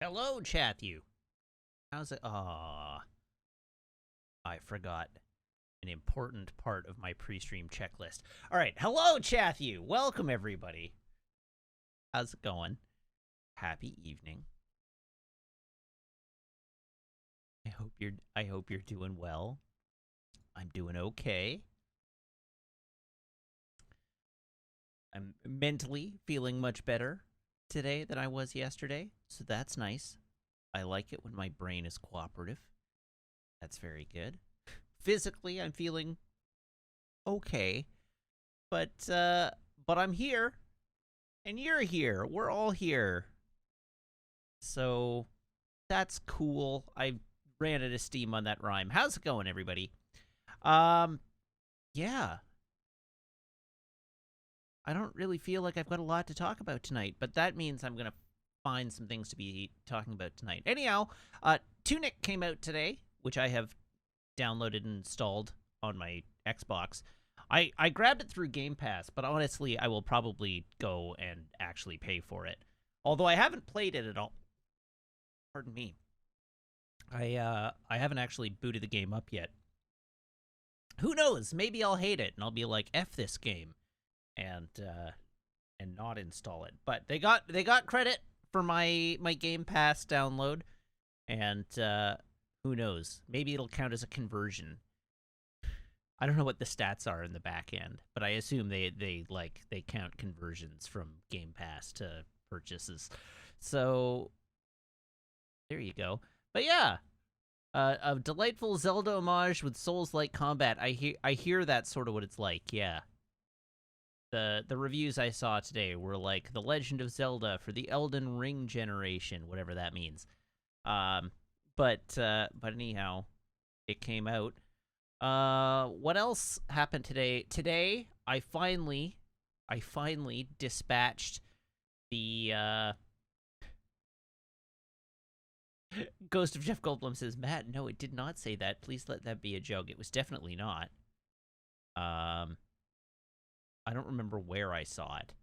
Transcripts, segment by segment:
Hello, Chatthew. How's it? Ah, I forgot an important part of my pre-stream checklist. All right, hello, Chatthew. Welcome, everybody. How's it going? Happy evening. I hope you're doing well. I'm doing okay. I'm mentally feeling much better today than I was yesterday, so that's nice. I like it when my brain is cooperative. That's very good. Physically, I'm feeling okay, but I'm here, and you're here. We're all here, so that's cool. I ran out of steam on that rhyme. How's it going, everybody? Um, yeah, I don't really feel like I've got a lot to talk about tonight, but that means I'm gonna find some things to be talking about tonight. Anyhow, Tunic came out today, which I have downloaded and installed on my Xbox. I grabbed it through Game Pass, but honestly, I will probably go and actually pay for it. Although I haven't played it at all. Pardon me. I haven't actually booted the game up yet. Who knows? Maybe I'll hate it and I'll be like, F this game and not install it. But they got credit for my Game Pass download, and who knows? Maybe it'll count as a conversion. I don't know what the stats are in the back end, but I assume they count conversions from Game Pass to purchases. So there you go. But yeah, a delightful Zelda homage with Souls-like combat. I hear that's sort of what it's like. Yeah. The reviews I saw today were like The Legend of Zelda for the Elden Ring generation, whatever that means. But anyhow, it came out. What else happened today? Today, I finally dispatched the Ghost of Jeff Goldblum says, Matt, no, it did not say that. Please let that be a joke. It was definitely not. I don't remember where I saw it.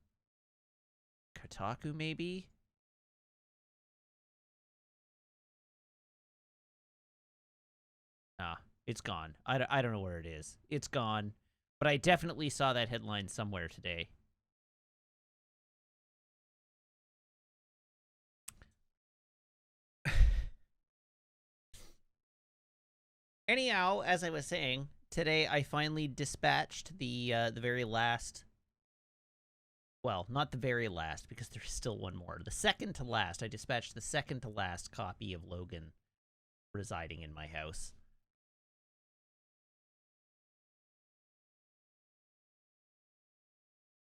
Kotaku, maybe? Ah, it's gone. I don't know where it is. It's gone. But I definitely saw that headline somewhere today. Anyhow, as I was saying, today I finally dispatched the very last. Well, not the very last, because there's still one more. The second to last. I dispatched the second to last copy of Logan residing in my house.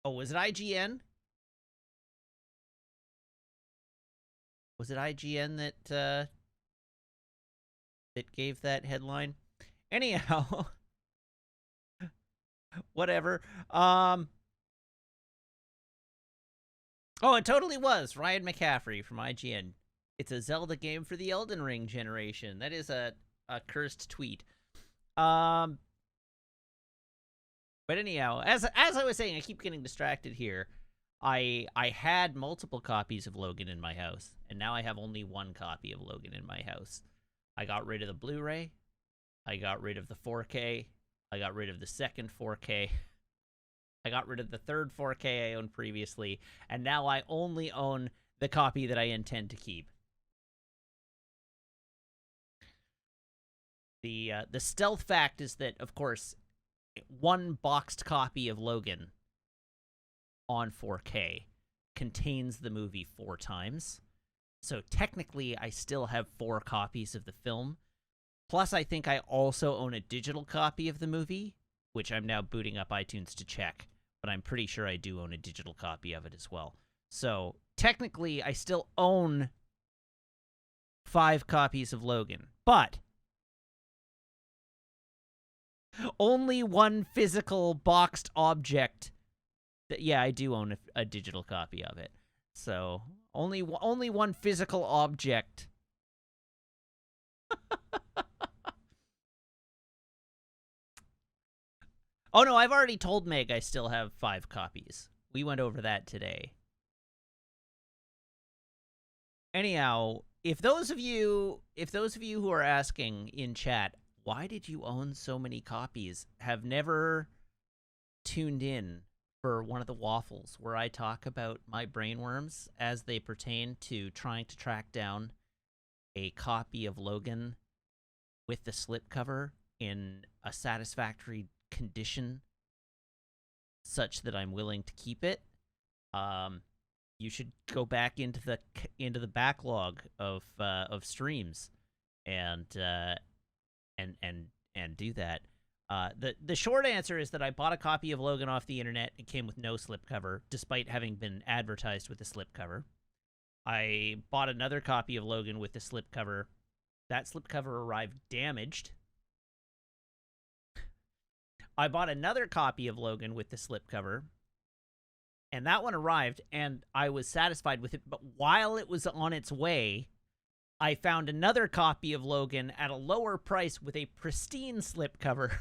Oh, was it IGN? Was it IGN that gave that headline? Anyhow, whatever. Oh, it totally was Ryan McCaffrey from IGN. It's a Zelda game for the Elden Ring generation. That is a cursed tweet. But anyhow, as I was saying, I keep getting distracted here. I had multiple copies of Logan in my house, and now I have only one copy of Logan in my house. I got rid of the Blu-ray. I got rid of the 4K. I got rid of the second 4K. I got rid of the third 4K I owned previously, and now I only own the copy that I intend to keep. The stealth fact is that, of course, one boxed copy of Logan on 4K contains the movie 4 times. So technically, I still have 4 copies of the film. Plus, I think I also own a digital copy of the movie, which I'm now booting up iTunes to check. But I'm pretty sure I do own a digital copy of it as well. So technically, I still own 5 copies of Logan. But only one physical boxed object. Yeah, I do own a digital copy of it. So only one physical object. Oh no, I've already told Meg I still have 5 copies. We went over that today. Anyhow, if those of you who are asking in chat, why did you own so many copies, have never tuned in for one of the waffles where I talk about my brainworms as they pertain to trying to track down a copy of Logan with the slipcover in a satisfactory condition such that I'm willing to keep it. You should go back into the backlog of streams and do that. The short answer is that I bought a copy of Logan off the internet. It came with no slipcover, despite having been advertised with a slipcover. I bought another copy of Logan with the slipcover. That slipcover arrived damaged. I bought another copy of Logan with the slipcover, and that one arrived, and I was satisfied with it. But while it was on its way, I found another copy of Logan at a lower price with a pristine slipcover.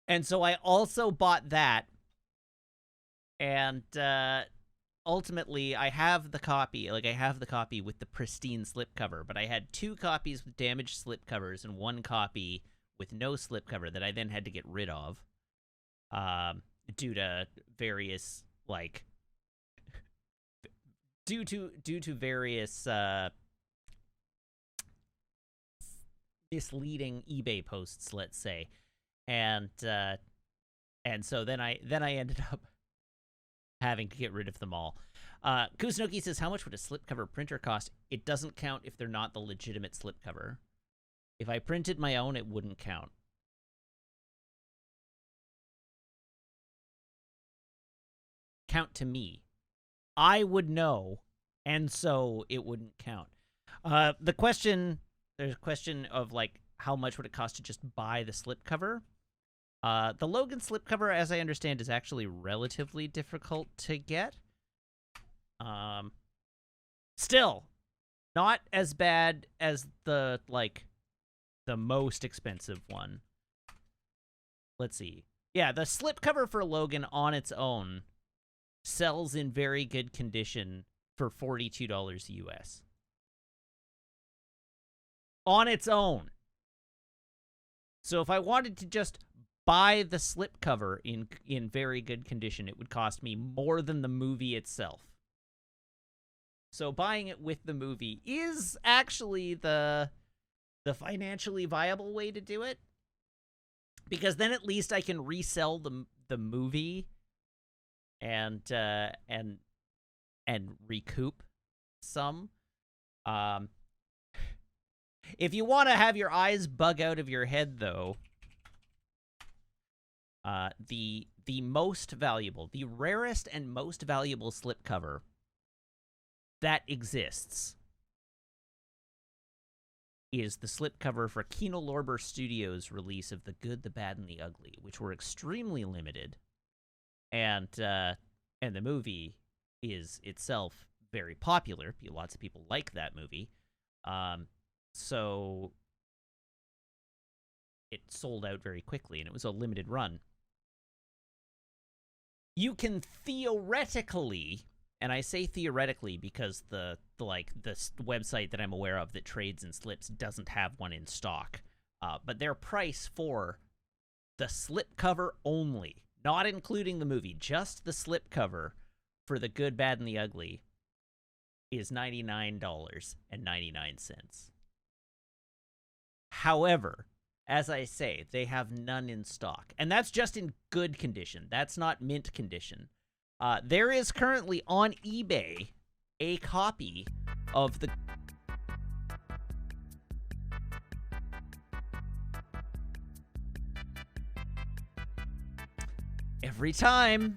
And so I also bought that. And ultimately, I have the copy. Like, I have the copy with the pristine slipcover. But I had 2 copies with damaged slipcovers and 1 copy with no slipcover that I then had to get rid of. Due to various, like... Due to various misleading eBay posts, let's say, and so then I ended up having to get rid of them all. Kusunoki says, how much would a slipcover printer cost? It doesn't count if they're not the legitimate slipcover. If I printed my own, it wouldn't count. Count to me. I would know, and so it wouldn't count. There's a question of, like, how much would it cost to just buy the slipcover? The Logan slipcover, as I understand, is actually relatively difficult to get. Still, not as bad as the most expensive one. Let's see. Yeah, the slipcover for Logan on its own sells in very good condition for $42 US. On its own. So if I wanted to just buy the slipcover in very good condition, it would cost me more than the movie itself. So buying it with the movie is actually the financially viable way to do it. Because then at least I can resell the movie and recoup some. If you want to have your eyes bug out of your head, though, the most valuable, the rarest and most valuable slipcover that exists is the slipcover for Kino Lorber Studios' release of The Good, the Bad, and the Ugly, which were extremely limited. And the movie is itself very popular. Lots of people like that movie. So it sold out very quickly, and it was a limited run. You can theoretically, and I say theoretically because the website that I'm aware of that trades in slips doesn't have one in stock. But their price for the slipcover only, not including the movie, just the slipcover for The Good, Bad, and the Ugly, is $99.99. However, as I say, they have none in stock. And that's just in good condition. That's not mint condition. There is currently on eBay a copy of the... Every time.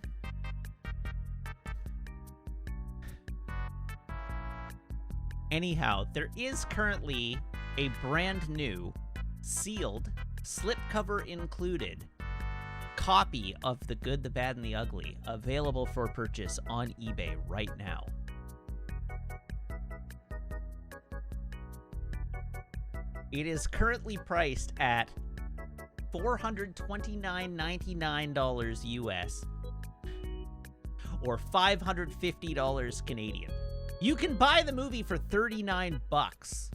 Anyhow, there is currently a brand new, sealed, slipcover included copy of The Good, the Bad, and the Ugly available for purchase on eBay right now. It is currently priced at $429.99 US, or $550 Canadian. You can buy the movie for $39.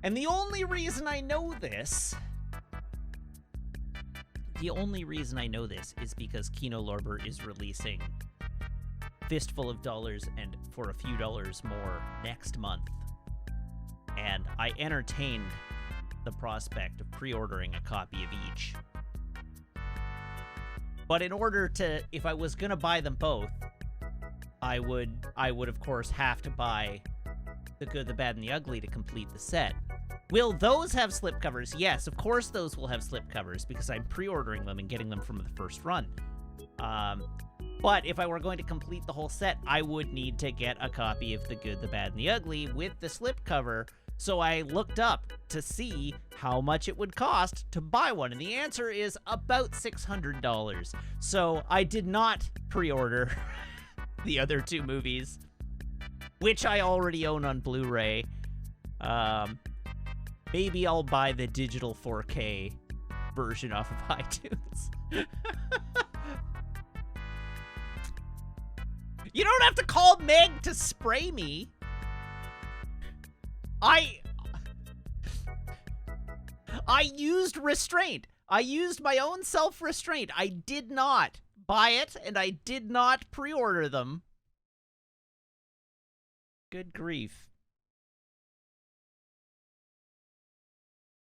And the only reason I know this is because Kino Lorber is releasing Fistful of Dollars and For a Few Dollars More next month. And I entertained the prospect of pre-ordering a copy of each. But in order to, if I was going to buy them both, I would of course have to buy The Good, the Bad, and the Ugly to complete the set. Will those have slipcovers? Yes, of course those will have slipcovers because I'm pre-ordering them and getting them from the first run. But if I were going to complete the whole set, I would need to get a copy of The Good, the Bad, and the Ugly with the slipcover. So I looked up to see how much it would cost to buy one, and the answer is about $600. So I did not pre-order the other two movies, which I already own on Blu-ray. Maybe I'll buy the digital 4K version off of iTunes. You don't have to call Meg to spray me. I used restraint. I used my own self-restraint. I did not buy it, and I did not pre-order them. Good grief.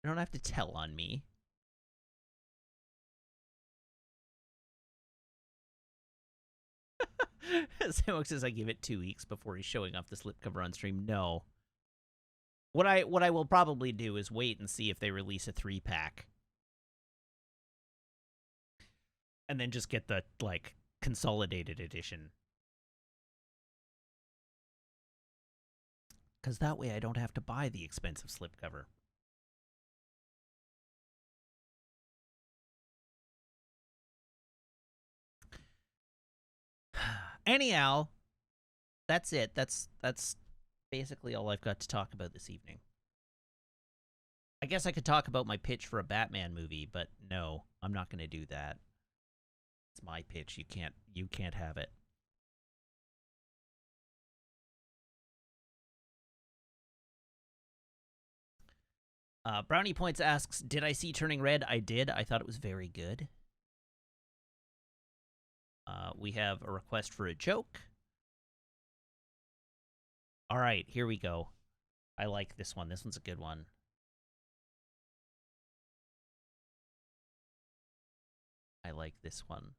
You don't have to tell on me. Samok says I give it 2 weeks before he's showing off the slipcover on stream. No. What I will probably do is wait and see if they release a 3-pack. And then just get the, like, consolidated edition. Because that way I don't have to buy the expensive slipcover. Anyhow, that's it. That's basically all I've got to talk about this evening. I guess I could talk about my pitch for a Batman movie, but no, I'm not going to do that. It's my pitch. You can't have it. Brownie Points asks, did I see Turning Red? I did. I thought it was very good. We have a request for a joke. All right, here we go. I like this one. This one's a good one. I like this one.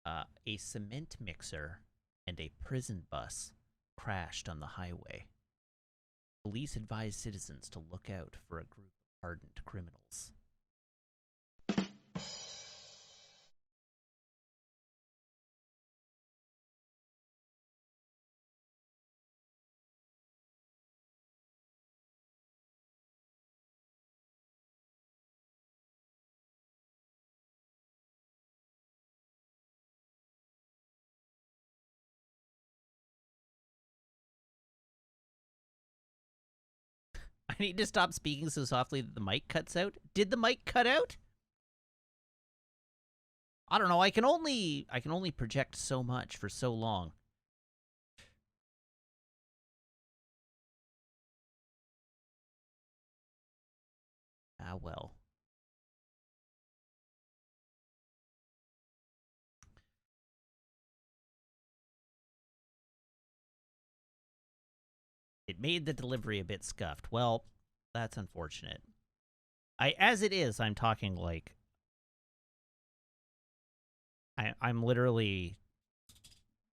A cement mixer and a prison bus crashed on the highway. Police advise citizens to look out for a group of hardened criminals. I need to stop speaking so softly that the mic cuts out. Did the mic cut out? I don't know. I can only project so much for so long. Ah, well. It made the delivery a bit scuffed. Well, that's unfortunate. As it is, I'm talking like... I'm literally,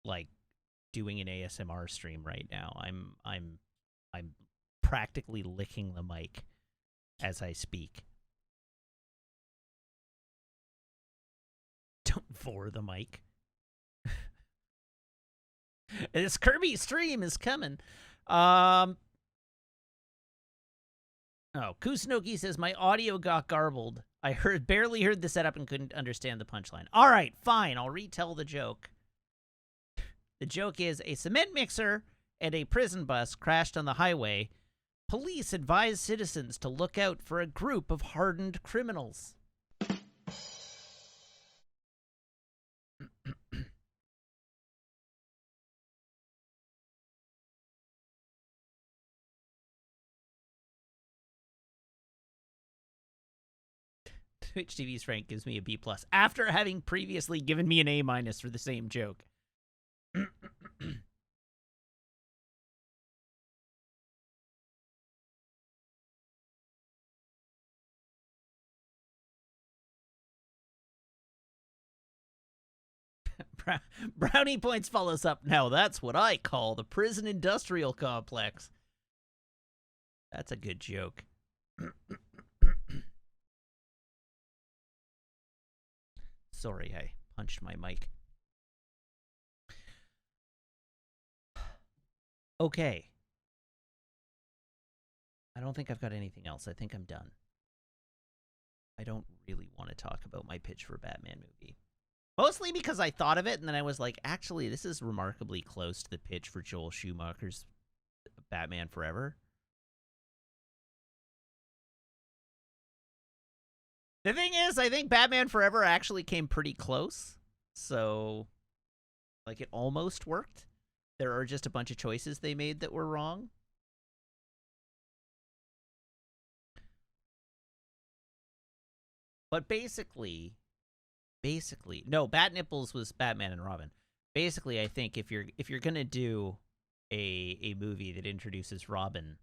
like, doing an ASMR stream right now. I'm practically licking the mic as I speak. Don't vor the mic. This Kirby stream is coming. Oh, Kusunoki says, my audio got garbled. I barely heard the setup and couldn't understand the punchline. All right, fine. I'll retell the joke. The joke is a cement mixer and a prison bus crashed on the highway. Police advise citizens to look out for a group of hardened criminals. Twitch TV's Frank gives me a B+ after having previously given me an A- for the same joke. Brownie Points follows up. Now that's what I call the prison industrial complex. That's a good joke. Sorry, I punched my mic. Okay. I don't think I've got anything else. I think I'm done. I don't really want to talk about my pitch for a Batman movie. Mostly because I thought of it, and then I was like, actually, this is remarkably close to the pitch for Joel Schumacher's Batman Forever. The thing is, I think Batman Forever actually came pretty close. So, like, it almost worked. There are just a bunch of choices they made that were wrong. But basically, no, Bat Nipples was Batman and Robin. Basically, I think if you're gonna do a movie that introduces Robin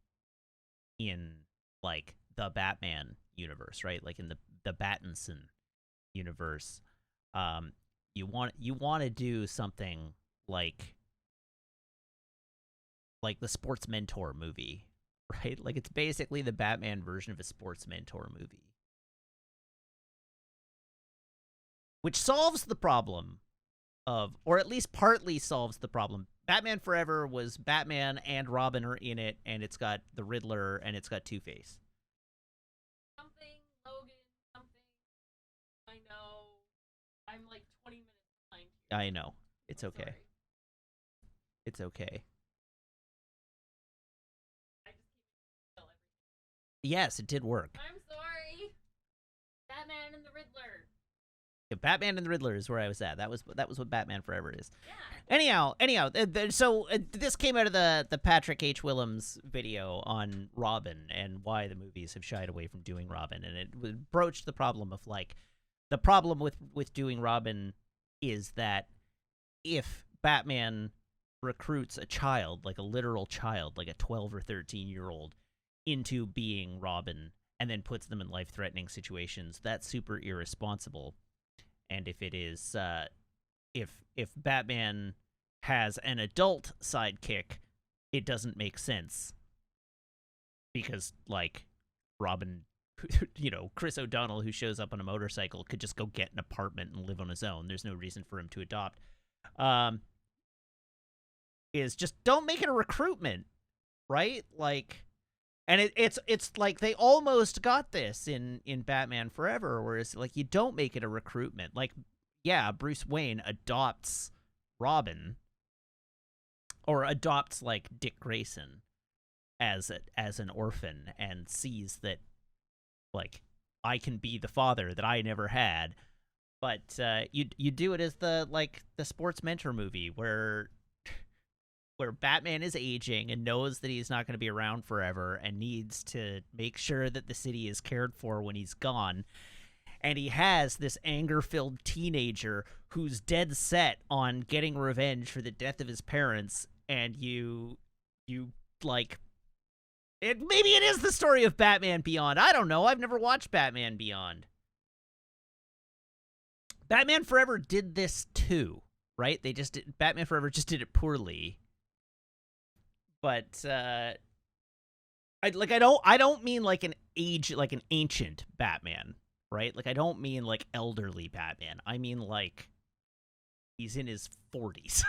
in like the Batman universe, right? Like in the Battinson universe, you want to do something like the Sports Mentor movie, right? Like it's basically the Batman version of a Sports Mentor movie, which solves the problem of, or at least partly solves the problem. Batman Forever was Batman and Robin are in it, and it's got the Riddler, and it's got Two-Face. Something, Logan, something. I know. I'm like 20 minutes behind here. I know. It's okay. Sorry. It's okay. I just keep everything. Yes, it did work. I'm sorry. Batman and the Riddler. Yeah, Batman and the Riddler is where I was at. That was what Batman Forever is. Yeah. Anyhow, so this came out of the Patrick H. Willems video on Robin and why the movies have shied away from doing Robin, and it broached the problem of like the problem with doing Robin is that if Batman recruits a child, like a literal child, like a 12 or 13-year-old, into being Robin and then puts them in life-threatening situations, that's super irresponsible. And if it is, if Batman has an adult sidekick, it doesn't make sense. Because, like, Robin, you know, Chris O'Donnell, who shows up on a motorcycle, could just go get an apartment and live on his own. There's no reason for him to adopt. Is just don't make it a recruitment, right? Like, and it's like they almost got this in Batman Forever, whereas like you don't make it a recruitment. Like, yeah, Bruce Wayne adopts Robin, or adopts like Dick Grayson as an orphan, and sees that like I can be the father that I never had. But you do it as the Sports Mentor movie where Batman is aging and knows that he's not going to be around forever and needs to make sure that the city is cared for when he's gone. And he has this anger-filled teenager who's dead set on getting revenge for the death of his parents, and you like it. Maybe it is the story of Batman Beyond. I don't know. I've never watched Batman Beyond. Batman Forever did this too, right? Batman Forever just did it poorly. But I don't mean like an ancient Batman, right? Like I don't mean like elderly Batman. I mean like he's in his 40s.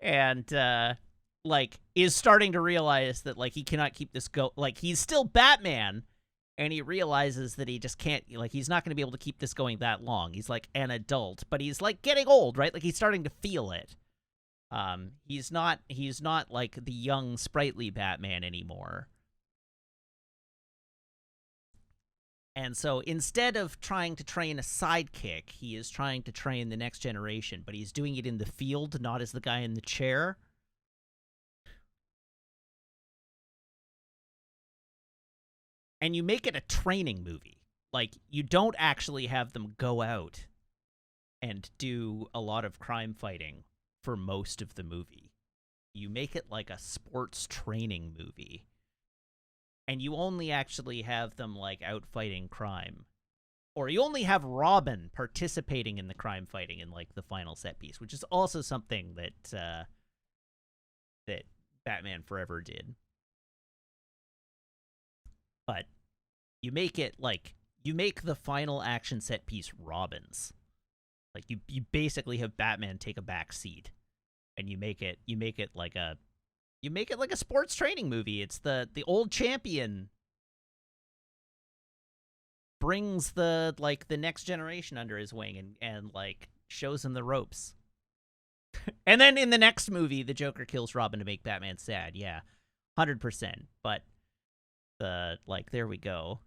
And like is starting to realize that like he cannot keep this like he's still Batman, and he realizes that he just can't, like he's not going to be able to keep this going that long. He's like an adult, but he's like getting old, right? Like he's starting to feel it. He's not like the young, sprightly Batman anymore. And so instead of trying to train a sidekick, he is trying to train the next generation, but he's doing it in the field, not as the guy in the chair. and you make it a training movie. Like, you don't actually have them go out and do a lot of crime fighting for most of the movie. You make it like a sports training movie. And you only actually have them, like, out fighting crime. Or you only have Robin participating in the crime fighting in, like, the final set piece, which is also something that that Batman Forever did. But you make it, like, you make the final action set piece Robin's. Like, you basically have Batman take a back seat, and you make it like a sports training movie. It's the old champion brings the next generation under his wing and like shows him the ropes. And then in the next movie, the Joker kills Robin to make Batman sad. Yeah, 100%. But there we go.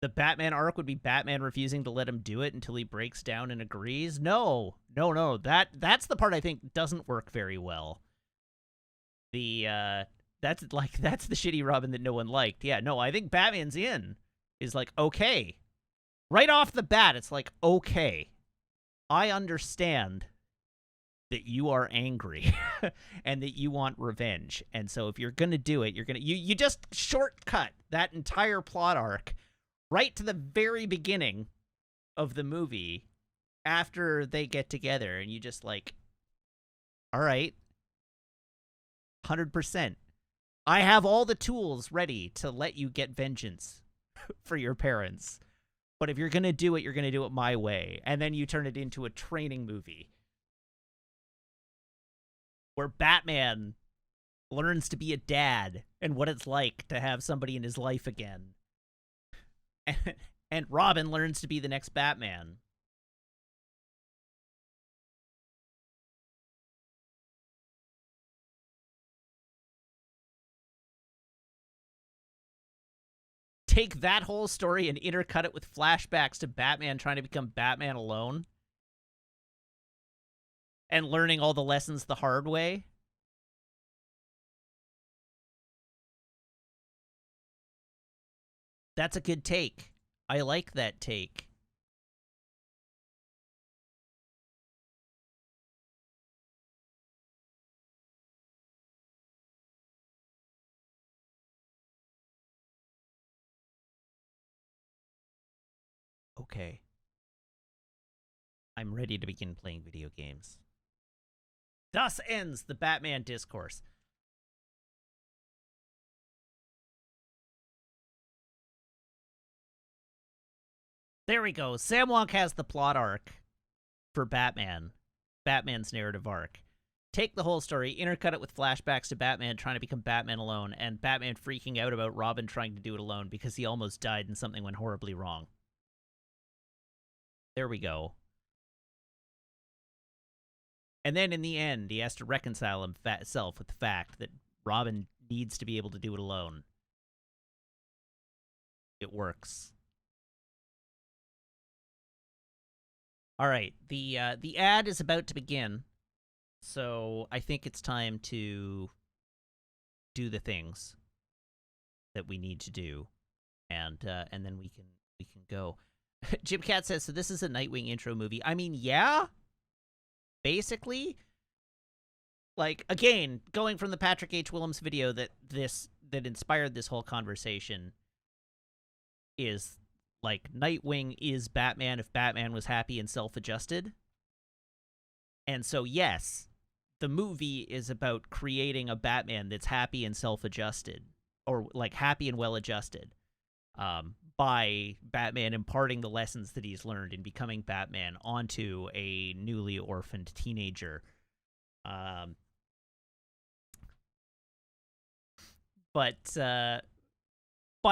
The Batman arc would be Batman refusing to let him do it until he breaks down and agrees. No. That's the part I think doesn't work very well. That's the shitty Robin that no one liked. Yeah, no, I think Batman's in is like, okay. Right off the bat, it's like, okay. I understand that you are angry and that you want revenge. And so if you're going to do it, you just shortcut that entire plot arc right to the very beginning of the movie after they get together, and you just like, all right, 100%. I have all the tools ready to let you get vengeance for your parents. But if you're going to do it, you're going to do it my way. And then you turn it into a training movie where Batman learns to be a dad and what it's like to have somebody in his life again. And Robin learns to be the next Batman. Take that whole story and intercut it with flashbacks to Batman trying to become Batman alone and learning all the lessons the hard way. That's a good take. I like that take. Okay. I'm ready to begin playing video games. Thus ends the Batman discourse. There we go. Sam Wonk has the plot arc for Batman. Batman's narrative arc. Take the whole story, intercut it with flashbacks to Batman trying to become Batman alone, and Batman freaking out about Robin trying to do it alone because he almost died and something went horribly wrong. There we go. And then in the end, he has to reconcile himself with the fact that Robin needs to be able to do it alone. It works. All right, the ad is about to begin, so I think it's time to do the things that we need to do, and then we can go. Jim Cat says, so this is a Nightwing intro movie. I mean, yeah, basically. Like, again, going from the Patrick H. Willems video that inspired this whole conversation is, like, Nightwing is Batman if Batman was happy and self-adjusted. And so, yes, the movie is about creating a Batman that's happy and self-adjusted, or, like, happy and well-adjusted, by Batman imparting the lessons that he's learned in becoming Batman onto a newly orphaned teenager. But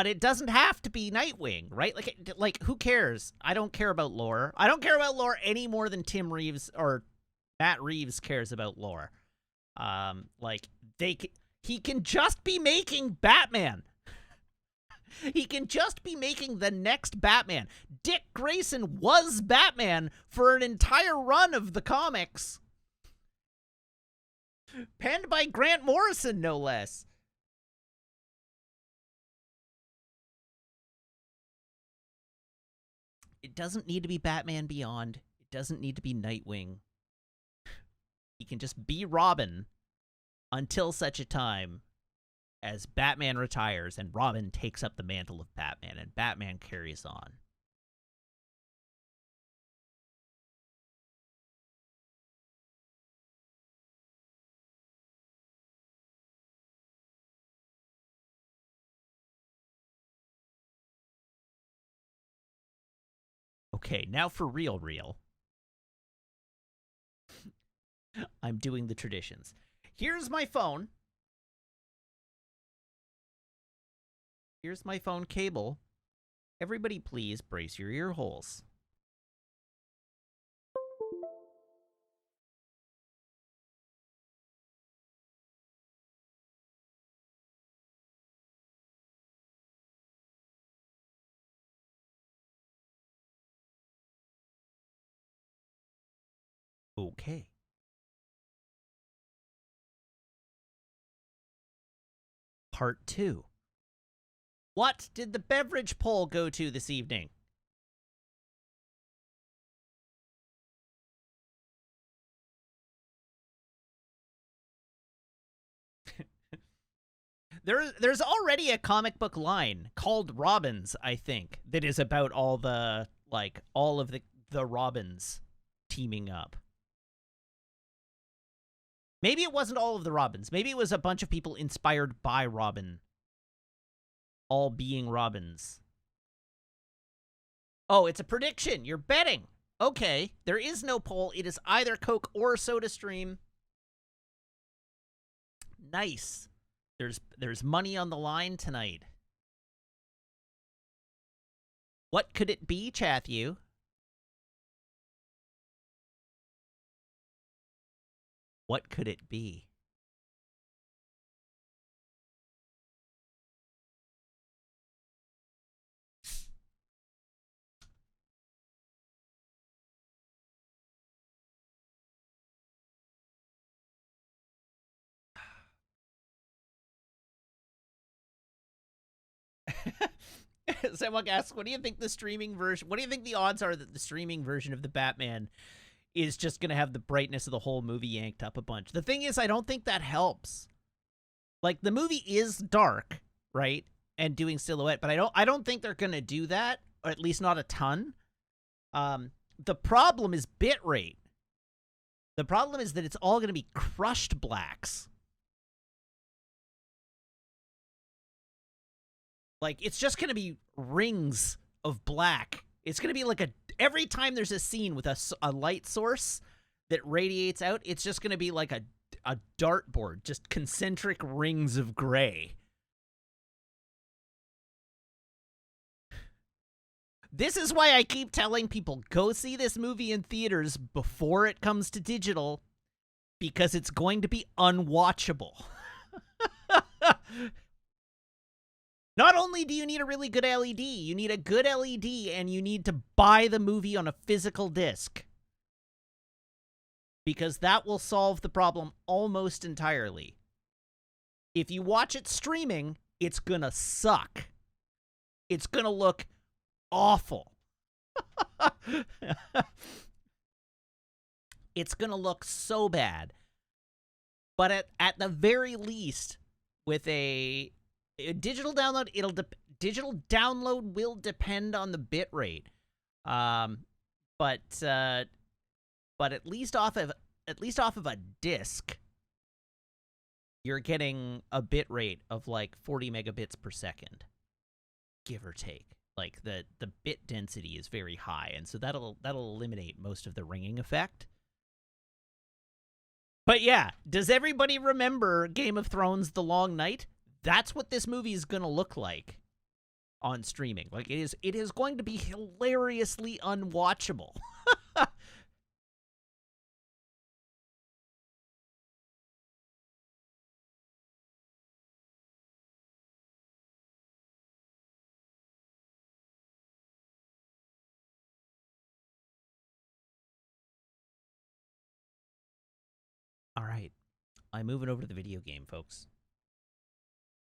it doesn't have to be Nightwing, right? Like who cares? I don't care about lore. I don't care about lore any more than Tim Reeves or Matt Reeves cares about lore. He can just be making Batman. He can just be making the next Batman. Dick Grayson was Batman for an entire run of the comics. Penned by Grant Morrison, no less. It doesn't need to be Batman Beyond. It doesn't need to be Nightwing. He can just be Robin until such a time as Batman retires and Robin takes up the mantle of Batman and Batman carries on. Okay, now for real. I'm doing the traditions. Here's my phone. Here's my phone cable. Everybody please brace your ear holes. Okay. Part 2. What did the beverage poll go to this evening? There's already a comic book line called Robins, I think, that is about all of the Robins teaming up. Maybe it wasn't all of the Robins. Maybe it was a bunch of people inspired by Robin. All being Robins. Oh, it's a prediction. You're betting. Okay, there is no poll. It is either Coke or SodaStream. Nice. There's money on the line tonight. What could it be, Chathew? What could it be? Someone asks, what do you think the streaming version, what do you think the odds are that the streaming version of the Batman is just going to have the brightness of the whole movie yanked up a bunch? The thing is, I don't think that helps. Like, the movie is dark, right? And doing silhouette, but I don't think they're going to do that, or at least not a ton. The problem is bitrate. The problem is that it's all going to be crushed blacks. Like, it's just going to be rings of black. It's going to be like every time there's a scene with a light source that radiates out, it's just going to be like a dartboard, just concentric rings of gray. This is why I keep telling people, go see this movie in theaters before it comes to digital, because it's going to be unwatchable. Not only do you need a really good LED, you need a good LED, and you need to buy the movie on a physical disc. Because that will solve the problem almost entirely. If you watch it streaming, it's gonna suck. It's gonna look awful. It's gonna look so bad. But at the very least, with a digital download, digital download will depend on the bit rate. But at least off of a disc, you're getting a bit rate of like 40 megabits per second, give or take. Like the bit density is very high, and so that'll eliminate most of the ringing effect. But yeah, does everybody remember Game of Thrones: The Long Night? That's what this movie is going to look like on streaming. Like, it is going to be hilariously unwatchable. All right, I'm moving over to the video game, folks.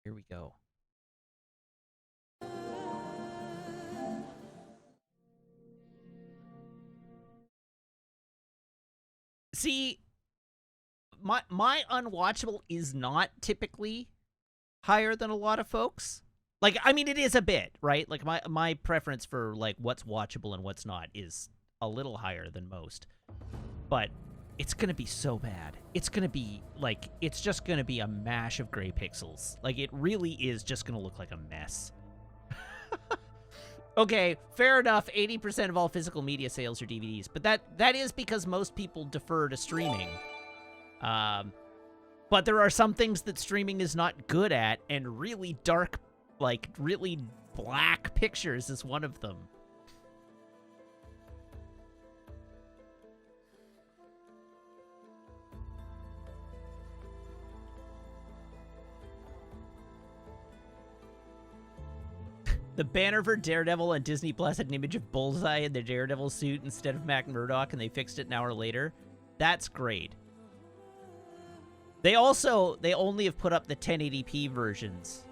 Here we go. See, my unwatchable is not typically higher than a lot of folks. Like, I mean, it is a bit, right? Like, my preference for, like, what's watchable and what's not is a little higher than most. But it's gonna be so bad. It's gonna be, like, it's just gonna be a mash of gray pixels. Like, it really is just gonna look like a mess. Okay, fair enough, 80% of all physical media sales are DVDs, but that is because most people defer to streaming. But there are some things that streaming is not good at, and really dark, like, really black pictures is one of them. The banner for Daredevil on Disney Plus had an image of Bullseye in the Daredevil suit instead of Matt Murdock, and they fixed it an hour later. That's great. They only have put up the 1080p versions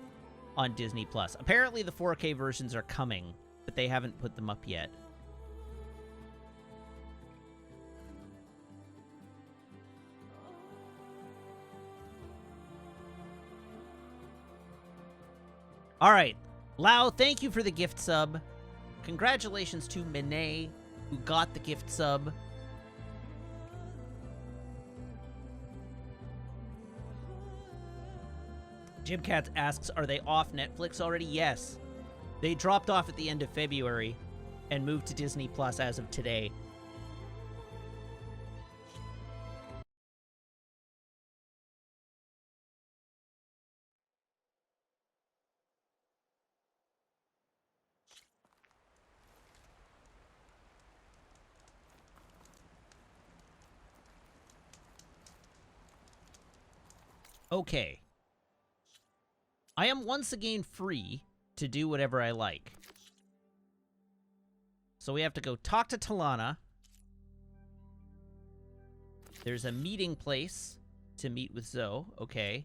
on Disney Plus. Apparently the 4K versions are coming, but they haven't put them up yet. All right. Lau, thank you for the gift sub. Congratulations to Minay, who got the gift sub. Jim Katz asks, are they off Netflix already? Yes. They dropped off at the end of February and moved to Disney Plus as of today. Okay. I am once again free to do whatever I like. So we have to go talk to Talana. There's a meeting place to meet with Zoe. Okay.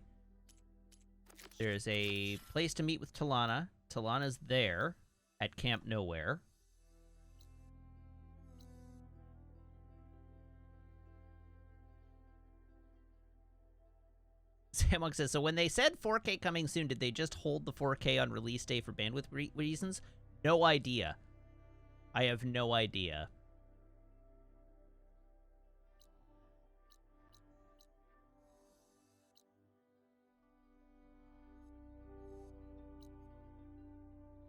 There's a place to meet with Talana. Talana's there at Camp Nowhere. Samwok says, so when they said 4K coming soon, did they just hold the 4K on release day for bandwidth reasons? No idea. I have no idea.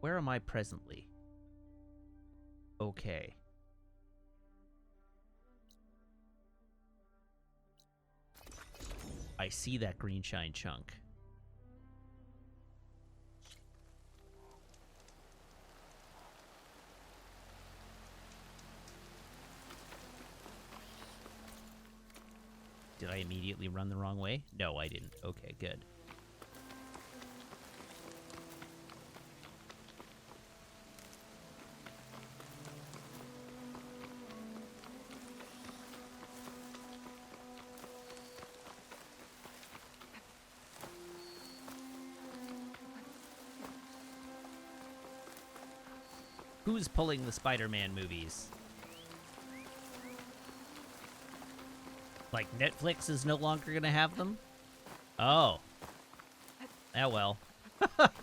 Where am I presently? Okay. I see that green shine chunk. Did I immediately run the wrong way? No, I didn't. Okay, good. Who's pulling the Spider-Man movies? Like, Netflix is no longer gonna have them? Oh. Ah, well. The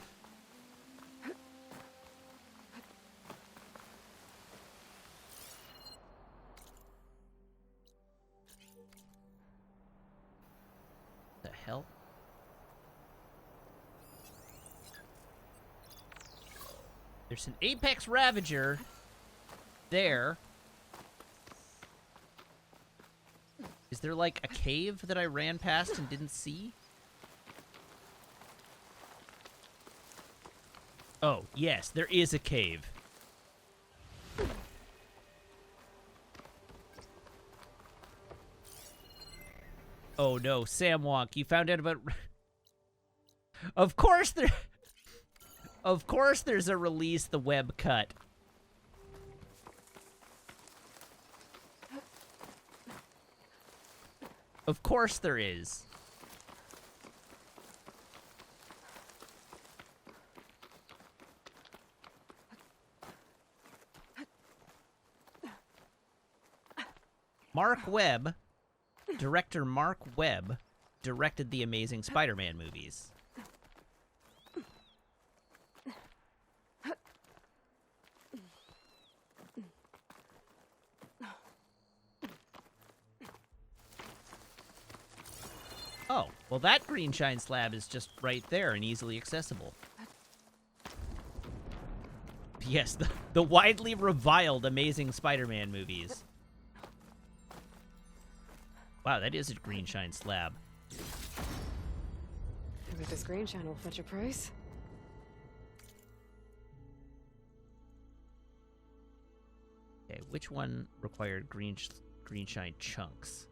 hell? There's an Apex Ravager there. Is there, like, a cave that I ran past and didn't see? Oh, yes, there is a cave. Oh, no, Samwonk, you found out about... Of course there... Of course there's a release the web cut. Of course there is. Mark Webb Director Mark Webb directed the Amazing Spider-Man movies. Oh, well that green shine slab is just right there and easily accessible. Yes, the widely reviled Amazing Spider-Man movies. Wow, that is a green shine slab. I bet this green shine will fetch a price. Okay, which one required green shine chunks?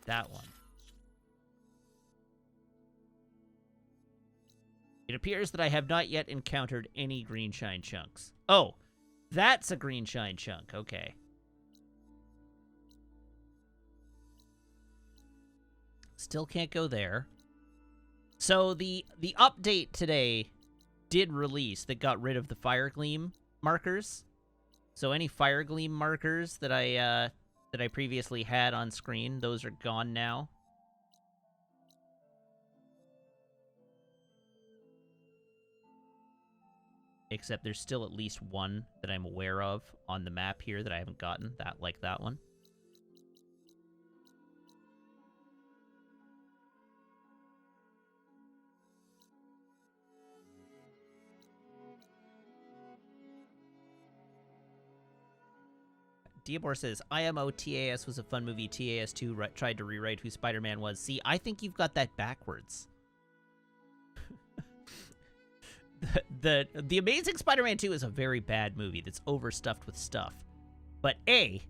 That one. It appears that I have not yet encountered any green shine chunks. Oh, that's a green shine chunk. Okay. Still can't go there. So the update today did release that got rid of the fire gleam markers. So any fire gleam markers that I previously had on screen, those are gone now. Except there's still at least one that I'm aware of on the map here that I haven't gotten, like that one. Diabor says, IMO TAS was a fun movie. TAS 2 tried to rewrite who Spider-Man was. See, I think you've got that backwards. The Amazing Spider-Man 2 is a very bad movie that's overstuffed with stuff. But A,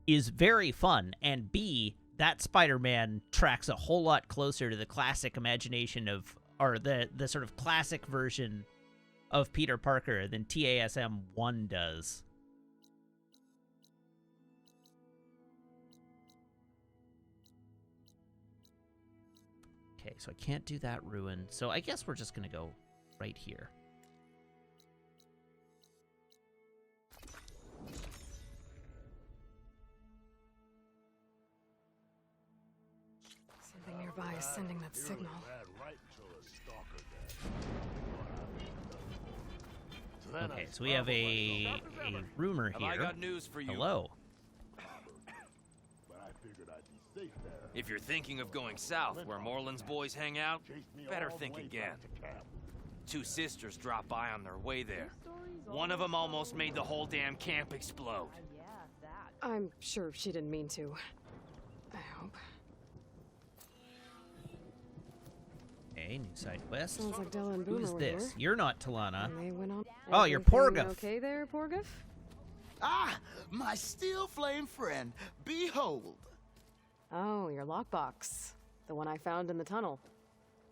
is very fun, and B, that Spider-Man tracks a whole lot closer to the classic imagination of, or the sort of classic version of Peter Parker than TASM 1 does. Okay, so I can't do that ruin, so I guess we're just gonna go right here. Something nearby is sending that signal. Okay, so we have a rumor here. I got news for you. Hello. If you're thinking of going south, where Moreland's boys hang out, better think again. Two sisters dropped by on their way there. One of them almost made the whole damn camp explode. I'm sure she didn't mean to. I hope. Okay, new side quest. Sounds like Della and Boomer Who's were this? here. You're not Talana. And they went on. Oh, you're Everything Porguf. Okay there, Porguf? Ah, my steel flame friend, behold. Oh, your lockbox. The one I found in the tunnel.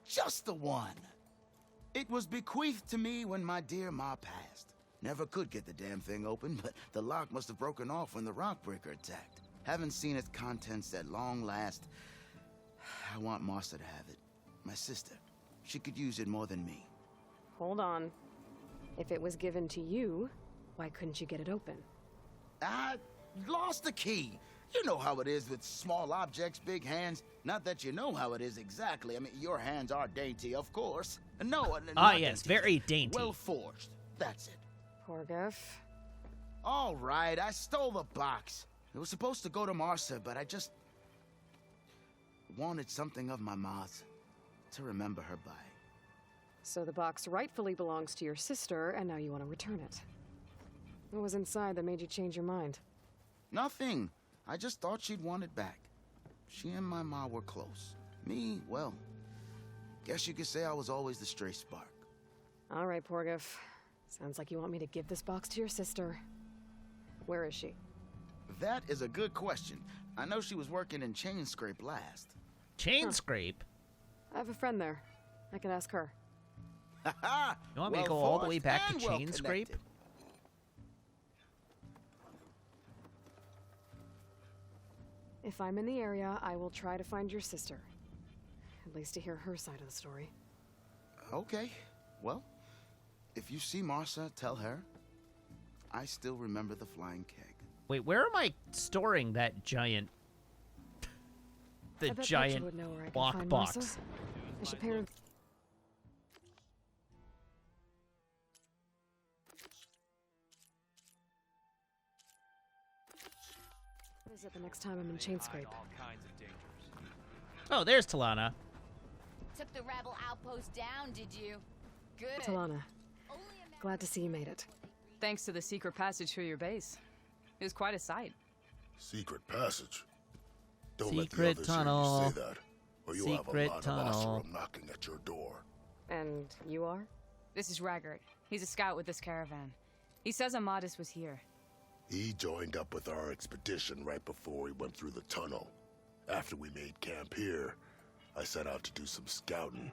Just the one. It was bequeathed to me when my dear ma passed. Never could get the damn thing open, but the lock must have broken off when the rockbreaker attacked. Haven't seen its contents at long last. I want Martha to have it. My sister. She could use it more than me. Hold on. If it was given to you, why couldn't you get it open? I lost the key. You know how it is with small objects, big hands. Not that you know how it is exactly. I mean, your hands are dainty, of course. No, not Yes, dainty. very dainty. Well forged. That's it. Porguf. All right, I stole the box. It was supposed to go to Martha, but I just wanted something of my ma's to remember her by. So the box rightfully belongs to your sister, and now you want to return it. What was inside that made you change your mind? Nothing. I just thought she'd want it back. She and my ma were close. Me, well, guess you could say I was always the stray spark. All right, Porguf. Sounds like you want me to give this box to your sister. Where is she? That is a good question. I know she was working in Chain Scrape last. Chain Scrape? I have a friend there. I can ask her. Ha-ha! You want me to go all the way back to Chain Scrape? If I'm in the area, I will try to find your sister. At least to hear her side of the story. Okay. Well, If you see Marsa, tell her. I still remember the flying keg. Wait, where am I storing that giant... I bet Petra would know where I can find box? Marsa. I should pay her. Visit the next time I'm in Chainscrape. All kinds of dangers. Oh, there's Talana. Took the rebel outpost down, did you? Good. Talana, glad to see you made it. Thanks to the secret passage through your base. It was quite a sight. Secret passage? Don't Secret let the others tunnel. hear you say that, or you'll Secret have a lot tunnel. of Oseram knocking at your door. And you are? This is Raggart. He's a scout with this caravan. He says Amadis was here. He joined up with our expedition right before we went through the tunnel. After we made camp here, I set out to do some scouting.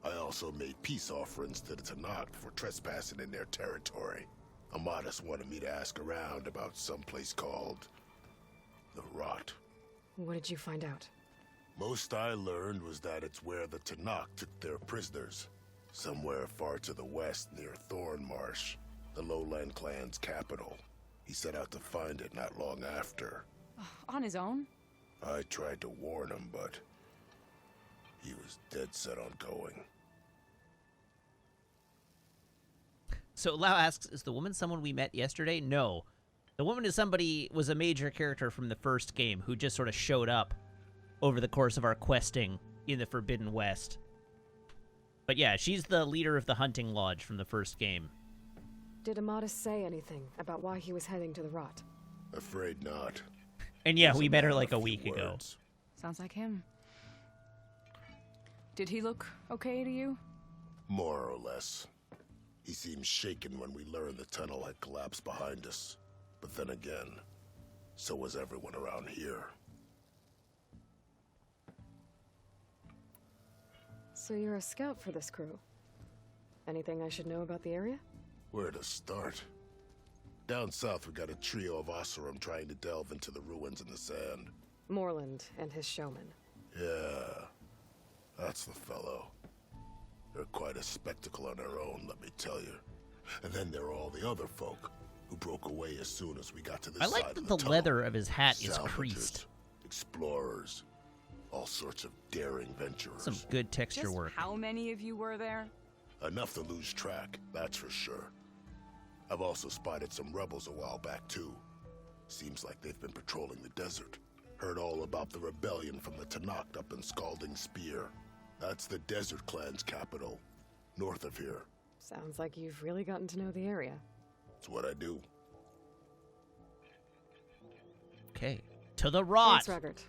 I also made peace offerings to the Tanakh for trespassing in their territory. Amadis wanted me to ask around about some place called the Rot. What did you find out? Most I learned was that it's where the Tanakh took their prisoners. Somewhere far to the west near Thornmarsh, the Lowland clan's capital. He set out to find it not long after. On his own? I tried to warn him, but he was dead set on going. So Lau asks, is the woman someone we met yesterday? No. The woman is was a major character from the first game who just sort of showed up over the course of our questing in the Forbidden West. But yeah, she's the leader of the hunting lodge from the first game. Did Amadis say anything about why he was heading to the Rot? Afraid not. And yeah, He's we a met her man like of a few week ago. words. Sounds like him. Did he look okay to you? More or less. He seemed shaken when we learned the tunnel had collapsed behind us. But then again, so was everyone around here. So you're a scout for this crew. Anything I should know about the area? Where to start? Down south, we got a trio of Oseram trying to delve into the ruins in the sand. Moreland and his showman. Yeah, that's the fellow. They're quite a spectacle on their own, let me tell you. And then there are all the other folk who broke away as soon as we got to this I side like of that the the tunnel. leather of his hat is Salvagers, creased. Explorers, all sorts of daring venturers. Some good texture Just work. how many of you were there? Enough to lose track, that's for sure. I've also spotted some rebels a while back, too. Seems like they've been patrolling the desert. Heard all about the rebellion from the Tanakh up in Scalding Spear. That's the Desert Clan's capital, north of here. Sounds like you've really gotten to know the area. It's what I do. Okay. To the Rot! Thanks, Raggart.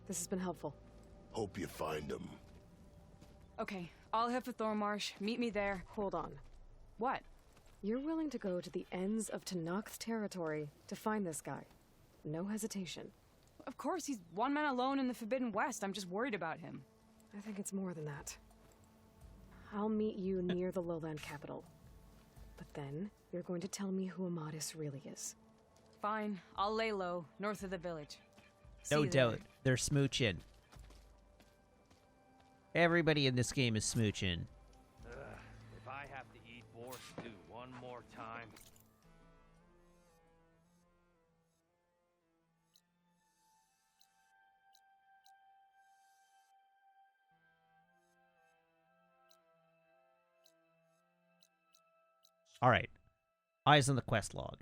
This has been helpful. Hope you find them. Okay, I'll head for Thornmarsh. Meet me there. Hold on. What? You're willing to go to the ends of Tanakh's territory to find this guy. No hesitation. Of course, he's one man alone in the Forbidden West. I'm just worried about him. I think it's more than that. I'll meet you near the lowland capital. But then, you're going to tell me who Amadis really is. Fine, I'll lay low, north of the village. See No you doubt. there. They're smooching. Everybody in this game is smooching. If I have to eat boar stew one more time. Alright. Eyes on the quest log.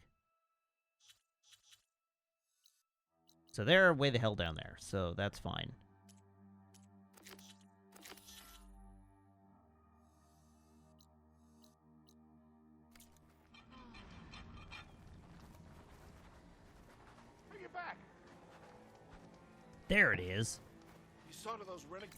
So they're way the hell down there, so that's fine. Bring it back! There it is. You saw to those renegades.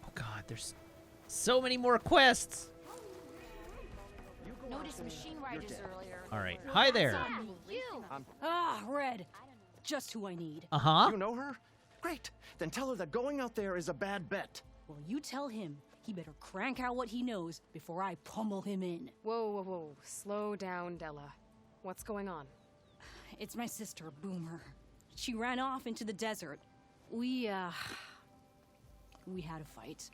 Oh god, there's so many more quests! Noticed machine riders earlier. Alright, hi there! Yeah, you. Ah, Red. Just who I need. Uh-huh. You know her? Great. Then tell her that going out there is a bad bet. Well, you tell him he better crank out what he knows before I pummel him in. Whoa, whoa, whoa. Slow down, Della. What's going on? It's my sister, Boomer. She ran off into the desert. We had a fight.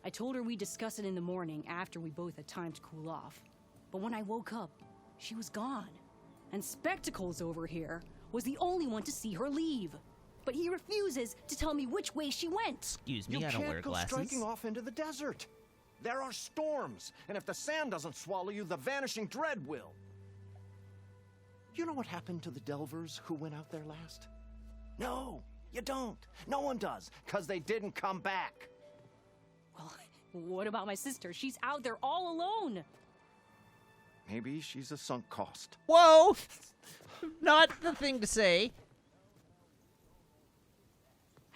I told her we'd discuss it in the morning after we both had time to cool off. But when I woke up, she was gone. And Spectacles over here was the only one to see her leave. But he refuses to tell me which way she went. Excuse me, I don't wear glasses. You can't go striking off into the desert. There are storms, and if the sand doesn't swallow you, the Vanishing Dread will. You know what happened to the Delvers who went out there last? No, you don't. No one does, because they didn't come back. Well, what about my sister? She's out there all alone. Maybe she's a sunk cost. Whoa! Not the thing to say.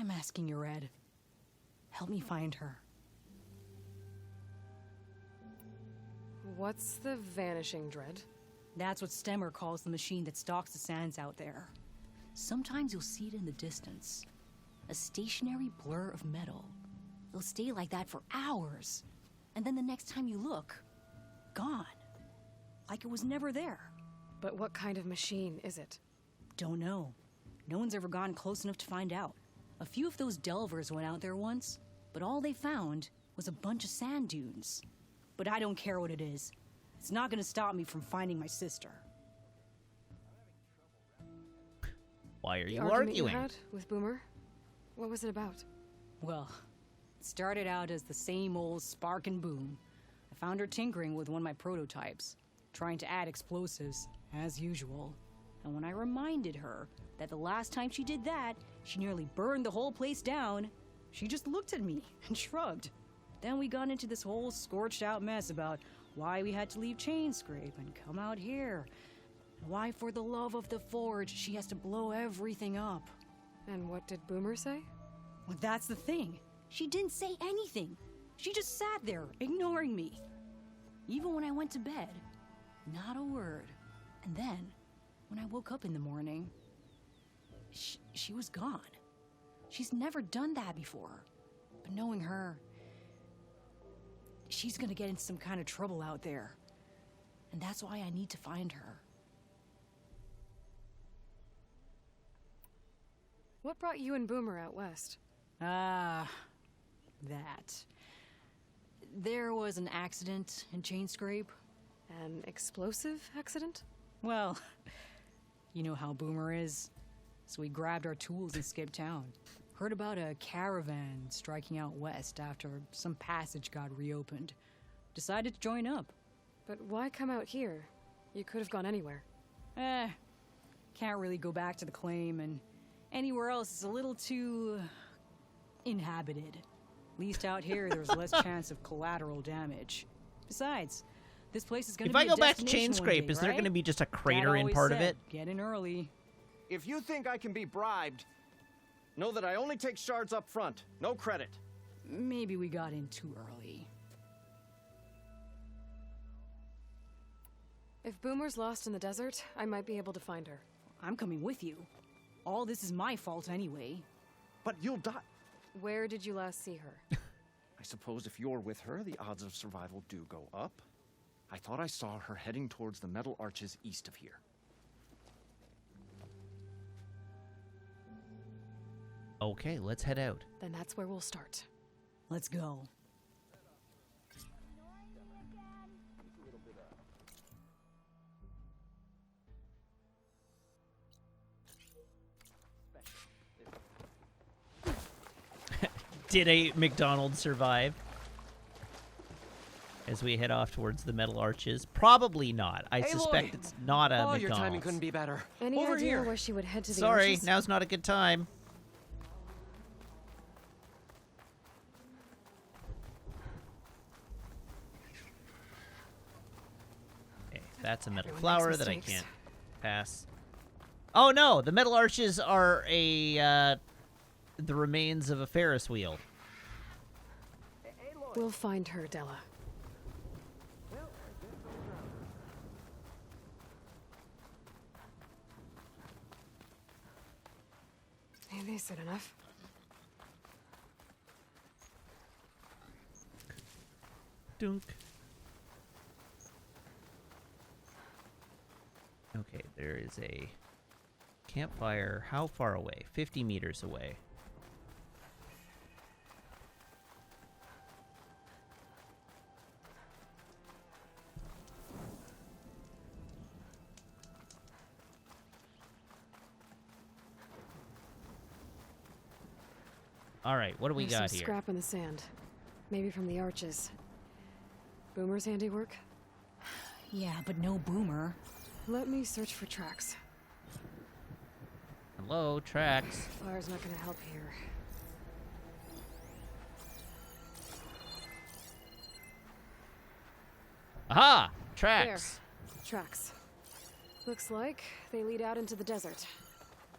I'm asking you, Red. Help me find her. What's the Vanishing Dread? That's what Stemmer calls the machine that stalks the sands out there. Sometimes you'll see it in the distance. A stationary blur of metal. It'll stay like that for hours. And then the next time you look, gone. Like it was never there. But what kind of machine is it? Don't know. No one's ever gone close enough to find out. A few of those delvers went out there once, but all they found was a bunch of sand dunes. But I don't care what it is. It's not gonna stop me from finding my sister. Why are you The argument arguing? you had with Boomer? What was it about? Well, it started out as the same old spark and boom. I found her tinkering with one of my prototypes, trying to add explosives, as usual. And when I reminded her that the last time she did that, she nearly burned the whole place down, she just looked at me and shrugged. Then we got into this whole scorched out mess about why we had to leave Chainscrape and come out here. And why, for the love of the Forge, she has to blow everything up. And what did Boomer say? Well, that's the thing. She didn't say anything. She just sat there, ignoring me. Even when I went to bed, not a word. And then, when I woke up in the morning, she was gone. She's never done that before. But knowing her, she's gonna get in some kind of trouble out there. And that's why I need to find her. What brought you and Boomer out west? That. There was an accident in Chainscrape. An explosive accident? Well, you know how Boomer is. So we grabbed our tools and skipped town. Heard about a caravan striking out west after some passage got reopened. Decided to join up. But why come out here? You could have gone anywhere. Can't really go back to the claim, and anywhere else is a little too inhabited. At least out here, there's less chance of collateral damage. Besides, this place is gonna If be I a go back to destination one Chainscrape, day, is there right? going to be just a Dad crater in always part of said, it? Get in early. If you think I can be bribed, know that I only take shards up front. No credit. Maybe we got in too early. If Boomer's lost in the desert, I might be able to find her. I'm coming with you. All this is my fault anyway. But you'll die. Where did you last see her? I suppose if you're with her, the odds of survival do go up. I thought I saw her heading towards the metal arches east of here. Okay, let's head out. Then that's where we'll start. Let's go. Did a McDonald's survive? As we head off towards the metal arches? Probably not. I suspect Aloy! it's not a Oh, McDonald's. your timing couldn't be better. Any Over idea here. why she would head to the Sorry, arches? now's not a good time. Okay, that's a metal Everyone flower makes that I mistakes. can't pass. Oh no, the metal arches are the remains of a Ferris wheel. We'll find her, Della. Hey, they said enough. Dunk. Okay, there is a campfire. How far away? 50 meters away. All right, what do we There's got some here? scrap in the sand. Maybe from the arches. Boomer's handiwork? Yeah, but no Boomer. Let me search for tracks. Hello, tracks. Fire's not gonna help here. Aha! Tracks. There. Tracks. Looks like they lead out into the desert.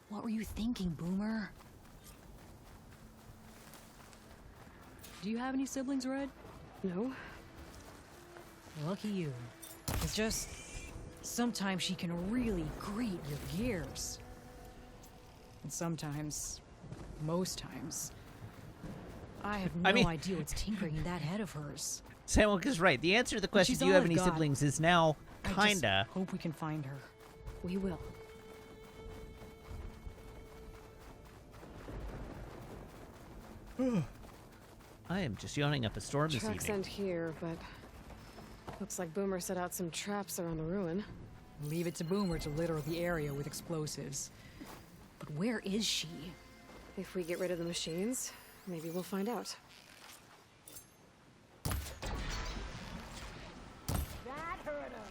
What were you thinking, Boomer? Do you have any siblings, Red? No? Lucky you. It's just... sometimes she can really grate your gears. And sometimes... most times... I have no idea what's tinkering in that head of hers. Samuel is right. The answer to the question, she's do you all have I've any got. siblings, is now I just kinda. hope we can find her. We will. I am just yawning up a storm this Tracks evening. end here, but... looks like Boomer set out some traps around the ruin. Leave it to Boomer to litter the area with explosives. But where is she? If we get rid of the machines, maybe we'll find out. That hurt her.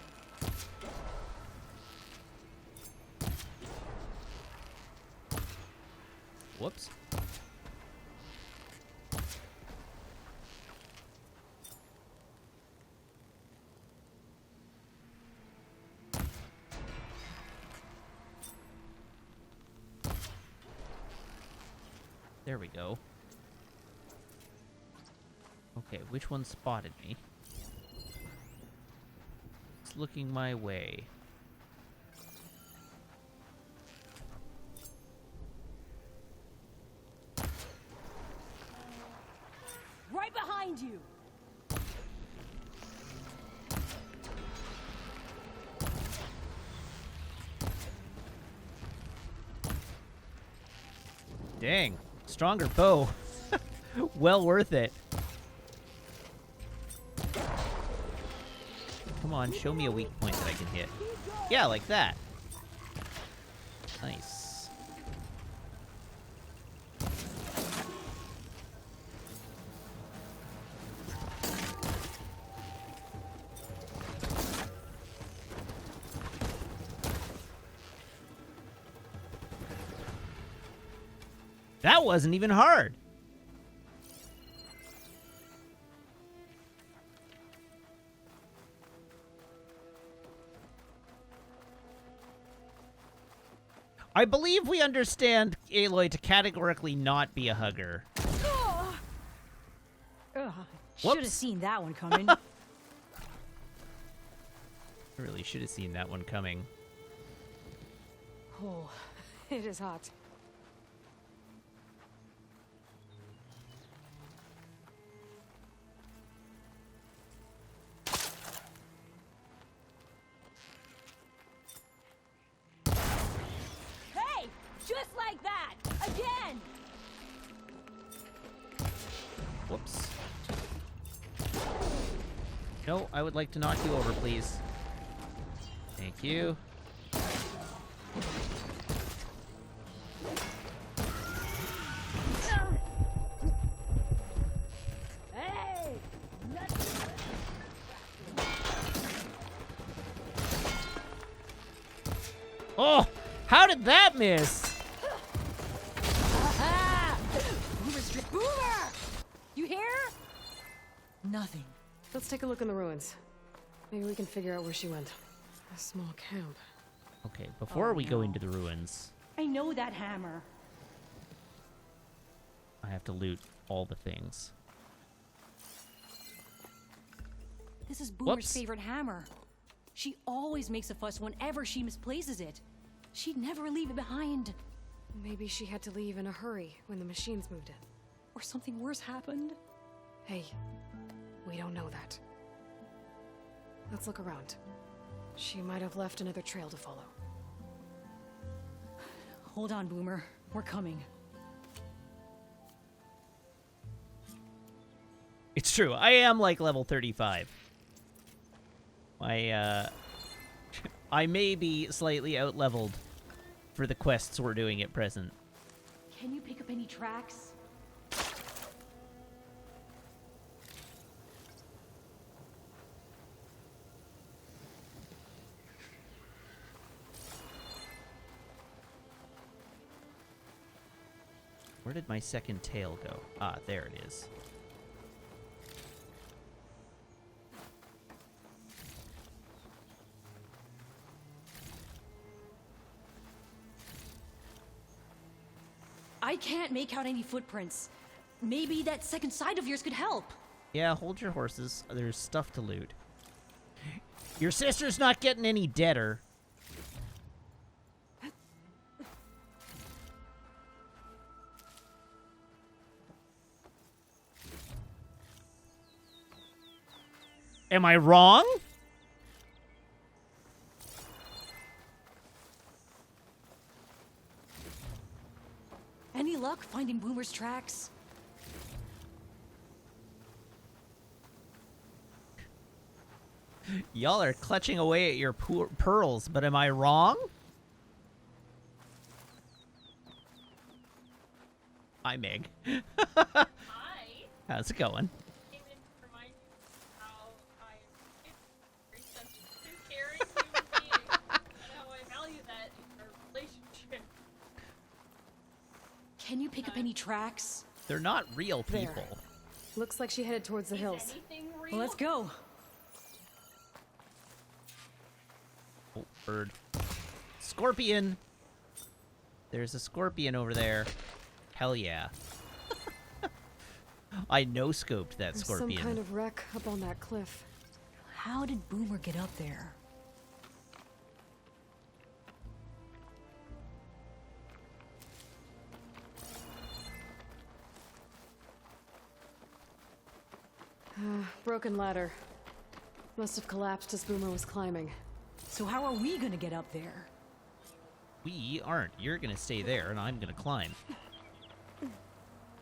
Whoops. There we go. Okay, which one spotted me? It's looking my way. Right behind you! Dang. Stronger bow. Well worth it. Come on, show me a weak point that I can hit. Yeah, like that. Nice. That wasn't even hard. I believe we understand Aloy to categorically not be a hugger. Should have Whoops. seen that one coming. I really should have seen that one coming. Oh, it is hot. Hey! Just like that! Again! Whoops. No, I would like to knock you over, please. Thank you. Hey! Oh! How did that miss? Boomer! You hear? Nothing. Let's take a look in the ruins. Maybe we can figure out where she went. A small camp. Okay, before we go into the ruins, I know that hammer. I have to loot all the things. This is Boomer's Whoops. favorite hammer. She always makes a fuss whenever she misplaces it. She'd never leave it behind. Maybe she had to leave in a hurry when the machines moved it. Or something worse happened. Hey, we don't know that. Let's look around. She might have left another trail to follow. Hold on, Boomer. We're coming. It's true. I am like level 35. I may be slightly out-leveled for the quests we're doing at present. Can you pick up any tracks? Where did my second tail go? Ah, there it is. I can't make out any footprints. Maybe that second side of yours could help. Yeah, hold your horses. There's stuff to loot. Your sister's not getting any deader. Am I wrong? Any luck finding Boomer's tracks? Y'all are clutching away at your pearls, but am I wrong? Hi, Meg. Hi. How's it going? Came in to remind you how I am very sensitive to caring human beings and how I value that in our relationship. Can you pick up any tracks? They're not real There. people. Looks like she headed towards the hills. Anything real? Well, let's go. Oh, bird. Scorpion! There's a scorpion over there. Hell yeah. I no-scoped that There's scorpion. some kind of wreck up on that cliff. How did Boomer get up there? Broken ladder. Must have collapsed as Boomer was climbing. So how are we gonna get up there? We aren't. You're gonna stay there, and I'm gonna climb.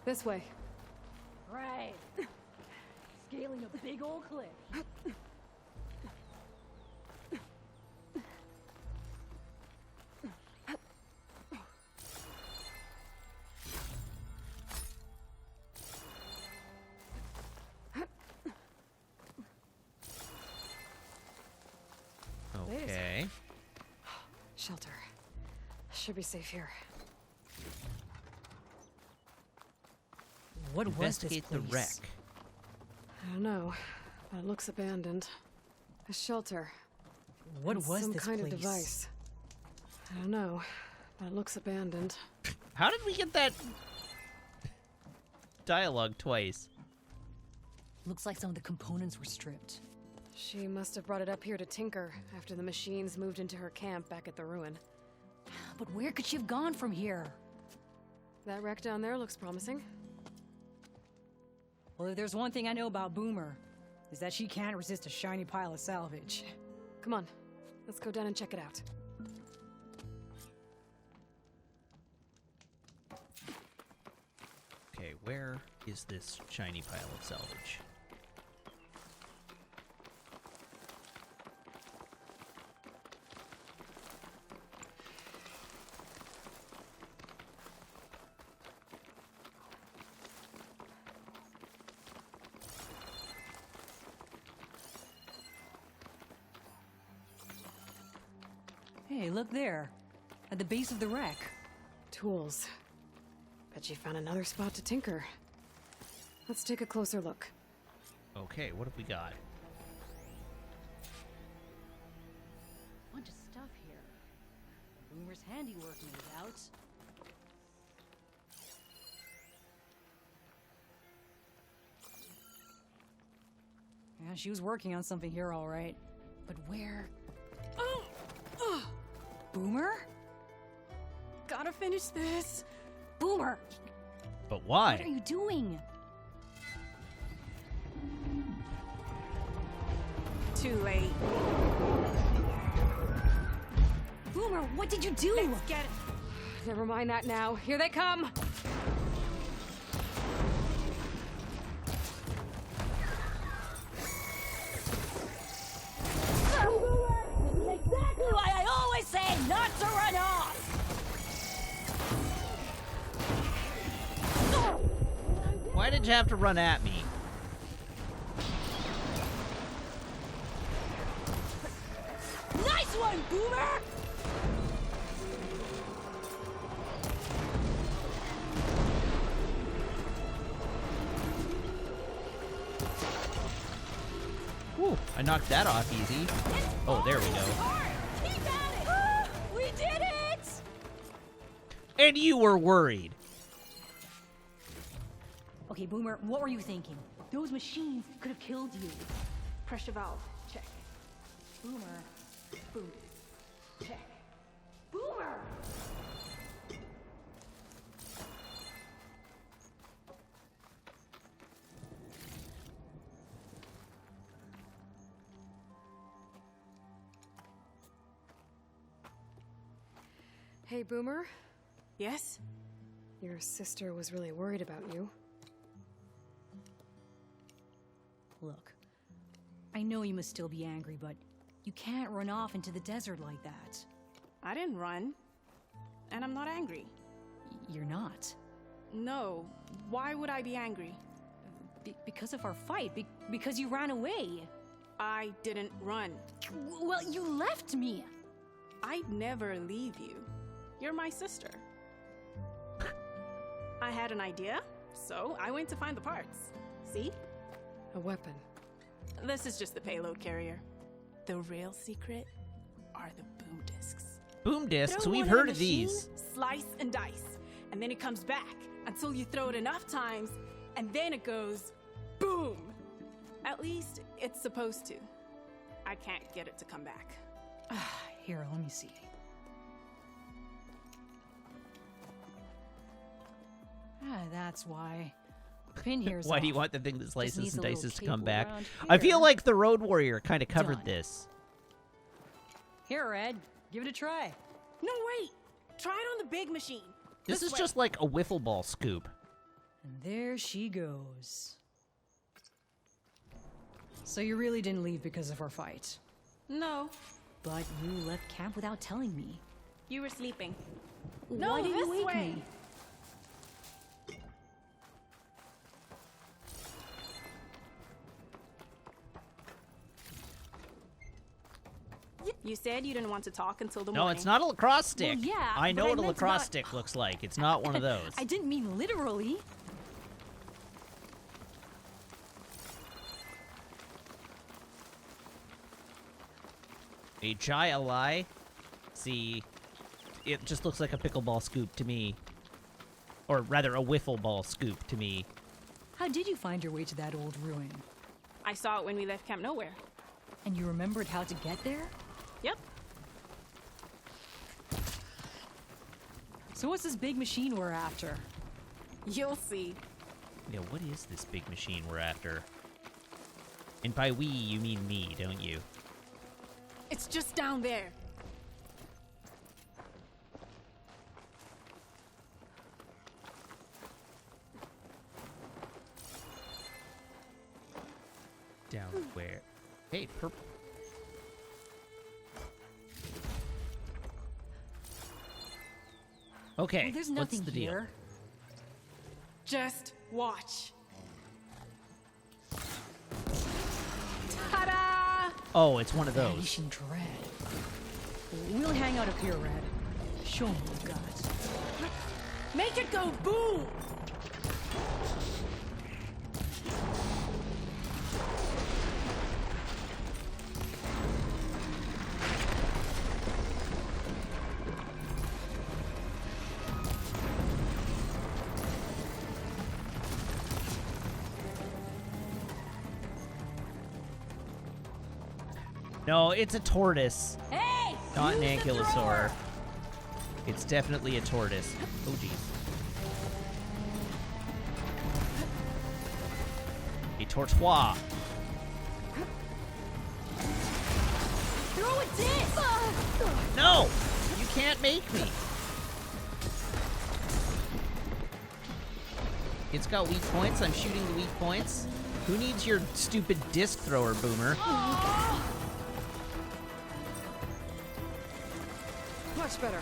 This way. Right. Scaling a big old cliff. Okay. Shelter. Should be safe here. What was this Investigate the place? wreck. I don't know, but it looks abandoned. A shelter. What and was some this kind place? of device. I don't know, but it looks abandoned. How did we get that dialogue twice? Looks like some of the components were stripped. She must have brought it up here to tinker after the machines moved into her camp back at the ruin. But where could she have gone from here? That wreck down there looks promising. Well, if there's one thing I know about Boomer, is that she can't resist a shiny pile of salvage. Come on, let's go down and check it out. Okay, where is this shiny pile of salvage? Hey, look there. At the base of the wreck. Tools. Bet she found another spot to tinker. Let's take a closer look. Okay, what have we got? Bunch of stuff here. Boomer's handiwork, no doubt. Yeah, she was working on something here, all right. But where? Oh! Boomer? Gotta finish this! Boomer! But why? What are you doing? Too late. What did you do? Let's get it. Never mind that now. Here they come! Exactly why I always say not to run off! Why did you have to run at me? Nice one, Boomer! Whew, I knocked that off easy. Oh, there we go. Keep at it! We did it! And you were worried. Okay, Boomer, what were you thinking? Those machines could have killed you. Pressure valve. Check. Boomer. Boom. Check. Boomer! Hey, Boomer. Yes? Your sister was really worried about you. Look, I know you must still be angry, but you can't run off into the desert like that. I didn't run. And I'm not angry. You're not. No. Why would I be angry? Because of our fight. Because you ran away. I didn't run. Well, you left me. I'd never leave you. You're my sister. I had an idea, so I went to find the parts. See? A weapon. This is just the payload carrier. The real secret are the boom discs. Boom discs, Throw we've one in a heard of machine, these. Slice and dice, and then it comes back until you throw it enough times, and then it goes boom. At least it's supposed to. I can't get it to come back. Here, let me see. That's why. Pin here's Why do you off. want the thing that Just slices needs and a little dices to tape come back? around I feel here. like the Road Warrior kind of covered Done. this. Here, Red. Give it a try. No, wait. Try it on the big machine. This is way. just like a wiffle ball scoop. And there she goes. So you really didn't leave because of our fight. No, But you left camp without telling me. you were sleeping. Why didn't you this wake way. me? You said you didn't want to talk until the No, morning. it's not a lacrosse stick. yeah, I know but I what a meant lacrosse not- stick looks like. It's not one of those. I didn't mean literally. A chai Aloy. See, it just looks like a pickleball scoop to me. Or rather, a wiffle ball scoop to me. How did you find your way to that old ruin? I saw it when we left Camp Nowhere. And you remembered how to get there? Yep. So what's this big machine we're after? You'll see. Yeah, what is this big machine we're after? And by we, you mean me, don't you? It's just down there. Down where? Hey, purple. Okay, Well, there's what's nothing the deal? here. Just watch. Ta-da! Oh, it's one of those. Vanishing Dread. We'll hang out up here, Red. Show me what you got. Make it go boom! No, it's a tortoise, Hey! not an use the ankylosaur. thrower! It's definitely a tortoise. Oh, jeez. A tortoise. Throw a disc! No! You can't make me. It's got weak points. I'm shooting the weak points. Who needs your stupid disc thrower, Boomer? Much better.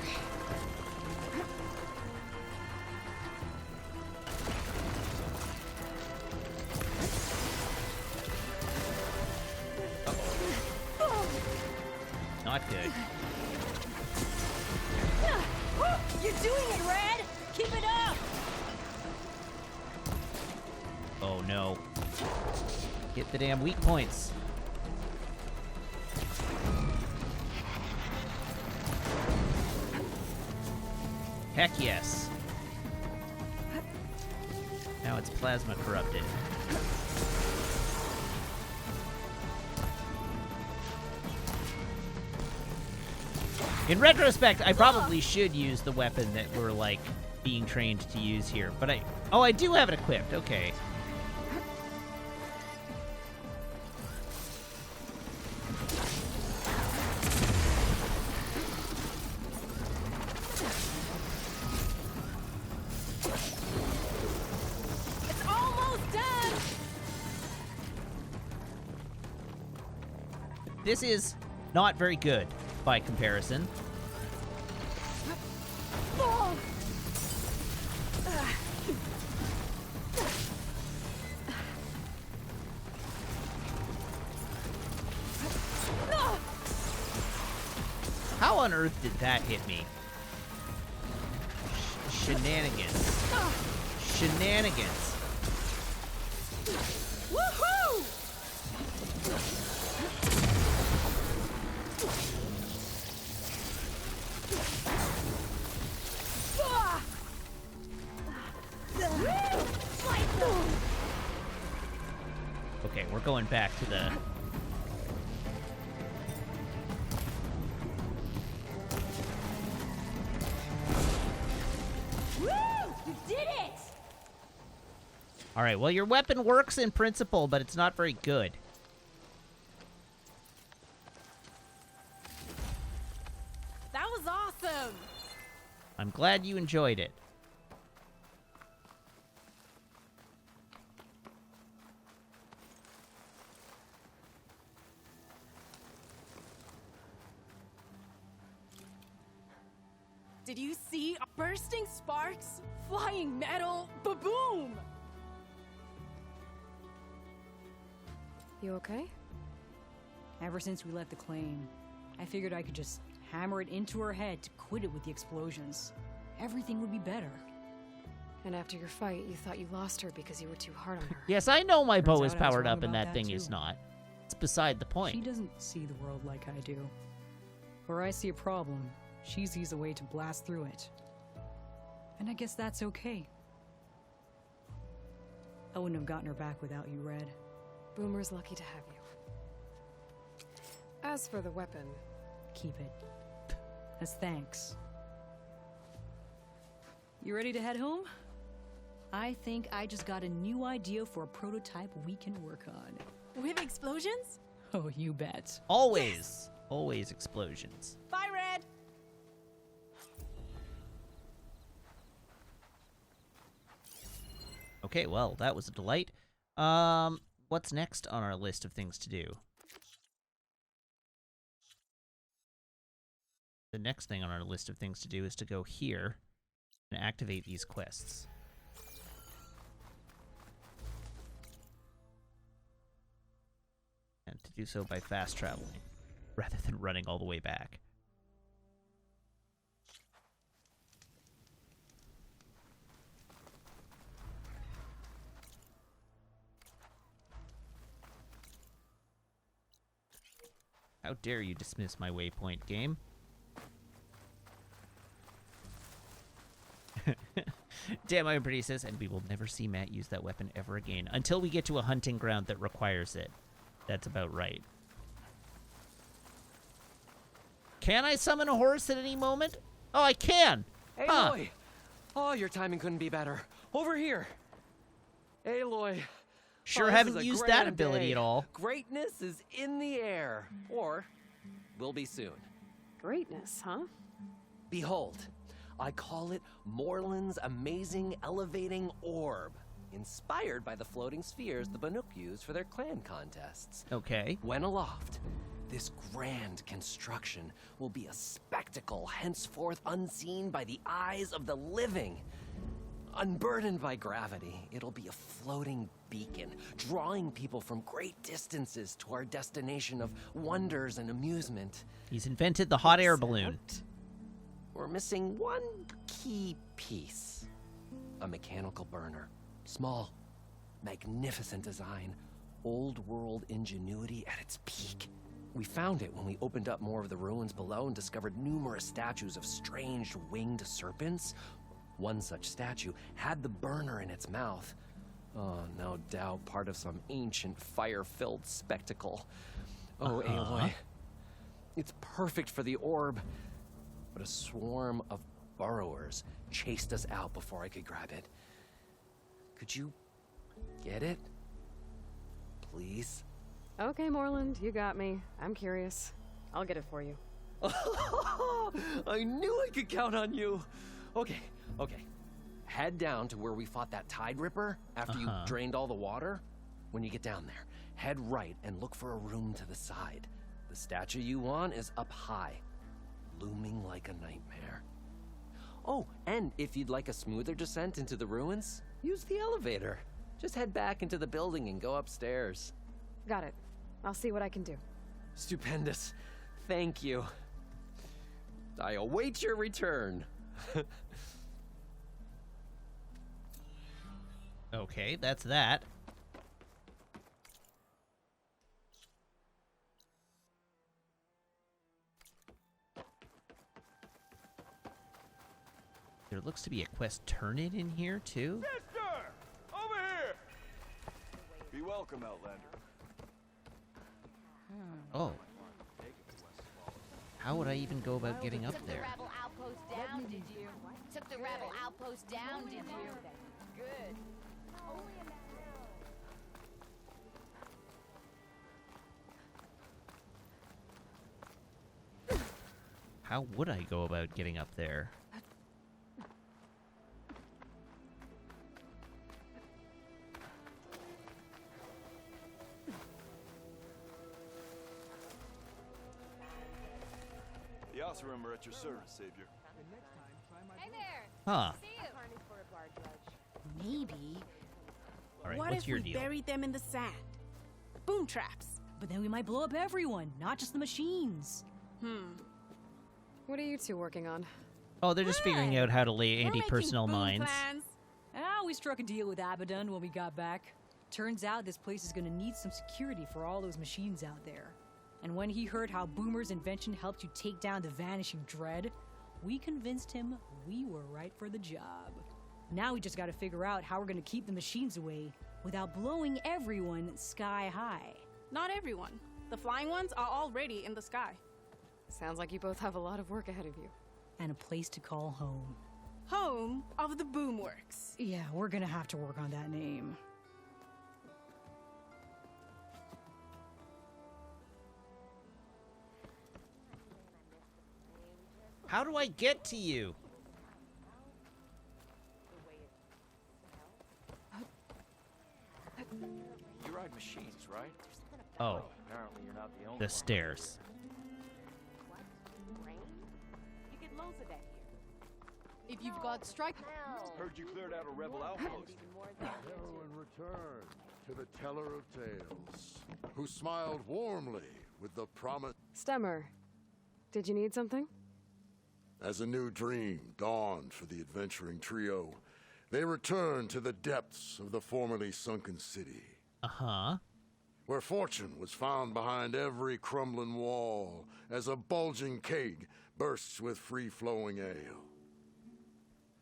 Not good. You're doing it, Red! Keep it up! Oh no. Get the damn weak points. Heck yes. Now it's plasma corrupted. In retrospect, I probably should use the weapon that we're, like, being trained to use here. But I do have it equipped. Okay. It's almost done! This is not very good by comparison. How on earth did that hit me? Shenanigans. Shenanigans. Woohoo! Okay, we're going back to the... Woo! You did it! Alright, well, your weapon works in principle, but it's not very good. That was awesome! I'm glad you enjoyed it. Did you see bursting sparks, flying metal, ba-boom? You okay? Ever since we left the claim, I figured I could just hammer it into her head to quit it with the explosions. Everything would be better. And after your fight, you thought you lost her because you were too hard on her. Yes, I know my bow Turns is out I was powered wrong up and about that that, thing is too. not. It's beside the She point. doesn't see the world like I do. Where I see a problem, she sees a way to blast through it. And I guess that's okay. I wouldn't have gotten her back without you, Red. Boomer's lucky to have you. As for the weapon, Keep it. As thanks. You ready to head home? I think I just got a new idea for a prototype we can work on. With explosions? Oh, you bet. Always. Always explosions. Bye, Red! Okay, well, that was a delight. What's next on our list of things to do? The next thing on our list of things to do is to go here and activate these quests. And to do so by fast traveling, rather than running all the way back. How dare you dismiss my waypoint, game? Damn, I'm pretty sis, and we will never see Matt use that weapon ever again until we get to a hunting ground that requires it. That's about right. Can I summon a horse at any moment? Oh, I can! Huh. Aloy! Oh, your timing couldn't be better. Over here! Aloy! Sure Oh, haven't this is a used that grand ability day. at all. Greatness is in the air. Or will be soon. greatness, huh? Behold, I call it Morland's amazing elevating orb, inspired by the floating spheres the Banuk use for their clan contests. Okay. When aloft, this grand construction will be a spectacle henceforth unseen by the eyes of the living. Unburdened by gravity, it'll be a floating beacon, drawing people from great distances to our destination of wonders and amusement. He's invented the hot air balloon. We're missing one key piece. A mechanical burner. Small, magnificent design. Old world ingenuity at its peak. We found it when we opened up more of the ruins below and discovered numerous statues of strange winged serpents. One such statue had the burner in its mouth. Oh, no doubt part of some ancient fire-filled spectacle. Oh, Aloy. It's perfect for the orb. But a swarm of burrowers chased us out before I could grab it. Could you get it? Please? Okay, Morland, you got me. I'm curious. I'll get it for you. I knew I could count on you. Okay. Head down to where we fought that Tide Ripper after you drained all the water. When you get down there, head right and look for a room to the side. The statue you want is up high, looming like a nightmare. Oh, and if you'd like a smoother descent into the ruins, use the elevator. Just head back into the building and go upstairs. Got it. I'll see what I can do. Stupendous. Thank you. I await your return. Okay, that's that. There looks to be a quest turn-in in here, too. Sister! Over here! Be welcome, Outlander. Oh. How would I even go about getting up there? Took the rebel outpost down, did you? Took the rebel outpost down, did you? Good. How would I go about getting up there? The Oseram are at your service, Savior. Hey there! Huh. See you! Maybe. All right, What what's if your we deal? bury them in the sand? Boom traps. But then we might blow up everyone, not just the machines. What are you two working on? Oh, they're just figuring out how to lay We're making anti-personnel boom mines. plans. We struck a deal with Abaddon when we got back. Turns out this place is gonna need some security for all those machines out there. And when he heard how Boomer's invention helped you take down the Vanishing Dread, we convinced him we were right for the job. Now we just gotta figure out how we're gonna keep the machines away without blowing everyone sky high. Not everyone. The flying ones are already in the sky. Sounds like you both have a lot of work ahead of you. And a place to call home. Home of the Boomworks. Yeah, we're gonna have to work on that name. How do I get to you? You ride machines, right? Oh, Apparently you're not the only the stairs. You get loads of that here. If you've got strike... Heard you cleared out a rebel outpost. Heroine returned to the teller of tales, who smiled warmly with the promise. Stemmer, did you need something? As a new dream dawned for the adventuring trio, they returned to the depths of the formerly sunken city. Uh-huh. Where fortune was found behind every crumbling wall as a bulging keg bursts with free-flowing ale.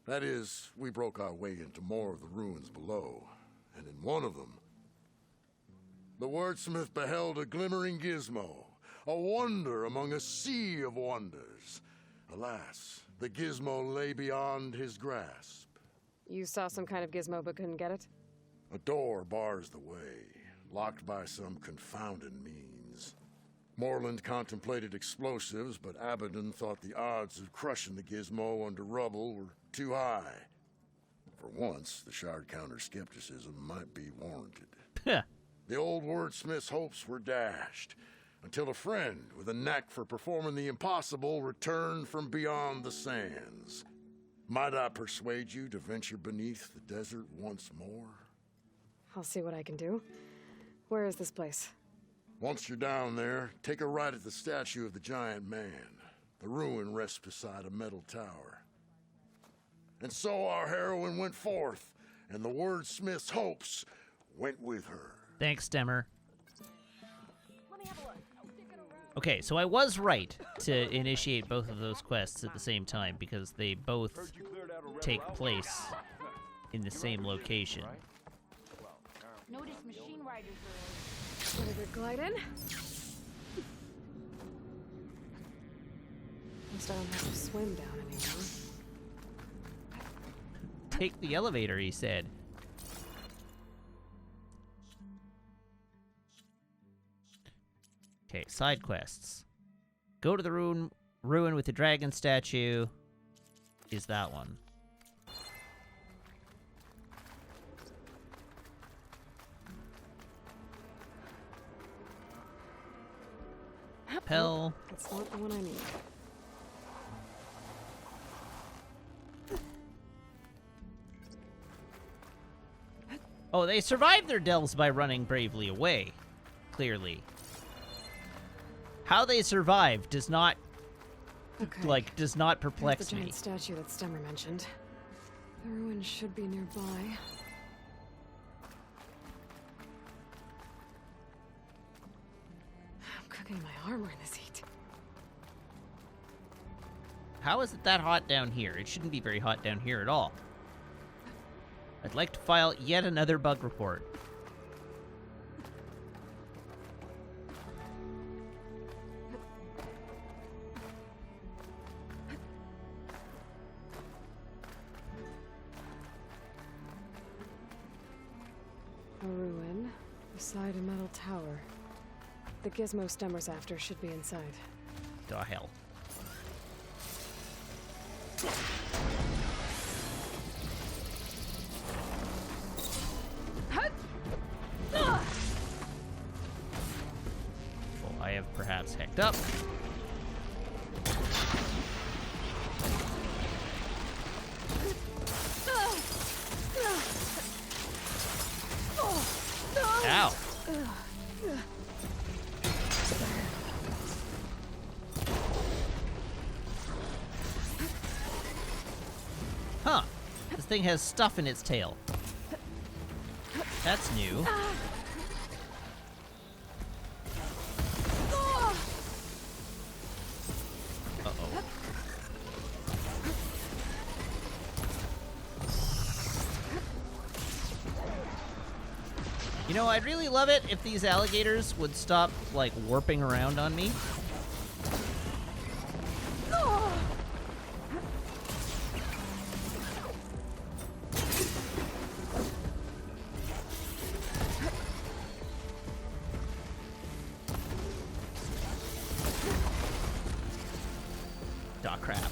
That is, we broke our way into more of the ruins below, and in one of them, the wordsmith beheld a glimmering gizmo, a wonder among a sea of wonders. Alas, the gizmo lay beyond his grasp. You saw some kind of gizmo but couldn't get it? A door bars the way, locked by some confounded means. Moreland contemplated explosives, but Abaddon thought the odds of crushing the gizmo under rubble were too high. For once, the Shard counter-skepticism might be warranted. The old wordsmith's hopes were dashed, until a friend with a knack for performing the impossible returned from beyond the sands. Might I persuade you to venture beneath the desert once more? I'll see what I can do. Where is this place? Once you're down there, take a right at the statue of the giant man. The ruin rests beside a metal tower. And so our heroine went forth, and the wordsmith's hopes went with her. Thanks, Stemmer. Okay, so I was right to initiate both of those quests at the same time, because they both take place in the same location. Notice machine riders Ready to glide in? Least I don't have to swim down anymore. Take the elevator, he said. Okay, side quests. Go to the ruin with the dragon statue. Is that one? Hell. That's not the one I need. Oh, they survived their delves by running bravely away. Clearly. How they survived does not, does not perplex the me. giant statue that Stemmer mentioned. The ruin should be nearby. I'm cooking my armor in this heat. How is it that hot down here? It shouldn't be very hot down here at all. I'd like to file yet another bug report. A ruin beside a metal tower. The gizmo Stemmer's after should be inside. The hell. Well, I have perhaps hecked up. Ow. Huh. This thing has stuff in its tail. That's new. Uh-oh. You know, I'd really love it if these alligators would stop, like, warping around on me. Aw, crap.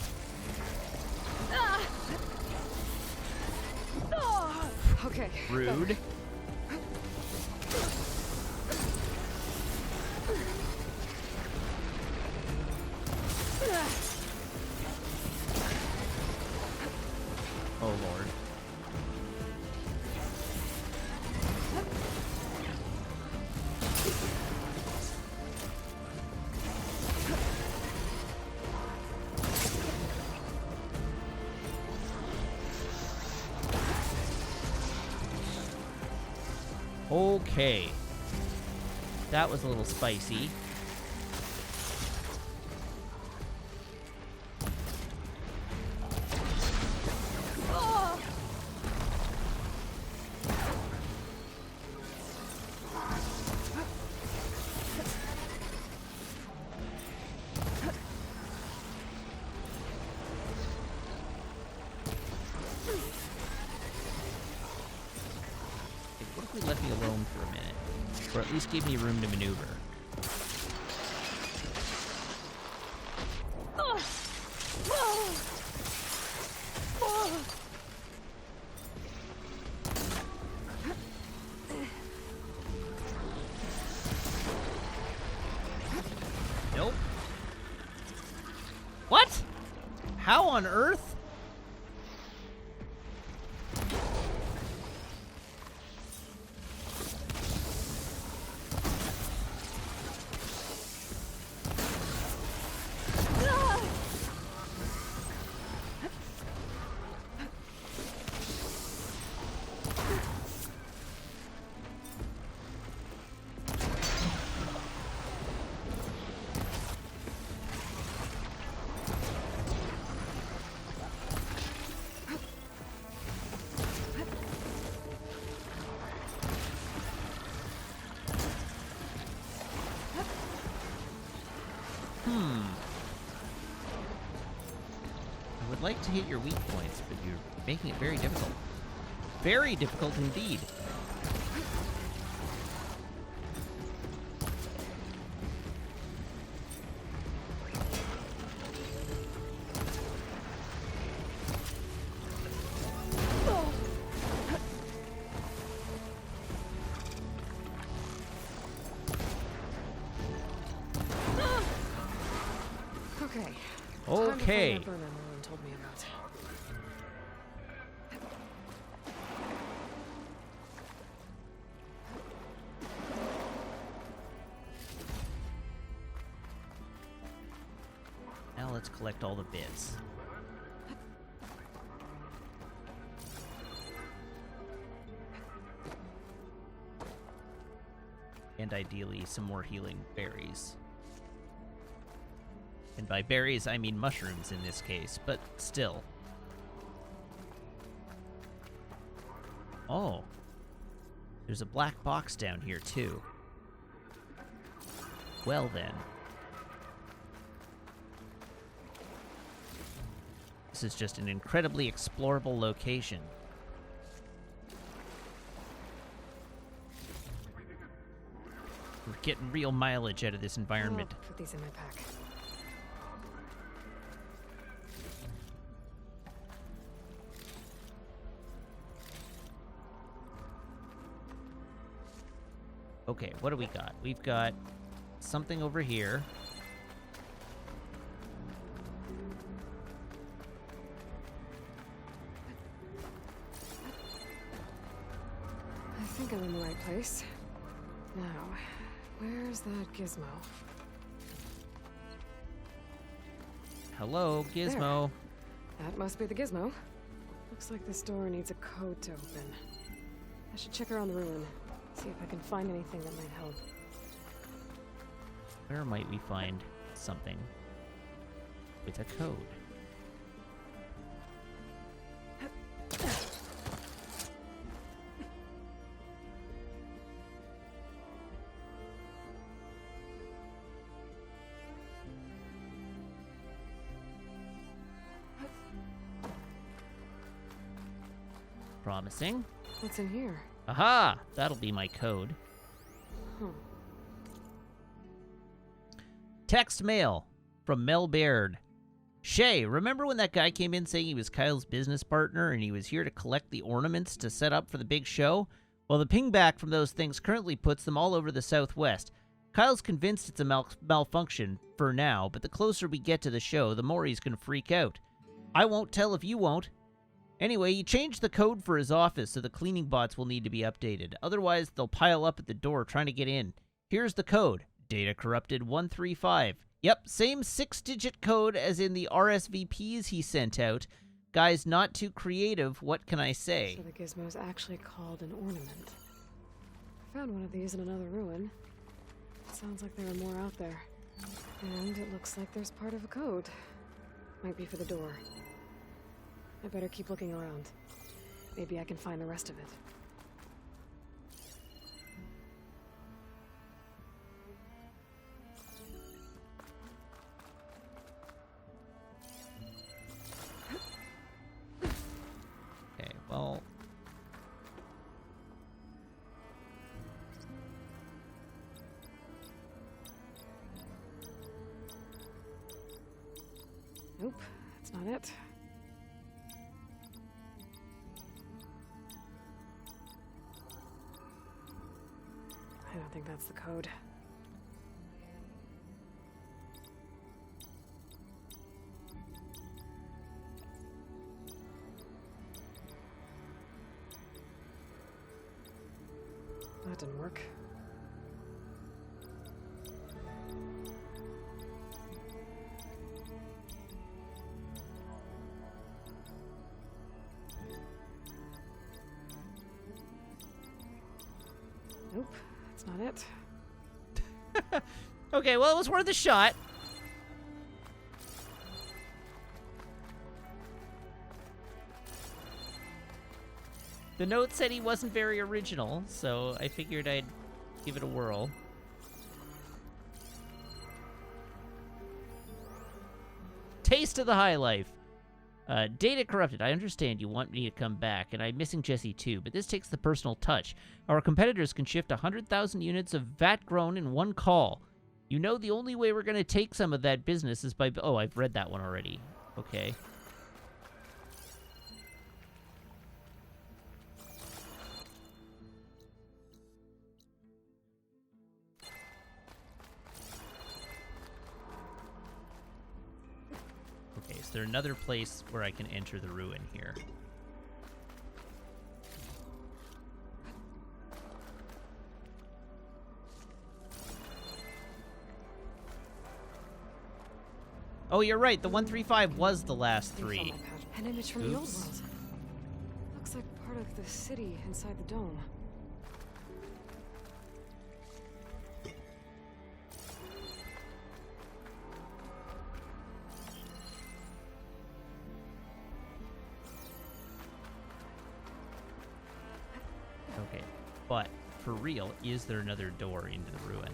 Okay. Rude. Oh, Lord. Okay. That was a little spicy. What if we left me alone for a minute? Or at least gave me room to maneuver? Nope. What? How on earth? I would like to hit your weak points, but you're making it very difficult. Very difficult indeed. Okay. Okay. Time to find that burner Merlin told me about. Now let's collect all the bits. And ideally, some more healing berries. And by berries, I mean mushrooms in this case, but still. Oh. There's a black box down here, too. Well, then. This is just an incredibly explorable location. We're getting real mileage out of this environment. I'll put these in my pack. Okay, what do we got? We've got something over here. I think I'm in the right place. Now, where's that gizmo? Hello, Gizmo. There. That must be the gizmo. Looks like this door needs a code to open. I should check around the ruin. See if I can find anything that might help. Where might we find something with a code? Promising. What's in here? Aha! That'll be my code. Huh. Text mail from Mel Baird. Shay, remember when that guy came in saying he was Kyle's business partner and he was here to collect the ornaments to set up for the big show? Well, the pingback from those things currently puts them all over the southwest. Kyle's convinced it's a malfunction for now, but the closer we get to the show, the more he's going to freak out. I won't tell if you won't. Anyway, he changed the code for his office, so the cleaning bots will need to be updated. Otherwise, they'll pile up at the door trying to get in. Here's the code. Data corrupted 135. Yep, same 6-digit code as in the RSVPs he sent out. Guy's not too creative, what can I say? So the gizmo's actually called an ornament. I found one of these in another ruin. Sounds like there are more out there. And it looks like there's part of a code. Might be for the door. I better keep looking around. Maybe I can find the rest of it. Okay, well... Nope, that's not it. I don't think that's the code. That didn't work. Nope, that's not it. Okay, well, it was worth a shot. The note said he wasn't very original, so I figured I'd give it a whirl. Taste of the high life. Data corrupted. I understand you want me to come back, and I'm missing Jesse too, but this takes the personal touch. Our competitors can shift 100,000 units of VAT grown in one call. You know the only way we're going to take some of that business is by... Oh, I've read that one already. Okay. Okay, is there another place where I can enter the ruin here? Oh, you're right. The 135 was the last three. An image from the old Oops. world. Looks like part of the city inside the dome. Okay, but for real, is there another door into the ruin?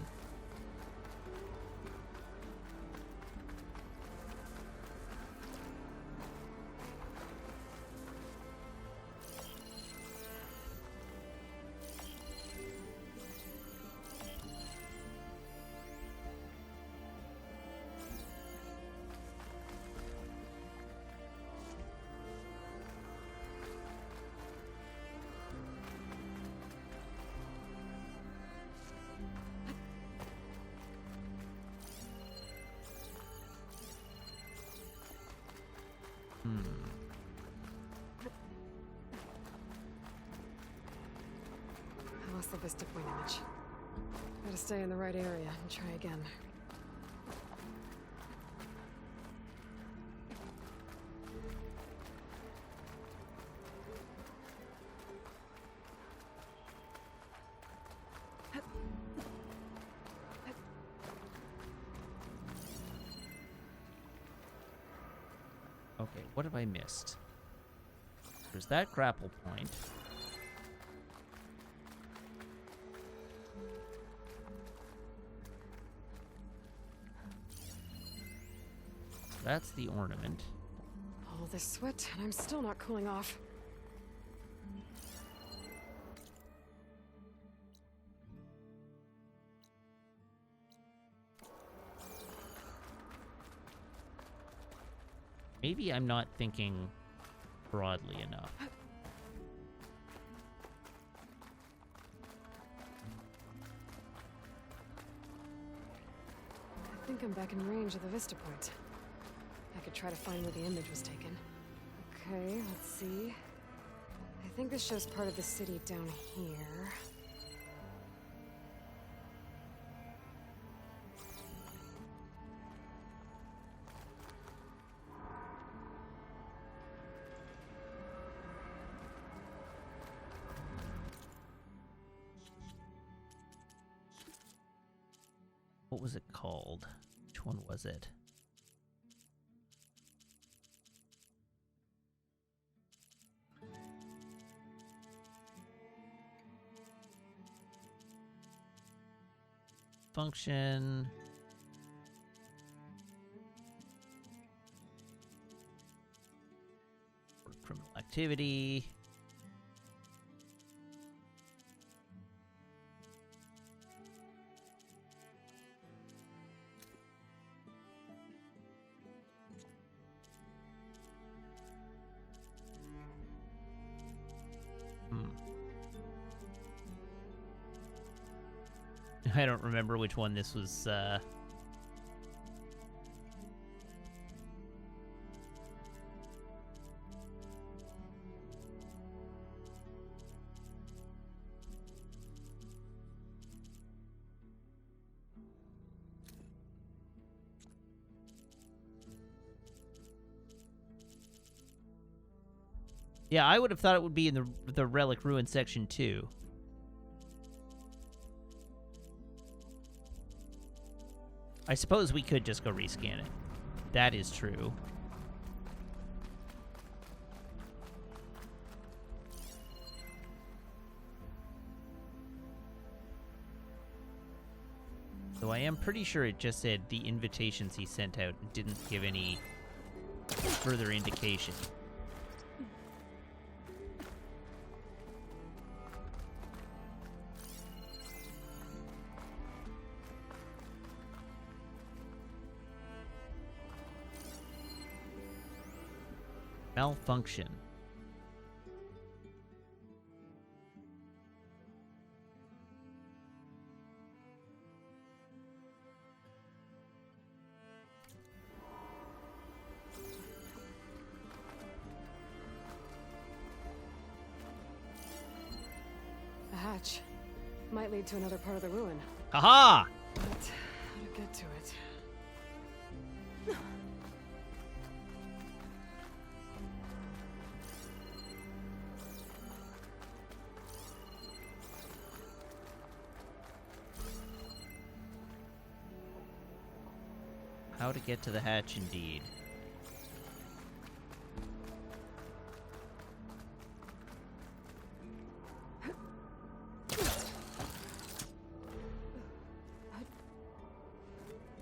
I lost the Vista Point image. Gotta stay in the right area and try again. Okay, what have I missed? There's that grapple point. That's the ornament. All this sweat, and I'm still not cooling off. Maybe I'm not thinking broadly enough. I think I'm back in range of the Vista Point. I could try to find where the image was taken. Okay, let's see. I think this shows part of the city down here. What was it called? Which one was it? Function. Or criminal activity. I don't remember which one this was, Yeah, I would have thought it would be in the Relic Ruin section too. I suppose we could just go rescan it. That is true. Though I am pretty sure it just said the invitations he sent out and didn't give any further indication. Malfunction. A hatch. Might lead to another part of the ruin. Haha! But how to get to it? How to get to the hatch, indeed.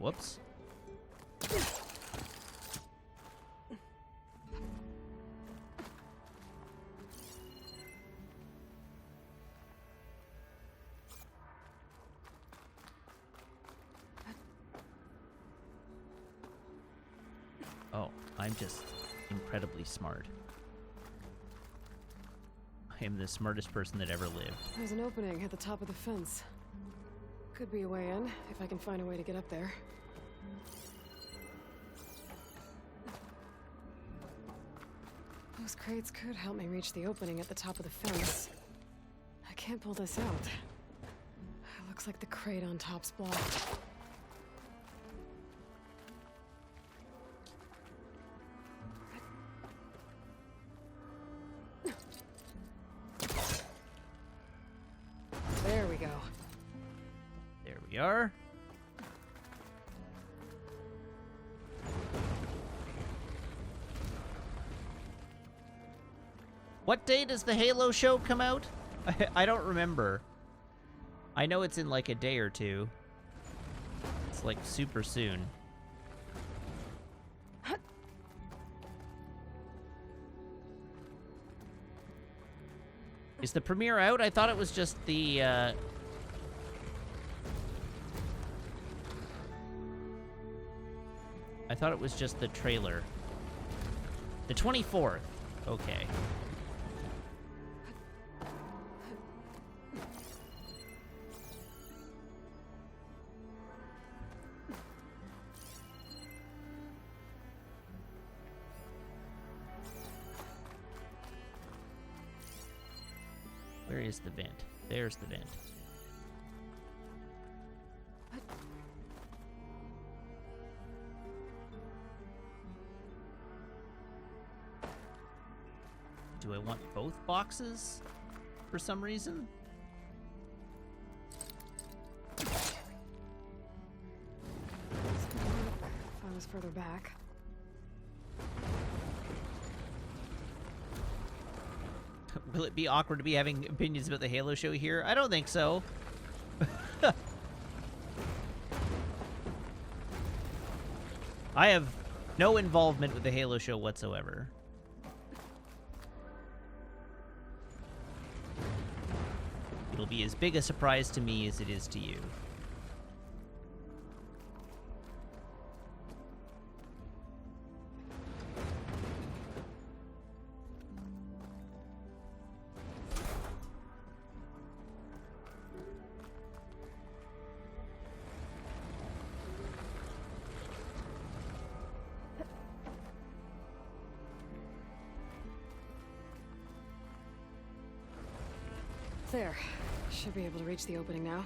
Whoops. Oh, I'm just incredibly smart. I am the smartest person that ever lived. There's an opening at the top of the fence. Could be a way in, if I can find a way to get up there. Those crates could help me reach the opening at the top of the fence. I can't pull this out. It looks like the crate on top's blocked. There we go. There we are. What day does the Halo show come out? I don't remember. I know it's in like a day or two. It's like super soon. Is the premiere out? I thought it was just the, I thought it was just the trailer. The 24th. Okay. Where is the vent? There's the vent. Do I want both boxes for some reason? If I was further back. Will it be awkward to be having opinions about the Halo show here? I don't think so. I have no involvement with the Halo show whatsoever. It'll be as big a surprise to me as it is to you. There. Should be able to reach the opening now.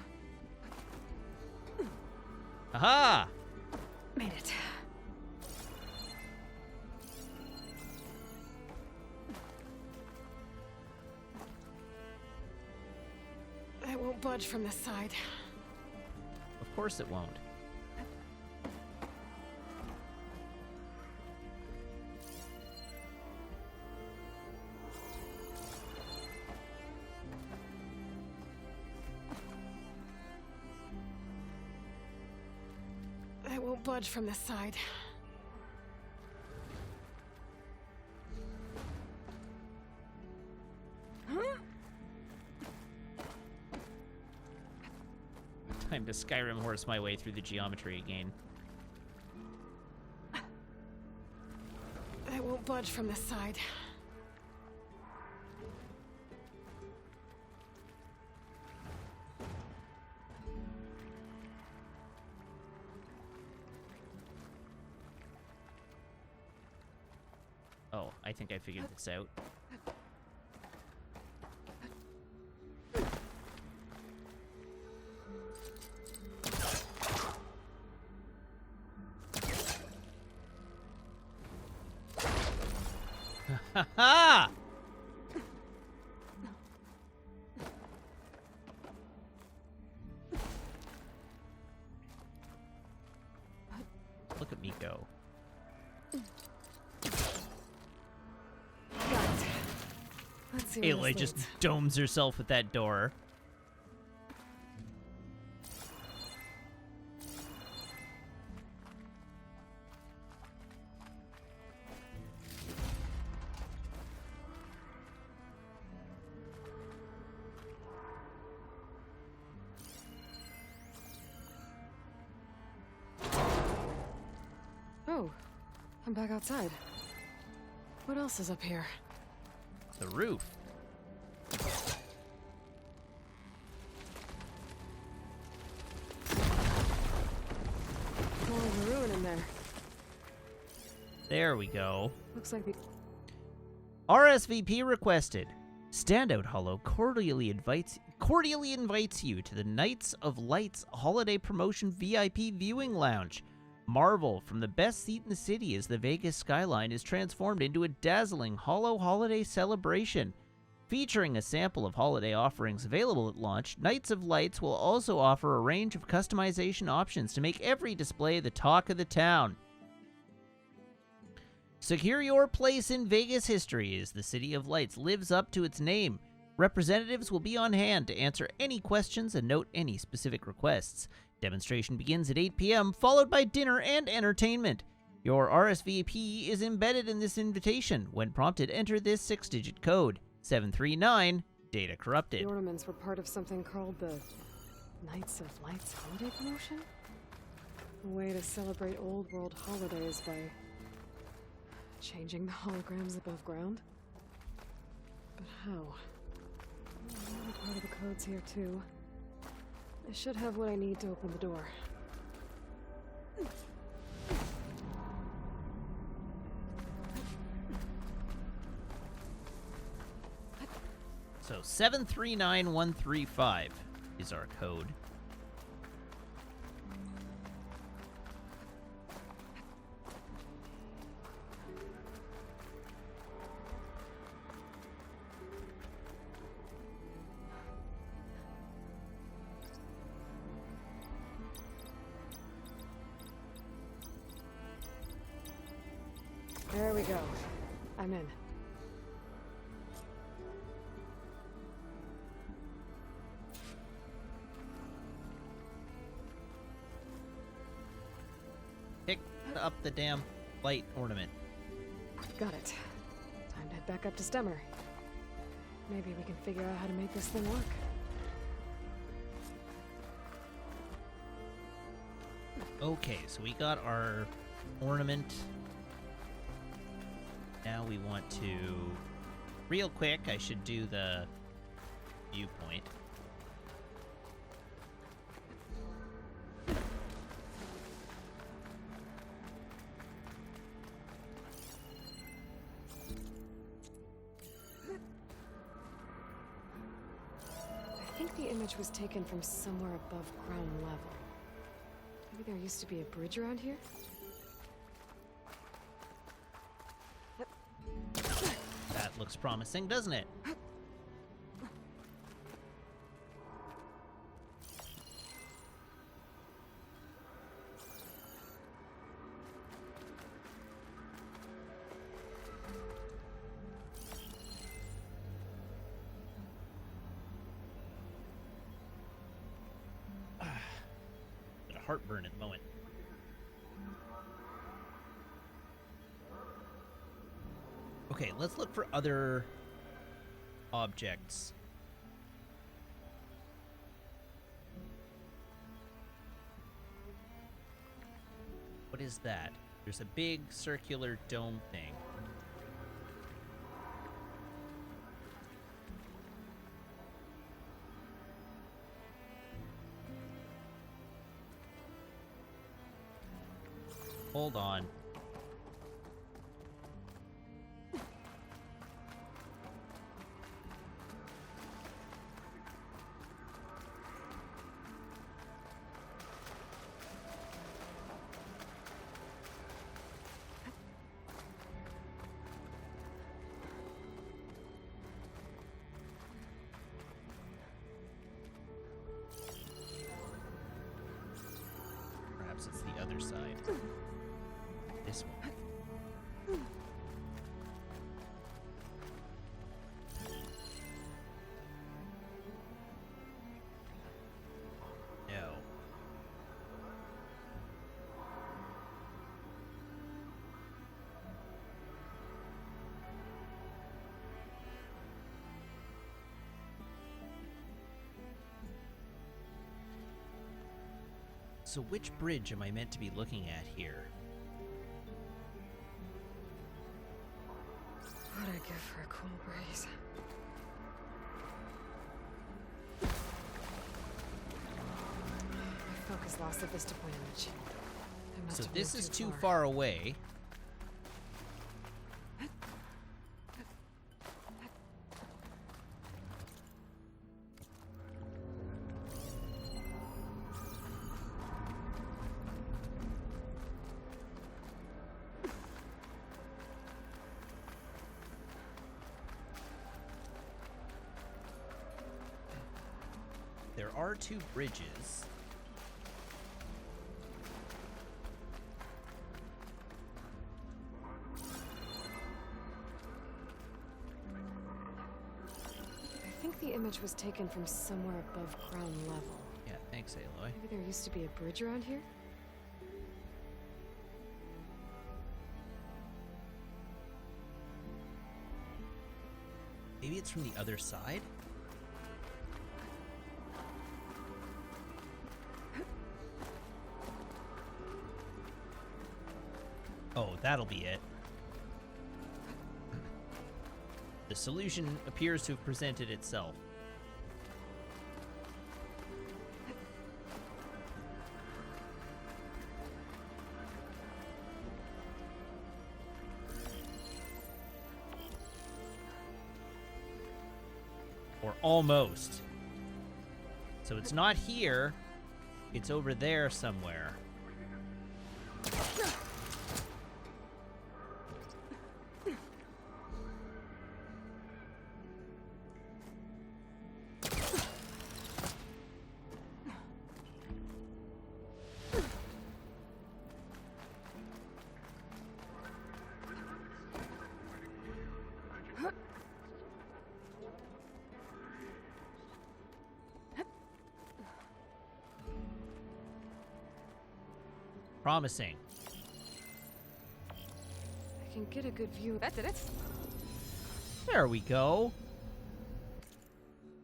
Aha! Made it. I won't budge from this side. Of course it won't. I won't budge from this side. Time to Skyrim horse my way through the geometry again. I won't budge from this side. Oh, I think I figured this out. Ha ha! Look at me go. Got it. Let's see where Aloy this just leads. domes herself with that door. Oh, I'm back outside. What else is up here? The roof. More of a ruin in there. There we go. Looks like the... RSVP requested. Standout Hollow cordially invites you to the Knights of Lights Holiday Promotion VIP Viewing Lounge. Marvel from the best seat in the city as the Vegas skyline is transformed into a dazzling Hollow holiday celebration. Featuring a sample of holiday offerings available at launch, Knights of Lights will also offer a range of customization options to make every display the talk of the town. Secure your place in Vegas history as the City of Lights lives up to its name. Representatives will be on hand to answer any questions and note any specific requests. Demonstration begins at 8 p.m., followed by dinner and entertainment. Your RSVP is embedded in this invitation. When prompted, enter this 6-digit code, 739, data corrupted. The ornaments were part of something called the Knights of Lights holiday promotion? A way to celebrate old world holidays by changing the holograms above ground? But how? Maybe part of the code's here too. I should have what I need to open the door. So 739135 is our code. There we go. I'm in. Pick up the damn light ornament. Got it. Time to head back up to Stemmer. Maybe we can figure out how to make this thing work. Okay, so we got our ornament. Now we want to... Real quick, I should do the viewpoint. think the image was taken from somewhere above ground level. Maybe there used to be a bridge around here? That looks promising, doesn't it? Got a heartburn at the moment. Okay, let's look for other objects. What is that? There's a big circular dome thing. Hold on. Perhaps it's the other side. This one. No. So which bridge am I meant to be looking at here? What'd I give for a cool breeze? My focus lost the vista point image. I must So have this moved is too far away. There are two bridges. I think the image was taken from somewhere above ground level. Yeah, thanks, Aloy. Maybe there used to be a bridge around here? Maybe it's from the other side? Oh, that'll be it. The solution appears to have presented itself. Or almost. So it's not here, it's over there somewhere. Promising. I can get a good view. That's it. There we go.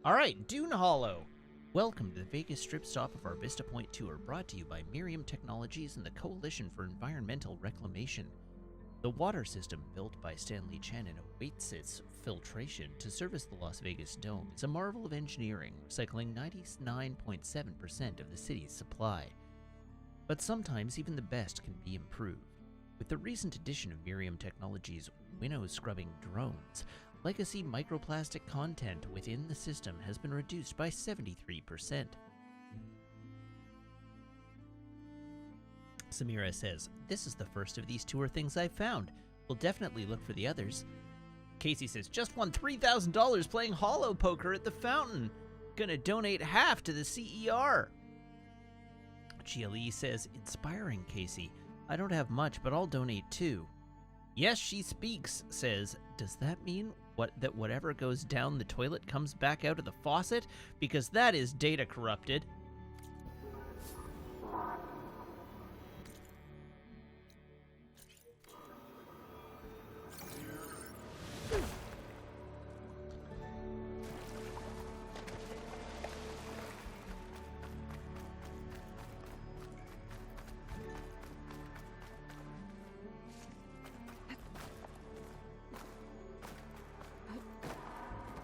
All right, Dune Hollow. Welcome to the Vegas Strip stop of our Vista Point tour, brought to you by Miriam Technologies and the Coalition for Environmental Reclamation. The water system built by Stanley Chen and awaits its filtration to service the Las Vegas Dome. It's a marvel of engineering, recycling 99.7% of the city's supply. But sometimes even the best can be improved. With the recent addition of Miriam Technologies' winnow-scrubbing drones, Legacy microplastic content within the system has been reduced by 73%. Samira says, "This is the first of these tour things I've found. We'll definitely look for the others." Casey says, "Just won $3,000 playing Hollow Poker at the fountain. Gonna donate half to the CER." GLE says, "Inspiring, Casey. I don't have much, but I'll donate too." Yes, She Speaks says, "Does that mean that whatever goes down the toilet comes back out of the faucet? Because that is data corrupted."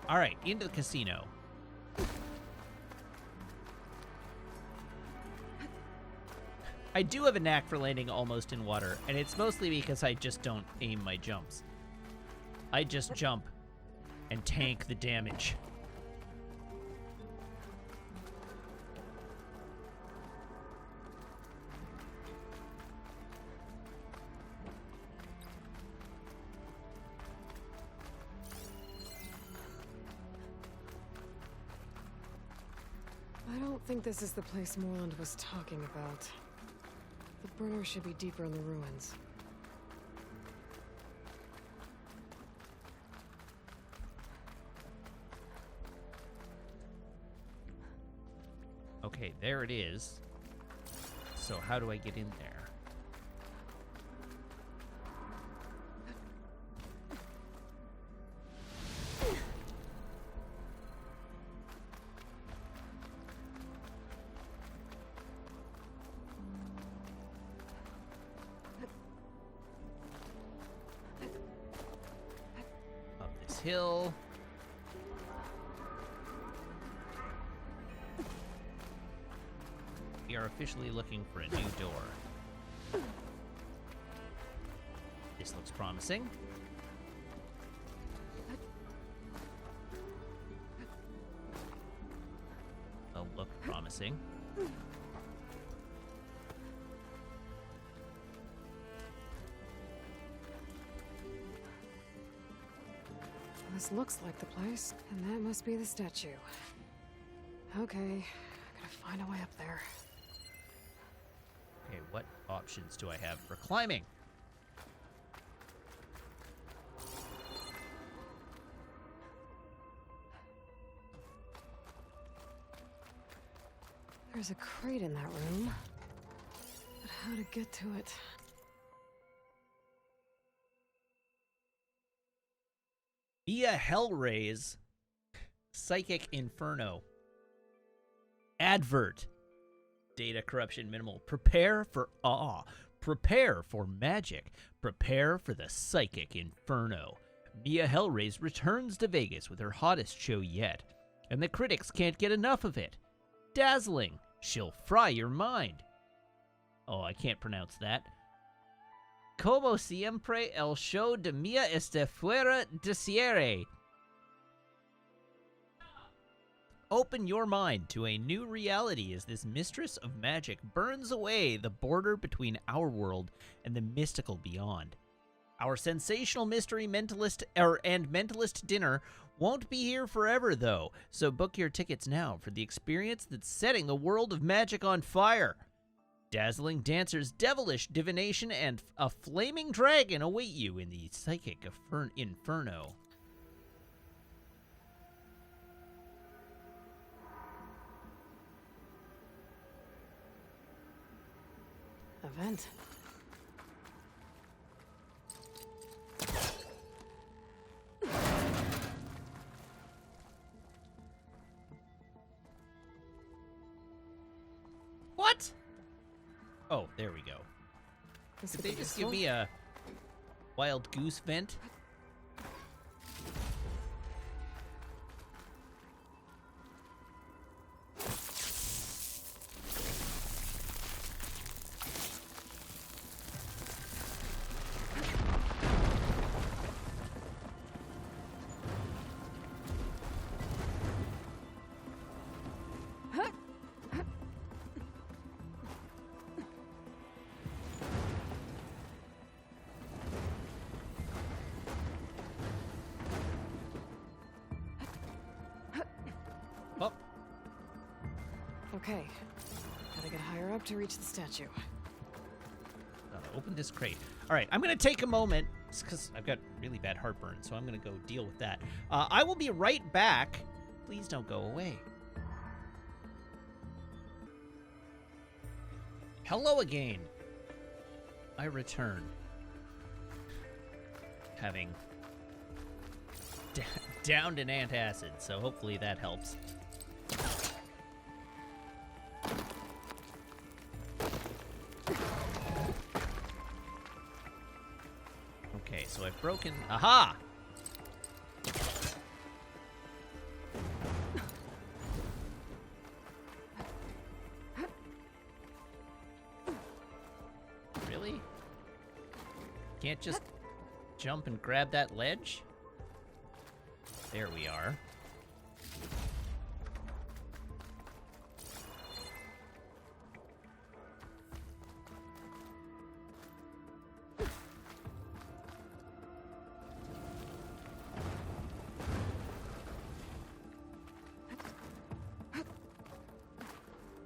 All right, into the casino. I do have a knack for landing almost in water, and it's mostly because I just don't aim my jumps. I just jump and tank the damage. I don't think this is the place Moreland was talking about. The burner should be deeper in the ruins. Okay, there it is. So how do I get in there? Up this hill. We are officially looking for a new door. This looks promising. Well, look promising. This looks like the place, and that must be the statue. Okay, gotta find a way up there. Okay, what options do I have for climbing? There's a crate in that room, but how to get to it? Via Hellraise, Psychic Inferno. Advert. Data corruption minimal. Prepare for awe. Prepare for magic. Prepare for the Psychic Inferno. Mia Hellraise returns to Vegas with her hottest show yet, and the critics can't get enough of it. Dazzling. She'll fry your mind. Oh, I can't pronounce that. Como siempre, el show de Mia está fuera de serie. Open your mind to a new reality as this mistress of magic burns away the border between our world and the mystical beyond. Our sensational mystery mentalist dinner won't be here forever, though, so book your tickets now for the experience that's setting the world of magic on fire. Dazzling dancers, devilish divination, and a flaming dragon await you in the Psychic Inferno. Event. What? Oh, there we go. This Did could they be just useful. give me a wild goose vent? Okay. Gotta get higher up to reach the statue. Open this crate. All right, I'm going to take a moment because I've got really bad heartburn, so I'm going to go deal with that. I will be right back. Please don't go away. Hello again. I return. Having downed an antacid, so hopefully that helps. Okay, so I've broken... Aha! Really? Can't just jump and grab that ledge? There we are.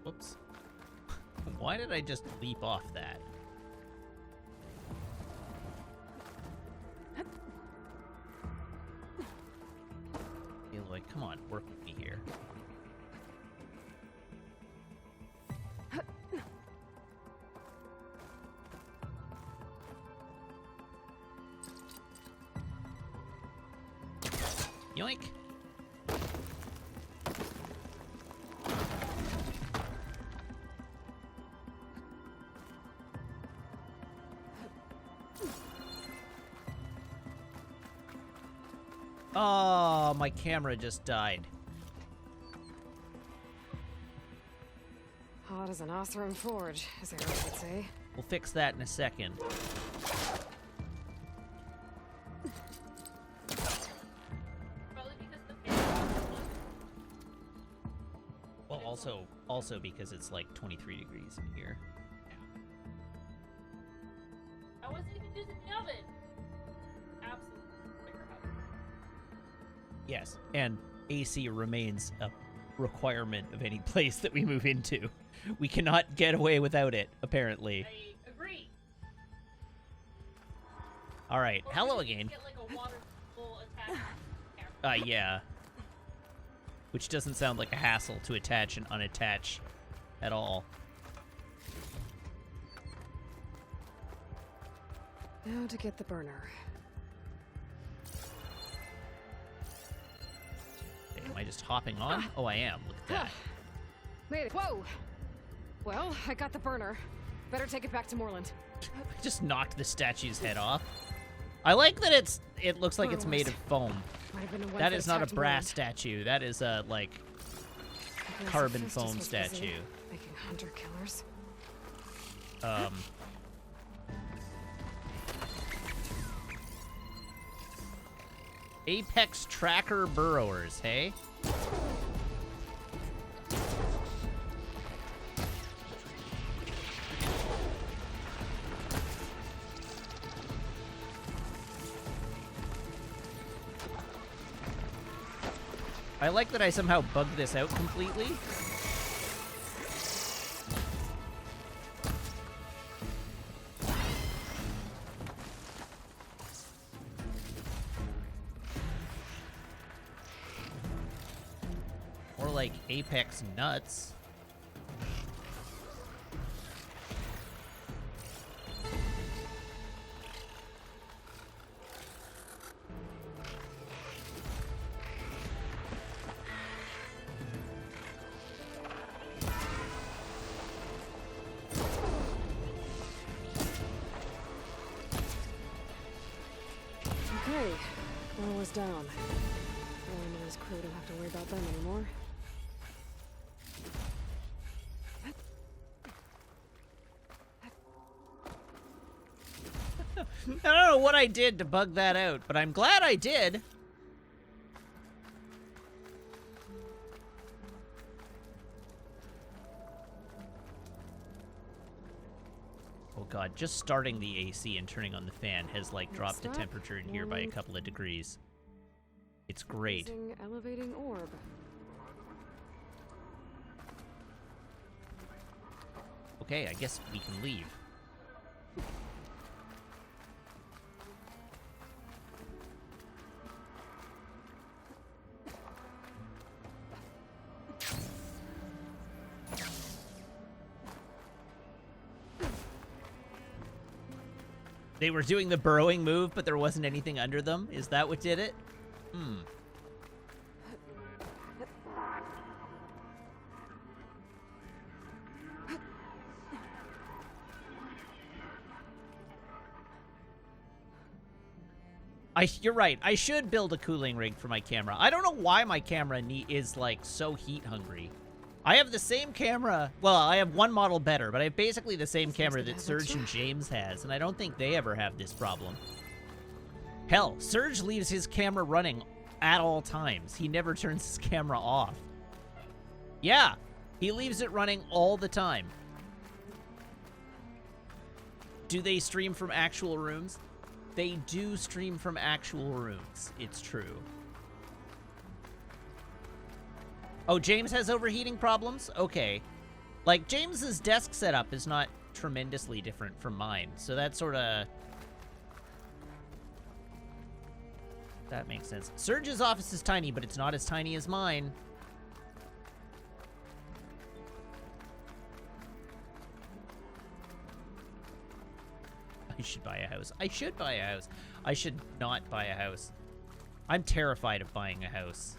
Whoops. Why did I just leap off that? Aloy, come on, work with me here. Yoink! Oh, my camera just died. Hot as an Oseram forge, as Aaron would say. We'll fix that in a second. Well, also because it's like 23 degrees in here. I wasn't even using the oven. Absolutely. Yes, and AC remains a requirement of any place that we move into. We cannot get away without it, apparently. I agree. All right, Or hello we can again. Get like a water full attachment. Yeah. Which doesn't sound like a hassle to attach and unattach at all. Now to get the burner. Okay, am I just hopping on? Oh, I am. Look at that. Made it. Whoa! Well, I got the burner. Better take it back to Moreland. I just knocked the statue's head off. I like that it looks like it's made of foam. That is not a brass statue. That is a, like, carbon foam statue. Making hunter killers. Apex tracker burrowers, hey? I like that I somehow bugged this out completely. Or like Apex nuts. Okay, Noah's down. Aaron and his crew don't have to worry about them anymore. I don't know what I did to bug that out, but I'm glad I did. Oh god, just starting the AC and turning on the fan has like dropped the temperature in here by a couple of degrees. It's great. Elevating orb. Okay, I guess we can leave. They were doing the burrowing move, but there wasn't anything under them? Is that what did it? Hmm. You're right. I should build a cooling rig for my camera. I don't know why my camera is, like, so heat hungry. I have the same camera. Well, I have one model better, but I have basically the same camera that Serge and James has, and I don't think they ever have this problem. Hell, Serge leaves his camera running at all times. He never turns his camera off. Yeah, he leaves it running all the time. Do they stream from actual rooms? They do stream from actual rooms. It's true. Oh, James has overheating problems? Okay. Like, James's desk setup is not tremendously different from mine, so that sort of... That makes sense. Serge's office is tiny, but it's not as tiny as mine. I should buy a house. I should buy a house. I should not buy a house. I'm terrified of buying a house.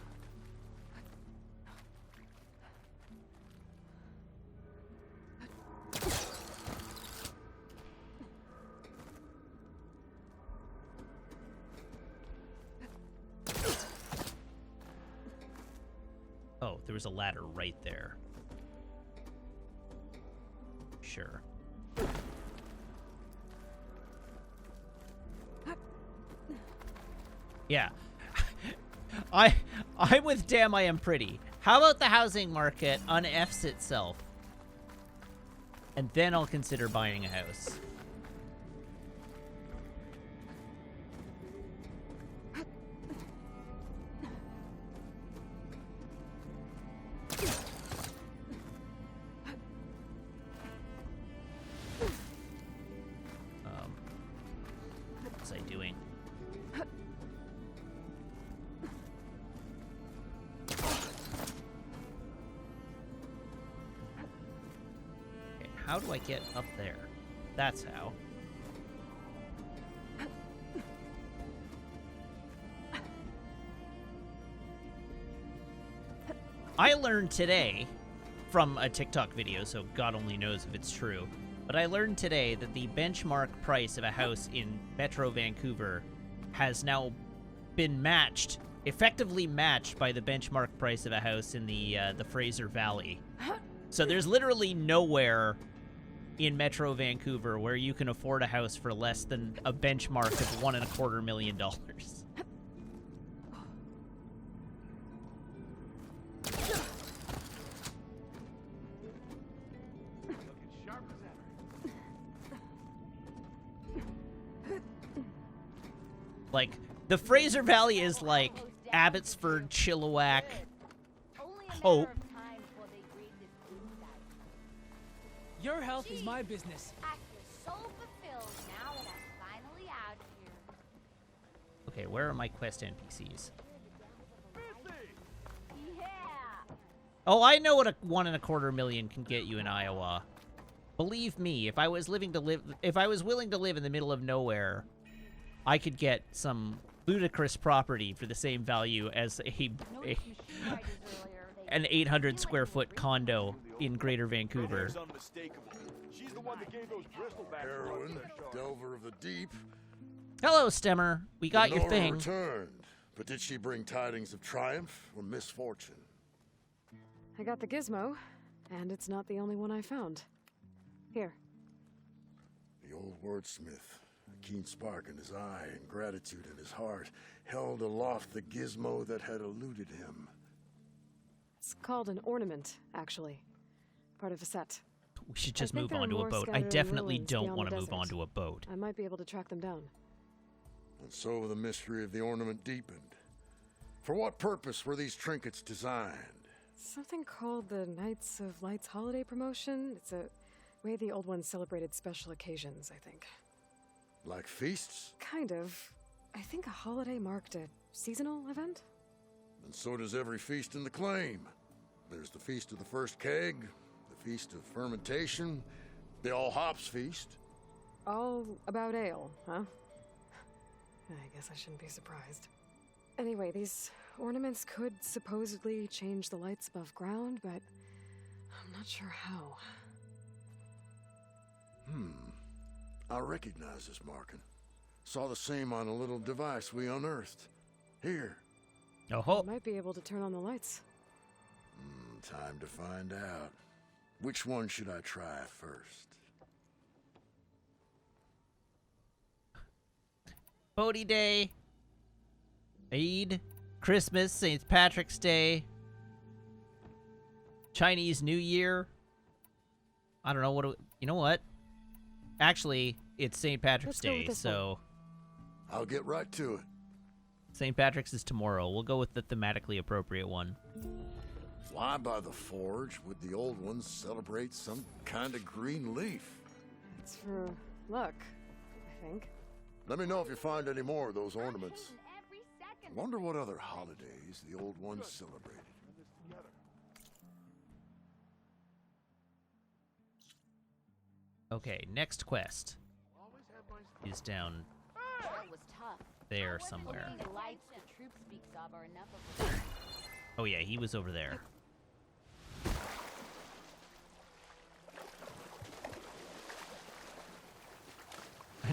Oh, there was a ladder right there. Sure. Yeah. I'm with Damn I Am Pretty. How about the housing market un-Fs itself? And then I'll consider buying a house. What was I doing? How do I get up there? That's how. I learned today from a TikTok video, so God only knows if it's true, but I learned today that the benchmark price of a house in Metro Vancouver has now been matched, effectively matched by the benchmark price of a house in the Fraser Valley. So there's literally nowhere in Metro Vancouver where you can afford a house for less than a benchmark of $1.25 million. Like, the Fraser Valley is like Abbotsford, Chilliwack, Hope. Your health is my business. So fulfilled now that I'm finally out here. Okay, where are my quest NPCs? Yeah. Oh, I know what a $1.25 million can get you in Iowa. Believe me, if I was willing to live in the middle of nowhere, I could get some ludicrous property for the same value as an 800 square foot condo in Greater Vancouver. She's the one that gave those Bristol back. Heroine, Delver of the Deep. Hello, Stemmer. We got your Nora thing. returned, but did she bring tidings of triumph or misfortune? I got the gizmo, and it's not the only one I found. Here. The old wordsmith, a keen spark in his eye and gratitude in his heart, held aloft the gizmo that had eluded him. It's called an ornament, actually. Part of a set. We should just move on to a boat. I definitely don't want to move on to a boat. I might be able to track them down. And so the mystery of the ornament deepened. For what purpose were these trinkets designed? Something called the Knights of Light's holiday promotion. It's a way the old ones celebrated special occasions, I think. Like feasts? Kind of. I think a holiday marked a seasonal event? And so does every feast in the claim. There's the Feast of the First Keg, the Feast of Fermentation, the All Hops Feast. All about ale, huh? I guess I shouldn't be surprised. Anyway, these ornaments could supposedly change the lights above ground, but I'm not sure how. I recognize this marking. Saw the same on a little device we unearthed. Here. Oh, Might be able to turn on the lights. Time to find out. Which one should I try first? Bodhi Day, Eid, Christmas, St. Patrick's Day, Chinese New Year. I don't know what. You know what? Actually, it's St. Patrick's Day, so I'll get right to it. St. Patrick's is tomorrow. We'll go with the thematically appropriate one. Why by the forge would the old ones celebrate some kind of green leaf? It's for luck, I think. Let me know if you find any more of those ornaments. Wonder what other holidays the old ones celebrated. Okay, next quest is down there somewhere. Oh yeah, he was over there.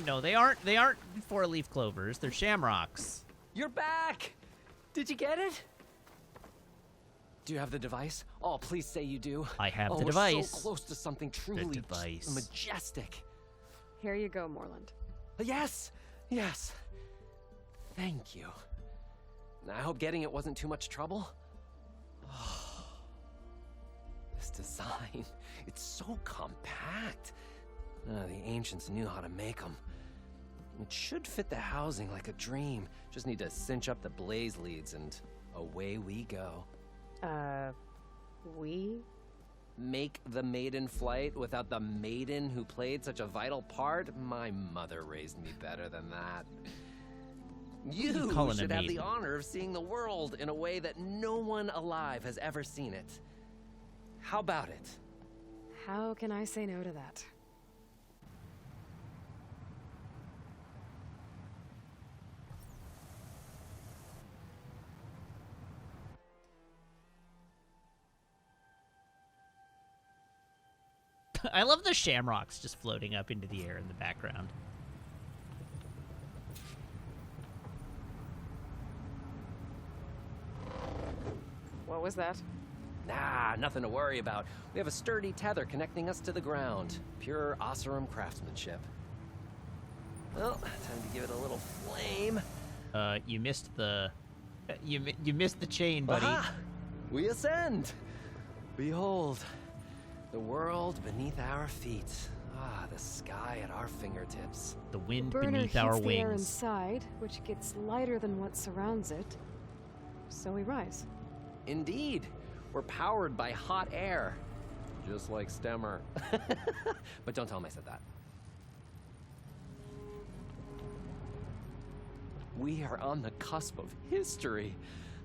No, they aren't four-leaf clovers. They're shamrocks. You're back! Did you get it? Do you have the device? Oh, please say you do. I have the we're device. So close to something truly majestic. Here you go, Morland. Yes! Yes! Thank you. I hope getting it wasn't too much trouble. Oh, this design, it's so compact. The ancients knew how to make them. It should fit the housing like a dream. Just need to cinch up the blaze leads and away we go. We? Make the maiden flight without the maiden who played such a vital part? My mother raised me better than that. You should have the honor of seeing the world in a way that no one alive has ever seen it. How about it? How can I say no to that? I love the shamrocks just floating up into the air in the background. What was that? Nah, nothing to worry about. We have a sturdy tether connecting us to the ground. Pure Oseram craftsmanship. Well, time to give it a little flame. You missed the... You missed the chain, buddy. Aha! We ascend! Behold, the world beneath our feet. Ah, the sky at our fingertips. The wind burner beneath our heats the air wings. inside, which gets lighter than what surrounds it. So we rise. Indeed. We're powered by hot air. Just like Stemmer. But don't tell him I said that. We are on the cusp of history.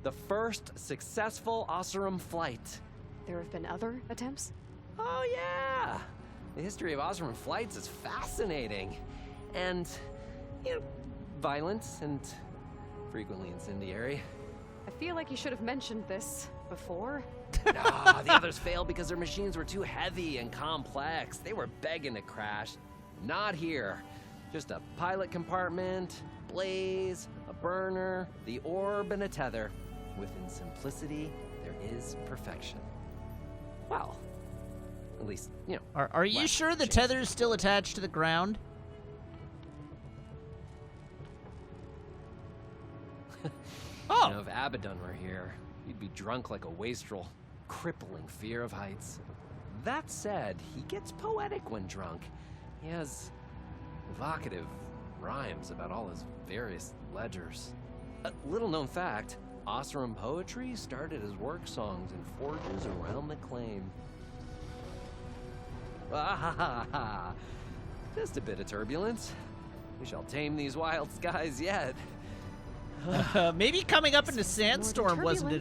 The first successful Oseram flight. There have been other attempts? Oh, yeah! The history of Oseram flights is fascinating. And, you know, violent and frequently incendiary. I feel like you should have mentioned this before. Nah, the others failed because their machines were too heavy and complex. They were begging to crash. Not here. Just a pilot compartment, blaze, a burner, the orb, and a tether. Within simplicity, there is perfection. Well, at least, you know. Are you sure the tether's still attached to the ground? Oh! You know, if Abaddon were here, he'd be drunk like a wastrel. Crippling fear of heights. That said, he gets poetic when drunk. He has evocative rhymes about all his various ledgers. A little-known fact, Oseram poetry started as work songs in forges around the claim. Ah, just a bit of turbulence. We shall tame these wild skies yet. Maybe coming up in a sandstorm wasn't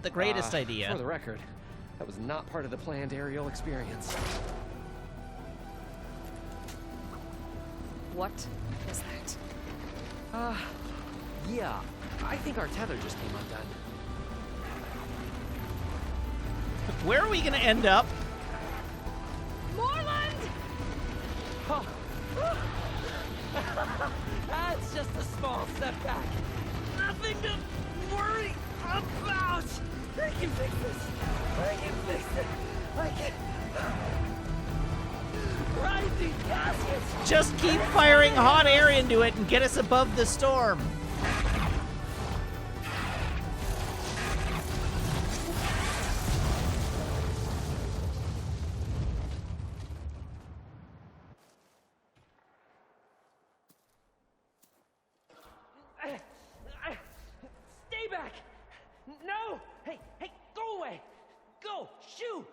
the greatest idea. For the record, that was not part of the planned aerial experience. What was that? Yeah, I think our tether just came undone. Where are we gonna end up? Moreland! Oh. That's just a small setback. Nothing to worry about. I can fix this. I can fix it. I can. Rising gaskets. Just keep firing hot air into it and get us above the storm. Stay back. No. Hey, go away. Go. Shoo.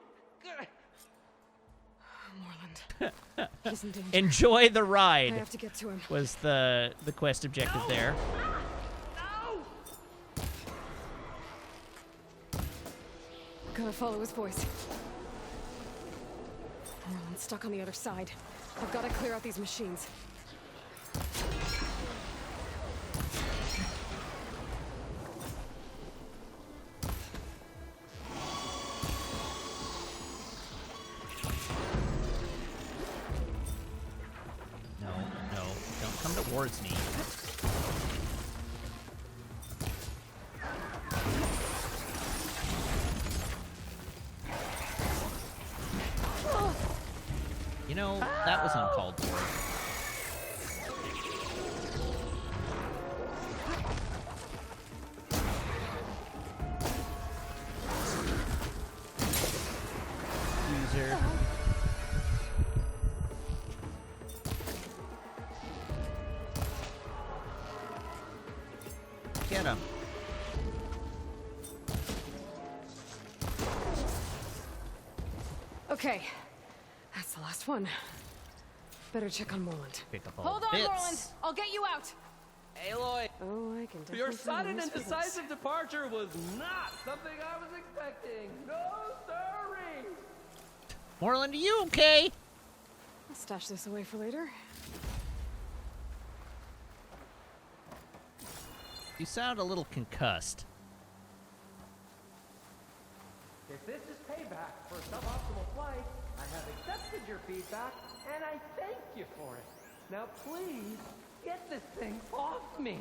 Moreland. He's in danger. Enjoy the ride. I have to get to him. Was the quest objective there? Gotta follow his voice. Moreland's stuck on the other side. I've gotta clear out these machines. No, don't come towards me. You know, that was uncalled for. User. Get him. Okay. That's the last one. Better check on Moreland. Pick up all Hold on, bits. Moreland. I'll get you out. Aloy. Oh, I can definitely Your find sudden use and for this. decisive departure was not something I was expecting. No, sorry. Moreland, are you okay? I'll stash this away for later. You sound a little concussed. If this is payback for a suboptimal flight, I have accepted your feedback, and I thank you for it. Now please, get this thing off me.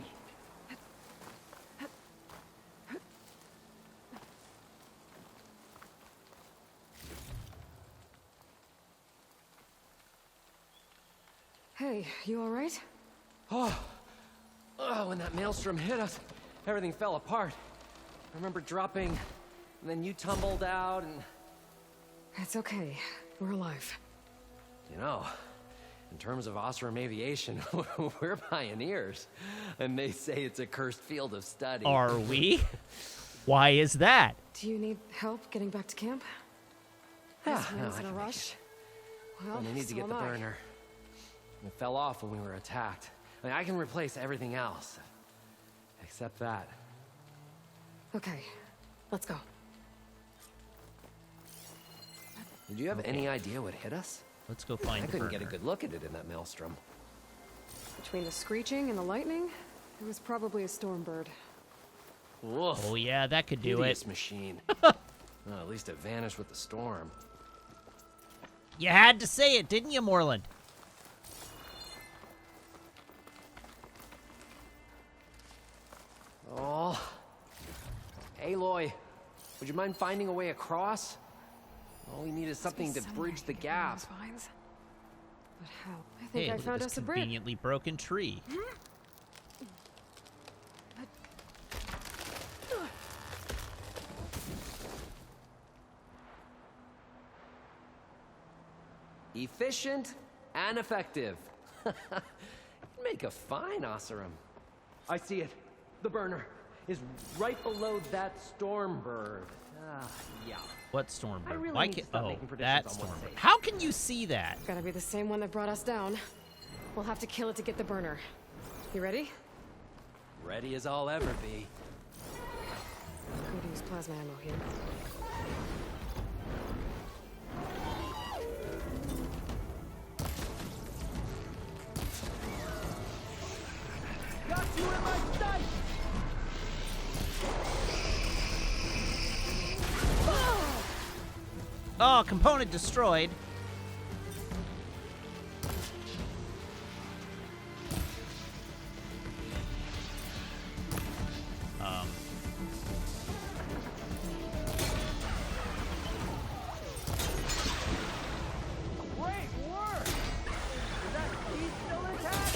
Hey, you alright? When that maelstrom hit us, everything fell apart. I remember dropping, and then you tumbled out, and... It's okay. We're alive. You know, in terms of Osram aviation, we're pioneers. And they say it's a cursed field of study. Are we? Why is that? Do you need help getting back to camp? Yeah, This no, one's I in a can make rush. Well, And I need to so get am the I. burner. It fell off when we were attacked. I mean, I can replace everything else. Except that. Okay, let's go. Did you have any idea what hit us? Let's go find I the couldn't get a burner. good look at it in that maelstrom. Between the screeching and the lightning, it was probably a storm bird. Woof. Oh yeah, that could do Hideous it. machine. Well, at least it vanished with the storm. You had to say it, didn't you, Moreland? Oh. Aloy, would you mind finding a way across? All we need is something to bridge the gap. Vines. But how? I think Hey, I look at found this us a bridge. conveniently broken tree. Efficient and effective. Make a fine Osram. I see it. The burner is right below that storm bird. Yeah. What Stormbird? I really Why need to can't? stop Oh, making predictions that on what's Stormbird. safe. How can you see that? Gotta be the same one that brought us down. We'll have to kill it to get the burner. You ready? Ready as I'll ever be. Could use plasma ammo here. Got you in my sight! Oh, component destroyed. Great work! Is that key still intact?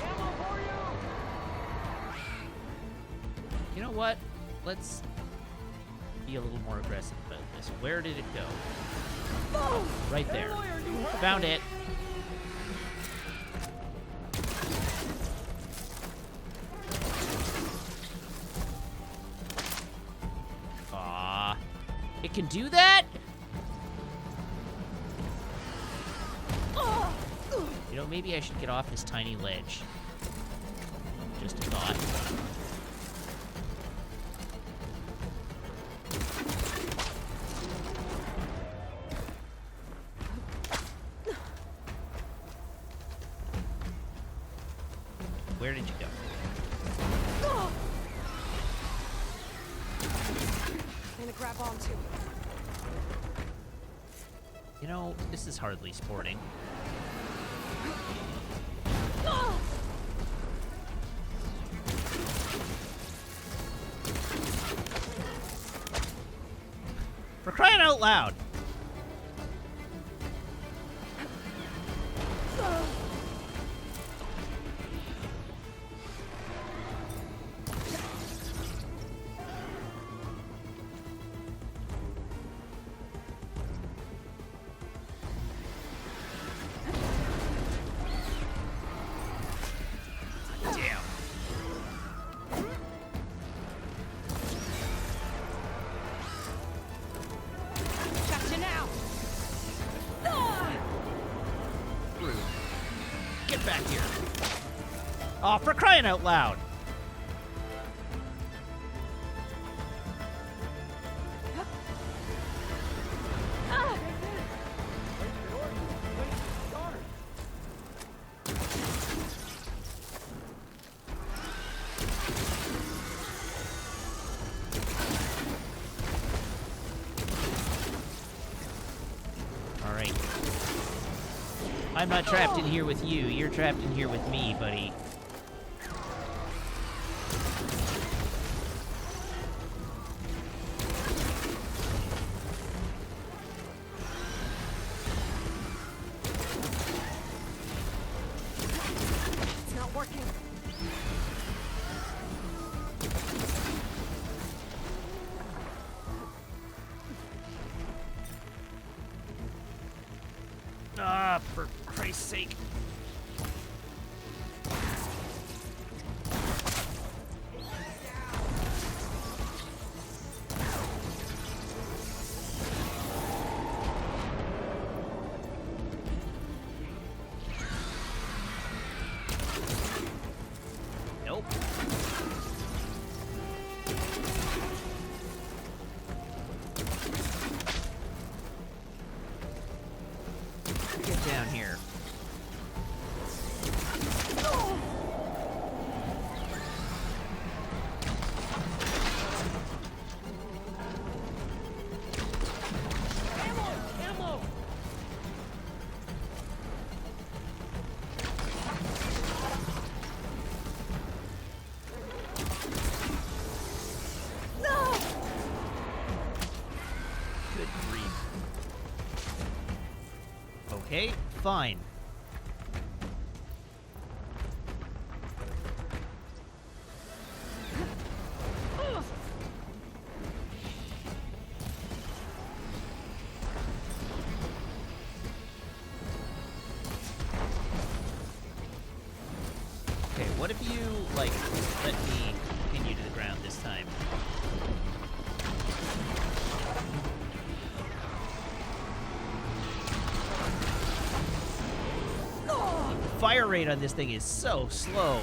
Ammo for you! You know what? Let's be a little more aggressive about this. Where did it go? Right there. Found it. Aw. It can do that? You know, maybe I should get off this tiny ledge. Just a thought. Where did you go? Gonna grab onto. You know, this is hardly sporting. For crying out loud! Damn. Gotcha now! Rude. Get back here. Oh, for crying out loud! Alright. I'm not trapped in here with you. You're trapped in here with me, buddy. It's not working. Ah, for Christ's sake. Nope. Get down here. Ammo! Good grief. Okay, fine. let me pin you to the ground this time. Fire rate on this thing is so slow.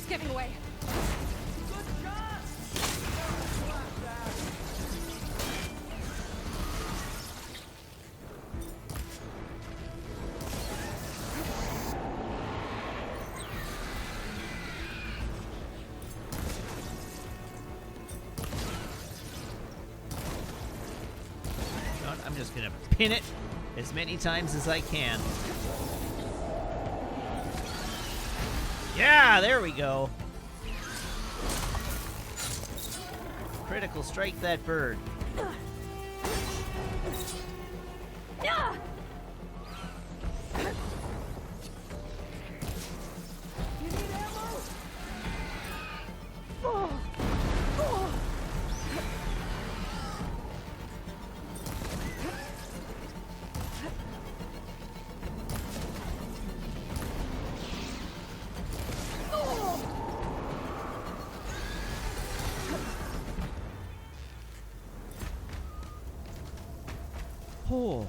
Giving away. I'm just gonna pin it as many times as I can. Yeah, there we go. Critical strike that bird. Oh.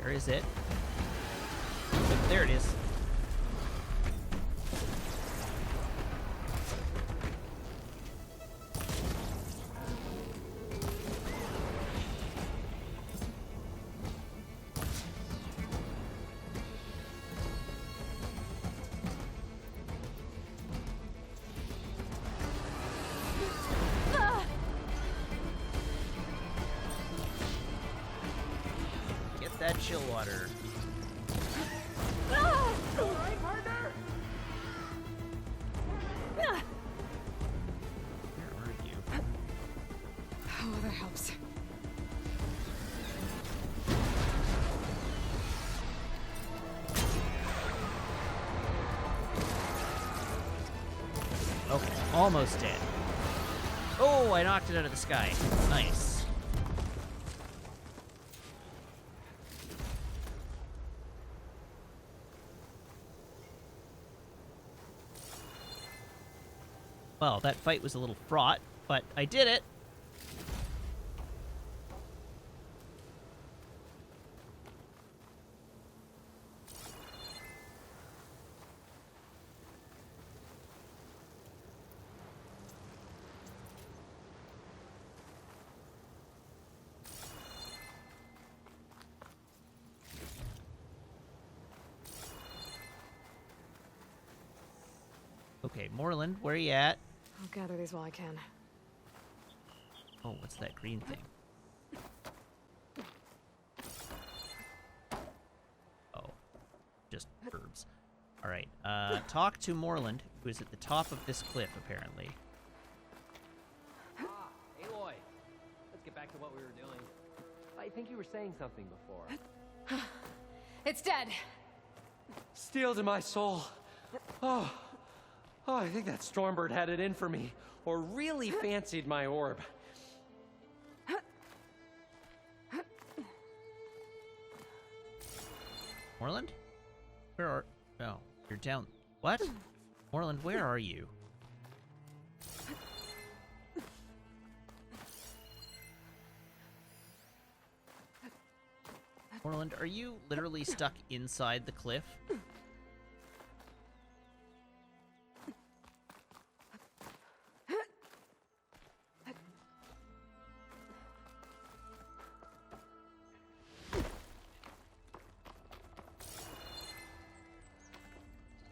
Where is it? Oh, there it is. That chill water. Alright, partner! Where are you? Oh, that helps. Okay, almost dead. Oh, I knocked it out of the sky. Nice. Well, that fight was a little fraught, but I did it. Okay, Moreland, where are you at? I'll gather these while I can. Oh, what's that green thing? Oh, just verbs. All right, talk to Moreland, who is at the top of this cliff, apparently. Ah, Aloy. Let's get back to what we were doing. I think you were saying something before. It's dead. Steel to my soul. Oh, I think that Stormbird had it in for me, or really fancied my orb. Moreland? Where are... Oh, you're down... What? Moreland, where are you? Moreland, are you literally stuck inside the cliff?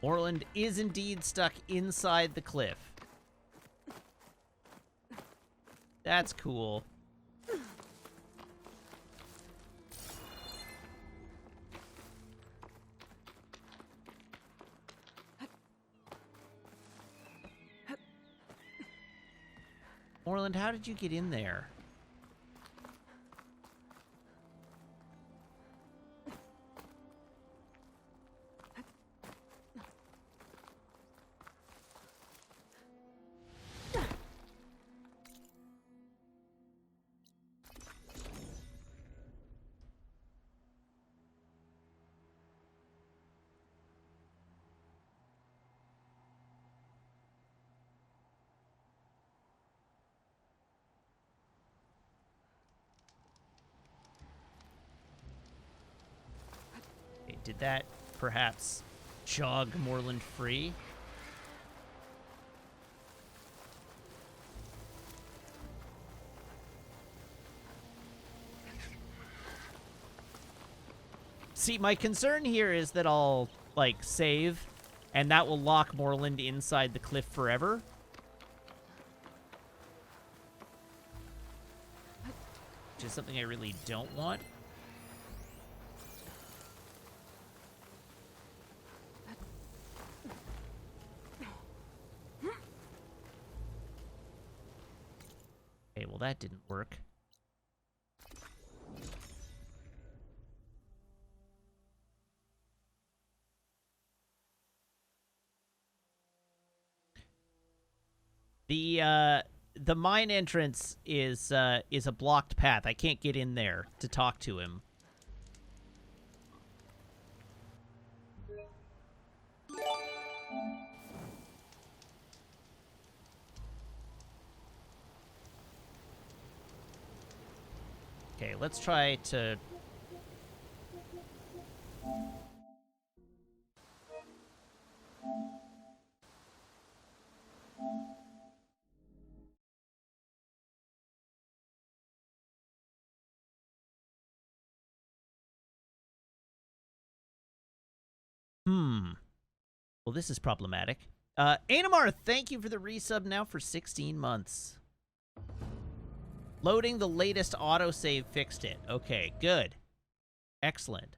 Moreland is indeed stuck inside the cliff. That's cool. Moreland, how did you get in there? Okay, did that perhaps jog Moreland free? See, my concern here is that I'll, like, save, and that will lock Moreland inside the cliff forever. Which is something I really don't want. Okay, well that didn't work. The mine entrance is a blocked path. I can't get in there to talk to him. Okay, let's try to... Well, this is problematic. Ainamar, thank you for the resub now for 16 months. Loading the latest autosave fixed it. Okay, good. Excellent.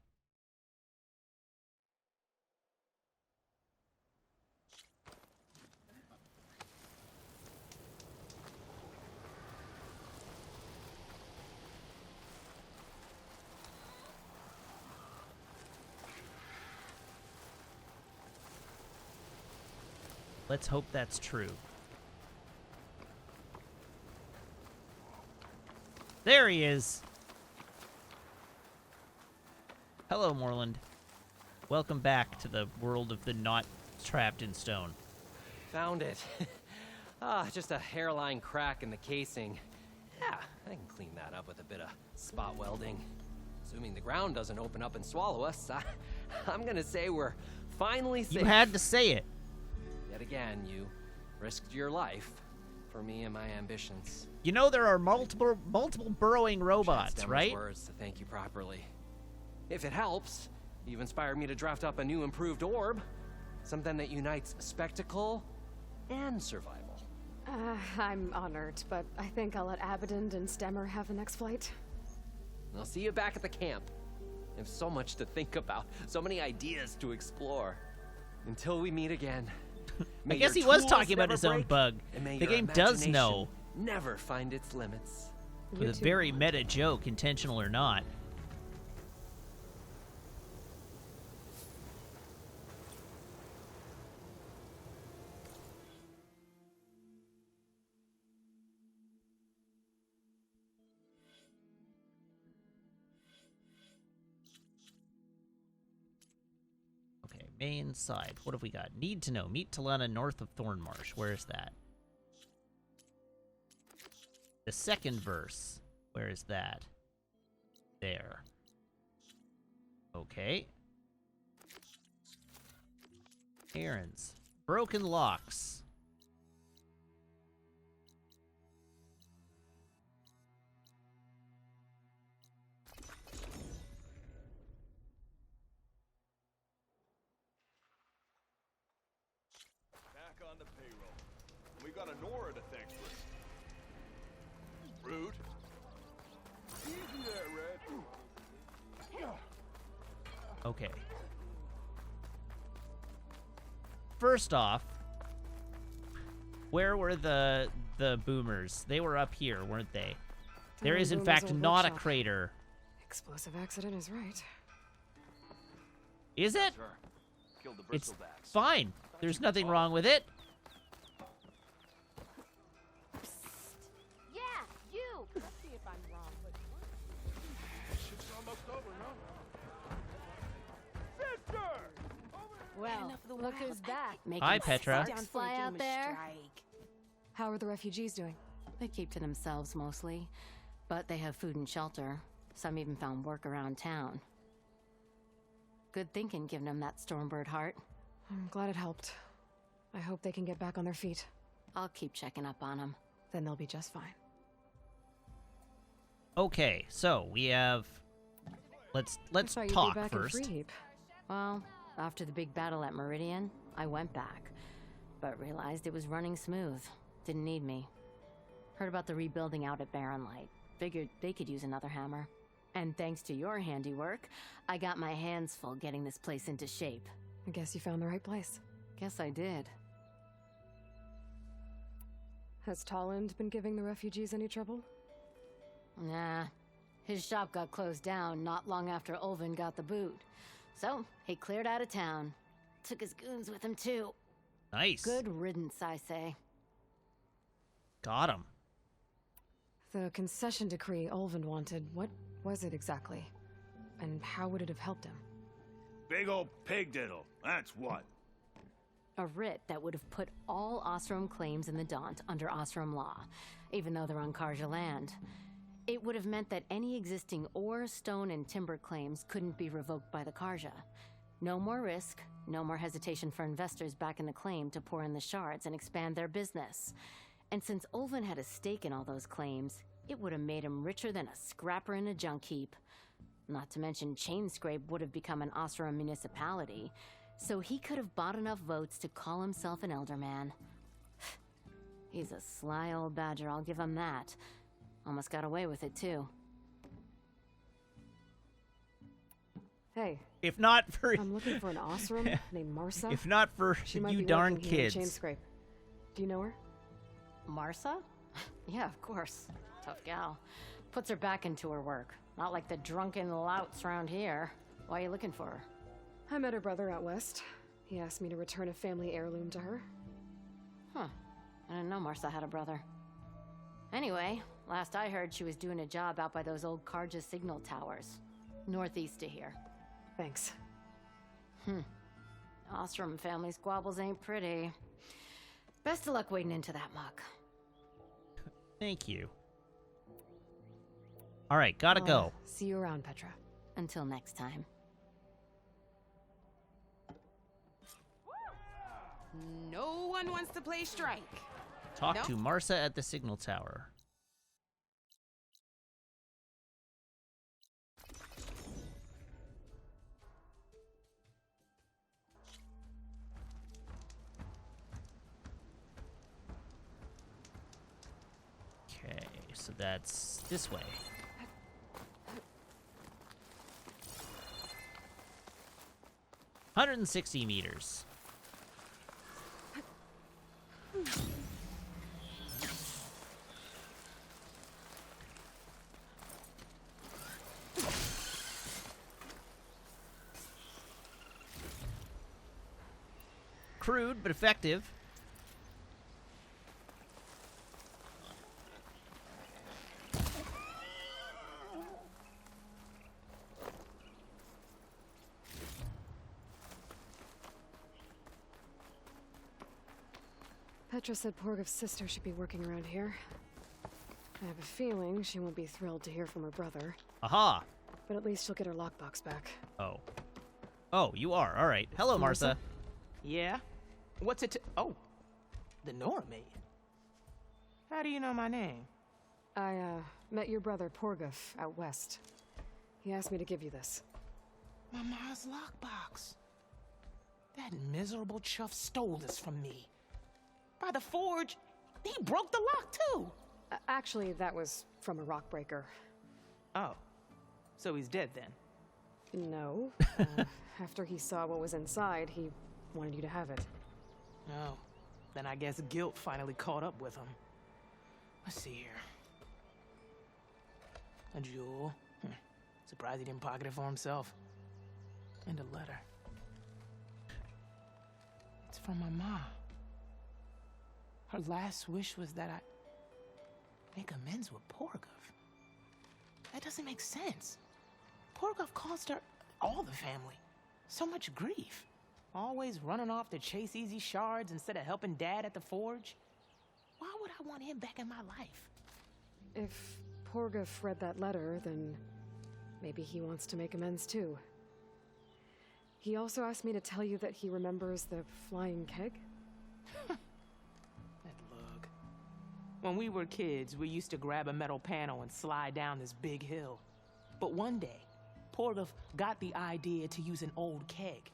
Let's hope that's true. There he is. Hello, Moreland. Welcome back to the world of the not trapped in stone. Found it. Just a hairline crack in the casing. Yeah, I can clean that up with a bit of spot welding. Assuming the ground doesn't open up and swallow us, I'm gonna say we're finally safe. You had to say it. Yet again, you risked your life for me and my ambitions. You know there are multiple burrowing robots, right? Words to thank you properly. If it helps, you've inspired me to draft up a new improved orb. Something that unites spectacle and survival. I'm honored, but I think I'll let Abaddon and Stemmer have the next flight. I'll see you back at the camp. I have so much to think about, so many ideas to explore. Until we meet again. I guess he was talking about his own bug. The game does know. Never find its limits. With a very meta joke, intentional or not. Okay, main side. What have we got? Need to know. Meet Talana north of Thornmarsh. Where is that? The second verse. Where is that? There. Okay. Errands. Broken locks. Back on the payroll. We got a Nora to thank for it. Rude. Easy there, Red. Okay. First off, where were the boomers? They were up here, weren't they? There is, in Boomer's fact, old not a workshop. crater. Explosive accident is right. Is it? Sure. Killed the It's bristlebacks. fine. There's nothing wrong with it. Yeah, you! Let's see if I'm wrong, but Shit's almost over, no? Well, look who's back. Hi, Petra. fly out there. How are the refugees doing? They keep to themselves mostly, but they have food and shelter. Some even found work around town. Good thinking, giving them that Stormbird heart. I'm glad it helped. I hope they can get back on their feet. I'll keep checking up on them. Then they'll be just fine. Okay, so we have. Let's thought you'd be talk back in first. Freeheap. Well, after the big battle at Meridian, I went back, but realized it was running smooth. Didn't need me. Heard about the rebuilding out at Barren Light. Figured they could use another hammer. And thanks to your handiwork, I got my hands full getting this place into shape. I guess you found the right place. Guess I did. Has Tolland been giving the refugees any trouble? Nah. His shop got closed down not long after Ulvin got the boot. So, he cleared out of town. Took his goons with him, too. Nice. Good riddance, I say. Got him. The concession decree Ulvin wanted, what was it exactly? And how would it have helped him? Big old pig diddle, that's what. A writ that would have put all Ostrom claims in the Daunt under Ostrom law, even though they're on Karja land. It would have meant that any existing ore, stone, and timber claims couldn't be revoked by the Karja. No more risk, no more hesitation for investors backing the claim to pour in the shards and expand their business. And since Ulvin had a stake in all those claims, it would have made him richer than a scrapper in a junk heap. Not to mention Chainscrape would have become an Ostrom municipality, so he could have bought enough votes to call himself an Elderman. He's a sly old badger, I'll give him that. Almost got away with it, too. Hey. If not for... I'm looking for an Ostrom named Marsa. If not for she might you be darn working here in kids. Chainscrape. Do you know her? Marsa? Yeah, of course. Tough gal. Puts her back into her work. Not like the drunken louts around here. Why are you looking for her? I met her brother out west. He asked me to return a family heirloom to her. Huh. I didn't know Marsa had a brother. Anyway, last I heard she was doing a job out by those old Karja signal towers. Northeast of here. Thanks. Ostrom family squabbles ain't pretty. Best of luck wading into that muck. Thank you. All right, gotta go. See you around, Petra. Until next time. No one wants to play strike. Talk Nope. to Marsa at the signal tower. Okay, so that's this way. $160 meters. Crude, but effective. Petra said Porgov's sister should be working around here. I have a feeling she won't be thrilled to hear from her brother. Aha! but at least she'll get her lockbox back. Oh. Oh, you are. All right. Hello, Martha. Yeah? What's it oh. The Nora maid. How do you know my name? I, met your brother Porguf out west. He asked me to give you this. My ma's lockbox. That miserable chuff stole this from me. By the forge, he broke the lock too. Actually, that was from a rock breaker. Oh. So he's dead then? No. After he saw what was inside, he wanted you to have it. Oh. Then I guess guilt finally caught up with him. Let's see here. A jewel. Surprised he didn't pocket it for himself. And a letter. It's from my mom. Her last wish was that I make amends with Porguf. That doesn't make sense. Porguf caused her, all the family, so much grief. Always running off to chase easy shards instead of helping Dad at the forge. Why would I want him back in my life? If Porguf read that letter, then maybe he wants to make amends too. He also asked me to tell you that he remembers the flying keg. That lug. When we were kids, we used to grab a metal panel and slide down this big hill. But one day, Porguf got the idea to use an old keg.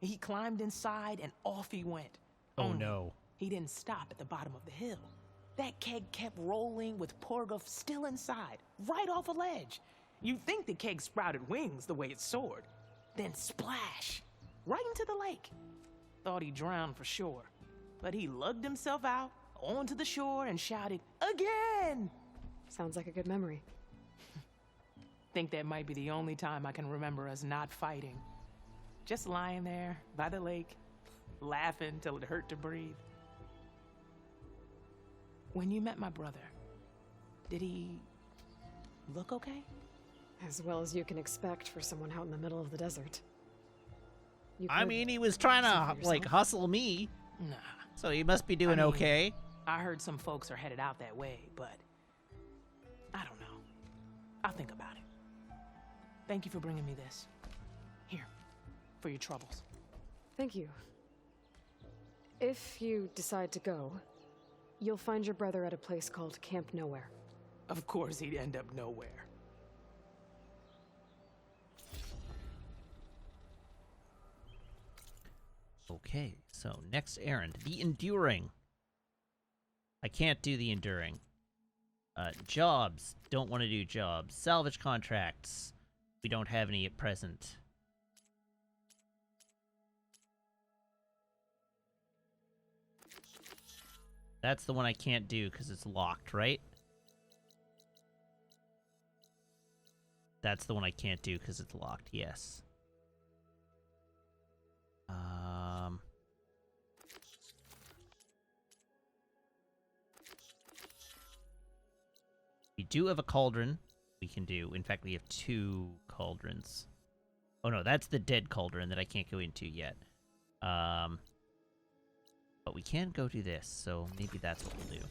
He climbed inside and off he went. Oh no. He didn't stop at the bottom of the hill. That keg kept rolling with Porguf still inside, right off a ledge. You'd think the keg sprouted wings the way it soared. Then splash! Right into the lake. Thought he drowned for sure. But he lugged himself out onto the shore and shouted, "Again!" Sounds like a good memory. Think that might be the only time I can remember us not fighting. Just lying there by the lake, laughing till it hurt to breathe. When you met my brother, did he look okay? As well as you can expect for someone out in the middle of the desert. I mean, he was trying to, like, hustle me. Nah. So he must be doing okay. I heard some folks are headed out that way, but I don't know. I'll think about it. Thank you for bringing me this. Here, for your troubles. Thank you. If you decide to go, you'll find your brother at a place called Camp Nowhere. Of course he'd end up nowhere. Okay, so next errand. The Enduring. I can't do the Enduring. Jobs. Don't want to do jobs. Salvage contracts. We don't have any at present. That's the one I can't do because it's locked, right? That's the one I can't do because it's locked, yes. We do have a cauldron we can do. In fact, we have 2 cauldrons. Oh no, that's the dead cauldron that I can't go into yet. But we can go do this, so maybe that's what we'll do.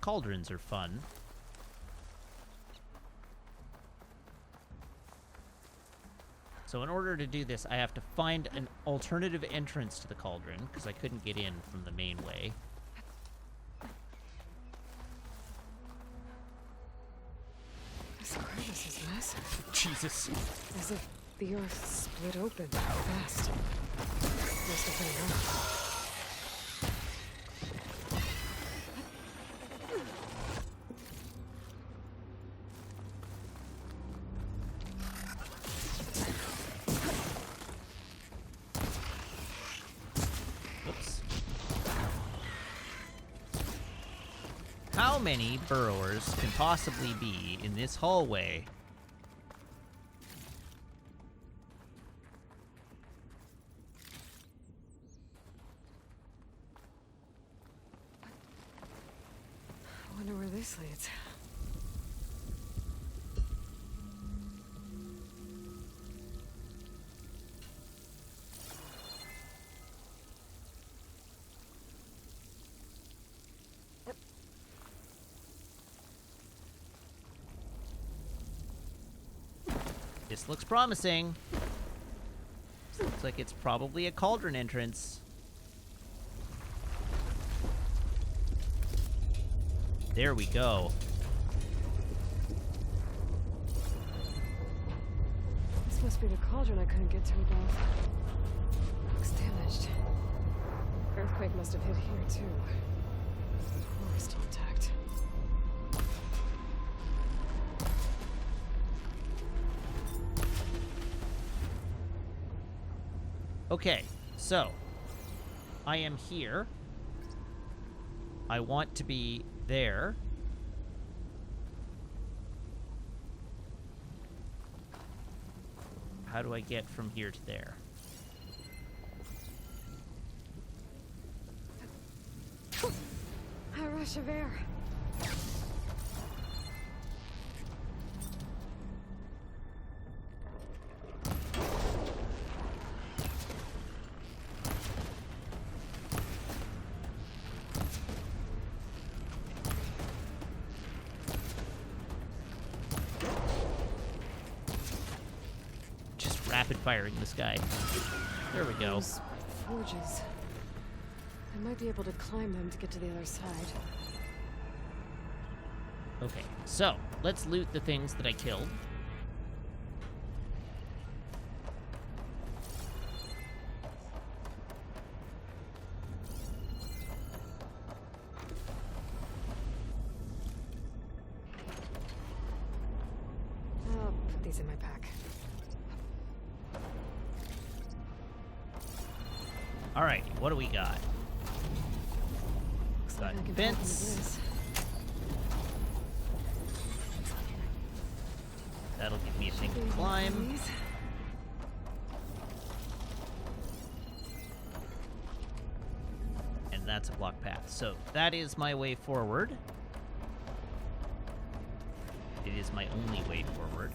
Cauldrons are fun. So in order to do this, I have to find an alternative entrance to the cauldron, because I couldn't get in from the main way. This crevice is massive. Jesus. As if the earth split open fast. Must have been enough. How many burrowers can possibly be in this hallway? I wonder where this leads. This looks promising. This looks like it's probably a cauldron entrance. There we go. This must be the cauldron I couldn't get to above. Looks damaged. Earthquake must have hit here, too. The core is still intact. Okay, so I am here. I want to be there. How do I get from here to there? A rush of air. Just rapid firing this guy. There we go. Those forges. I might be able to climb them to get to the other side. Okay, so let's loot the things that I killed. I'll put these in my pack. Alright, what do we got? Looks like I can Fence. pop into this. That'll give me a thing Should be to enough climb. of these. And that's a block path. So that is my way forward. It is my only way forward.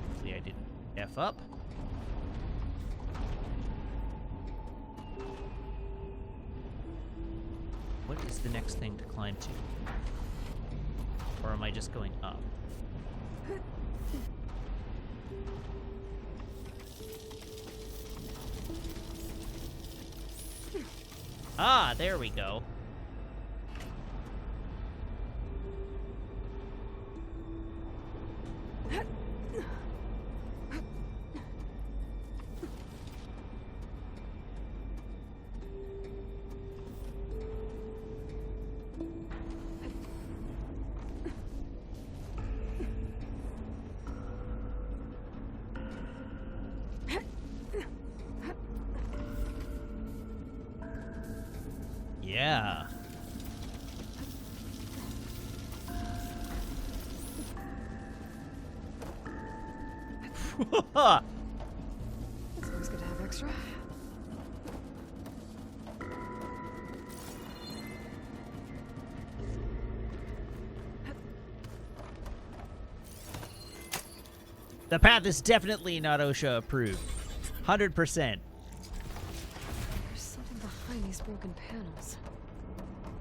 Hopefully I didn't F up. What is the next thing to climb to? Or am I just going up? Ah, there we go. Yeah. It's always good to have extra. The path is definitely not OSHA approved. 100%. There's something behind these broken panels.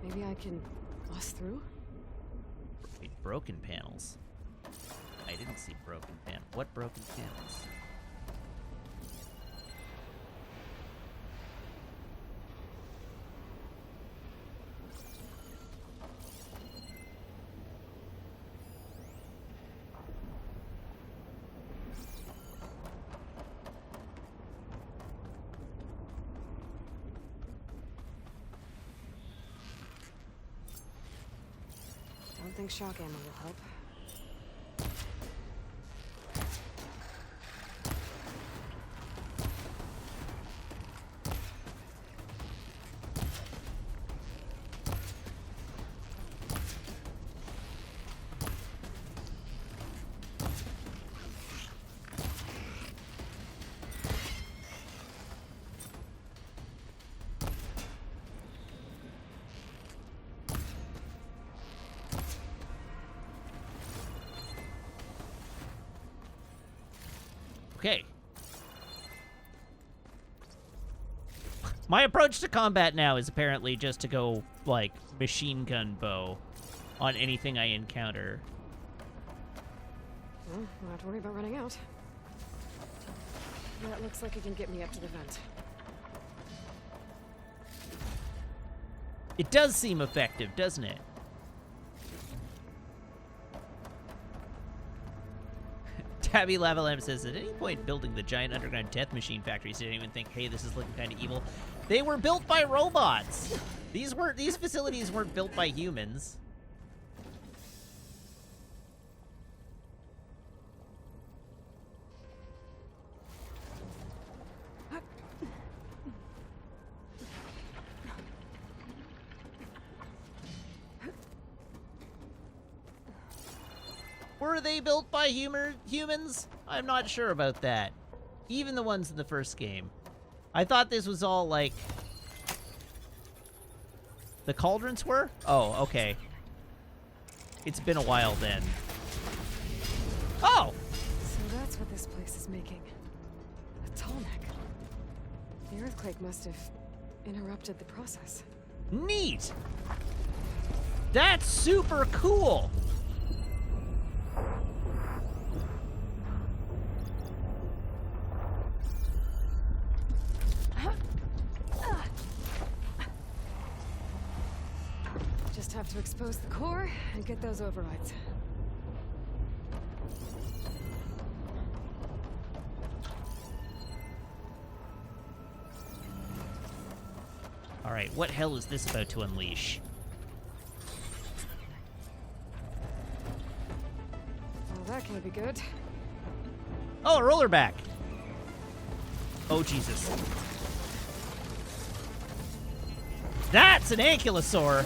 Maybe I can bust through? Wait, broken panels? I didn't see broken panels. What broken panels? Don't think shock ammo will help. Okay. My approach to combat now is apparently just to go, like, machine gun bow on anything I encounter. Well, don't have to worry about running out. That looks like it can get me up to the vent. It does seem effective, doesn't it? Tabby Lavalam says, at any point building the giant underground death machine factories, did anyone think, hey, this is looking kind of evil? They were built by robots. These facilities weren't built by humans. Were they built by humans? I'm not sure about that. Even the ones in the first game. I thought this was all, like... The cauldrons were? Oh, okay. It's been a while then. Oh! So that's what this place is making. A tall neck. The earthquake must have interrupted the process. Neat! That's super cool! Just have to expose the core and get those overrides. Alright, what hell is this about to unleash? Well, that can't be good. Oh, a roller back! Oh, Jesus. That's an ankylosaur!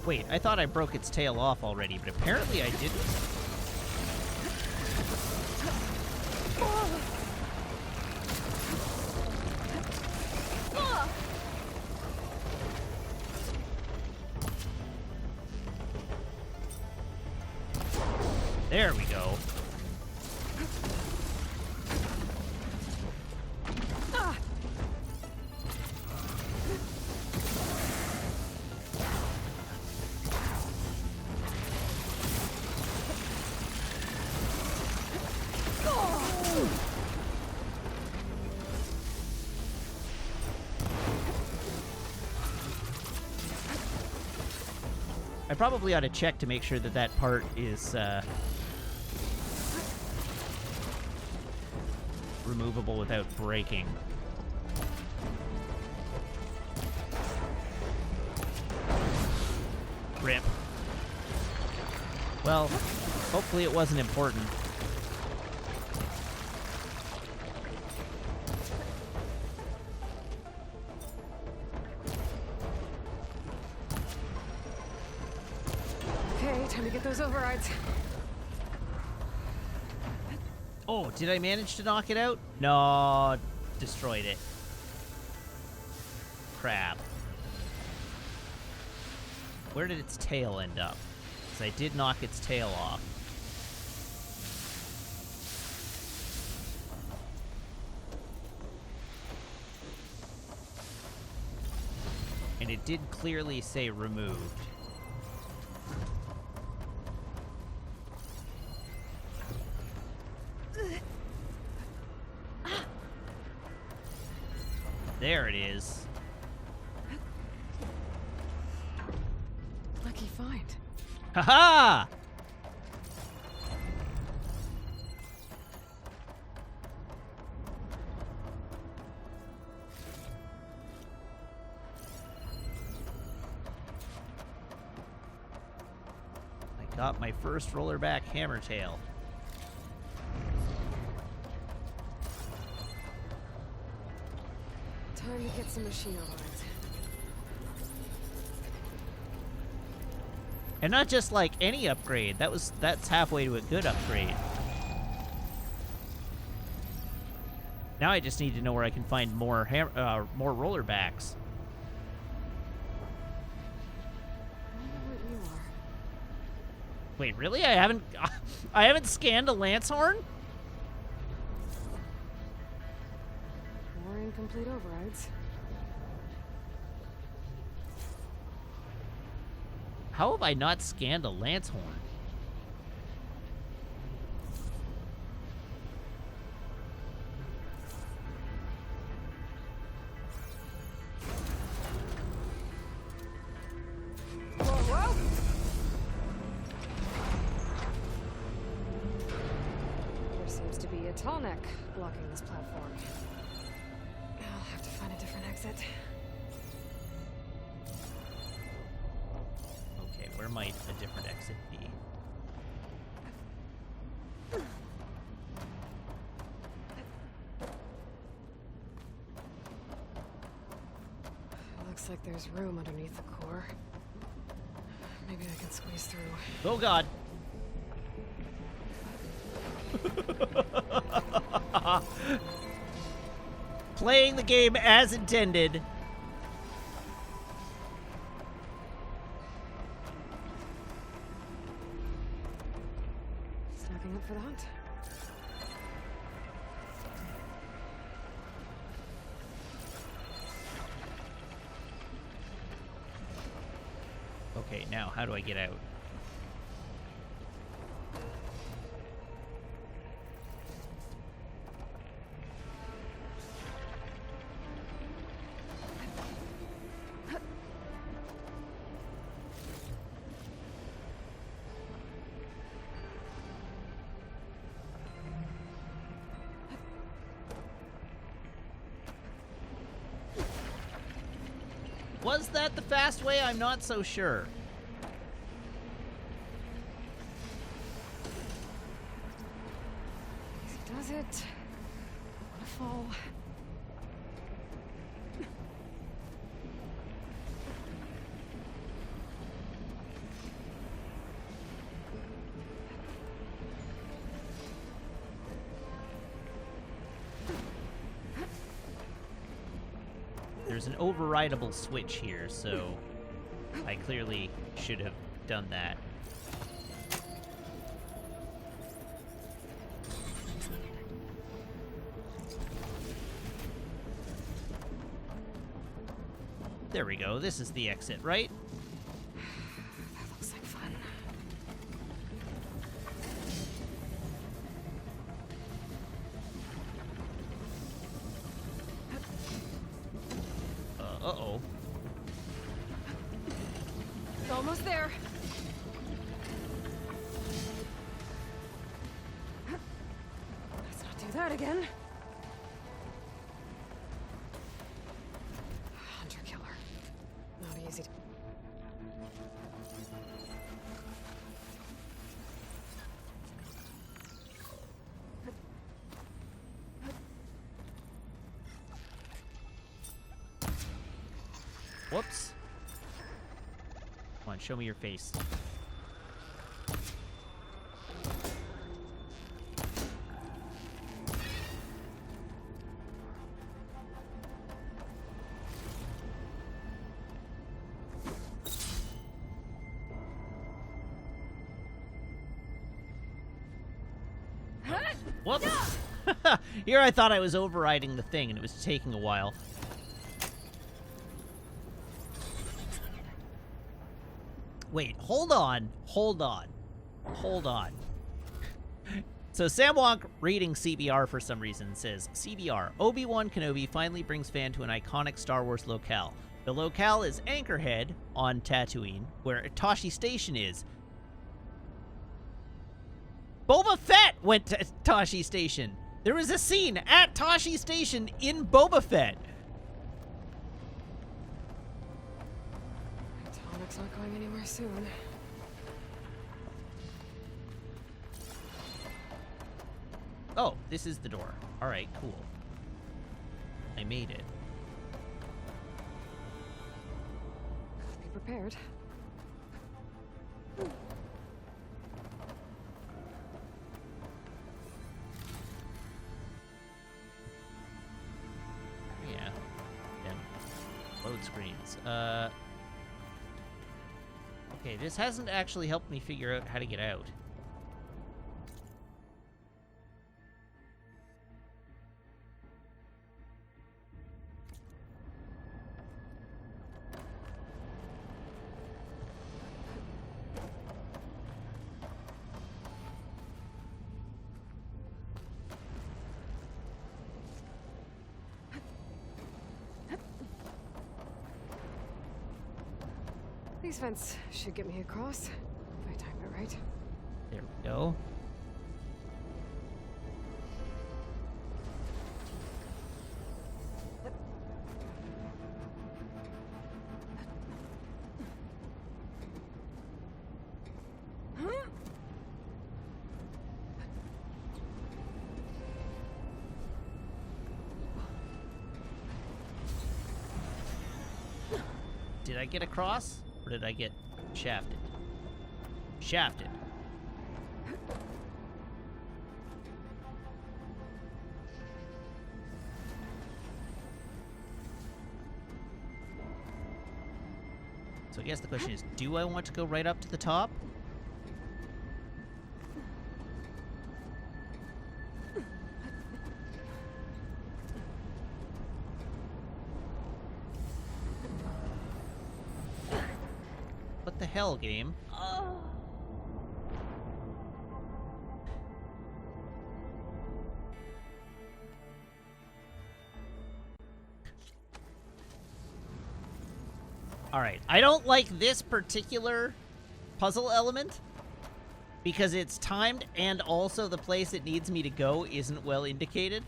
Wait, I thought I broke its tail off already, but apparently I didn't. There we go. I probably ought to check to make sure that that part is removable without breaking. Rip. Well, hopefully it wasn't important. Okay, time to get those overrides. Oh, did I manage to knock it out? No, destroyed it. Crap. Where did its tail end up? Because I did knock its tail off. And it did clearly say removed. There it is. Lucky find. Ha-ha! Got my first rollerback hammertail. Time to get some machine lines. And not just like any upgrade. That's halfway to a good upgrade. Now I just need to know where I can find more more rollerbacks. Wait, really? I haven't scanned a Lancehorn? More incomplete overrides. How have I not scanned a Lancehorn? There seems to be a tall neck blocking this platform. I'll have to find a different exit. Okay, where might a different exit be? Looks like there's room underneath the core. Maybe I can squeeze through. Oh god. Playing the game as intended. Stacking up for the hunt. Okay, now how do I get out? Was that the fast way? I'm not so sure. Easy does it. Wanna fall. There's an overrideable switch here, so I clearly should have done that. There we go. This is the exit, right? That looks like fun. Uh-oh. Almost there. Let's not do that again. Hunter killer. Not easy to... Whoops. Come on, show me your face. Whoops! Here I thought I was overriding the thing and it was taking a while. Wait, hold on. So Sam Wonk, reading CBR for some reason, says, CBR, Obi-Wan Kenobi finally brings fan to an iconic Star Wars locale. The locale is Anchorhead on Tatooine, where Tosche Station is. Boba Fett went to Tosche Station. There was a scene at Tosche Station in Boba Fett. Atonic's not going anywhere soon. Oh, this is the door. Alright, cool. I made it. Be prepared. Yeah. And load screens. Okay, this hasn't actually helped me figure out how to get out. These vents should get me across, if I time it right. There we go. Did I get across? Or did I get shafted? Shafted. So I guess the question is, do I want to go right up to the top? What the hell, game? Alright, I don't like this particular puzzle element because it's timed and also the place it needs me to go isn't well indicated.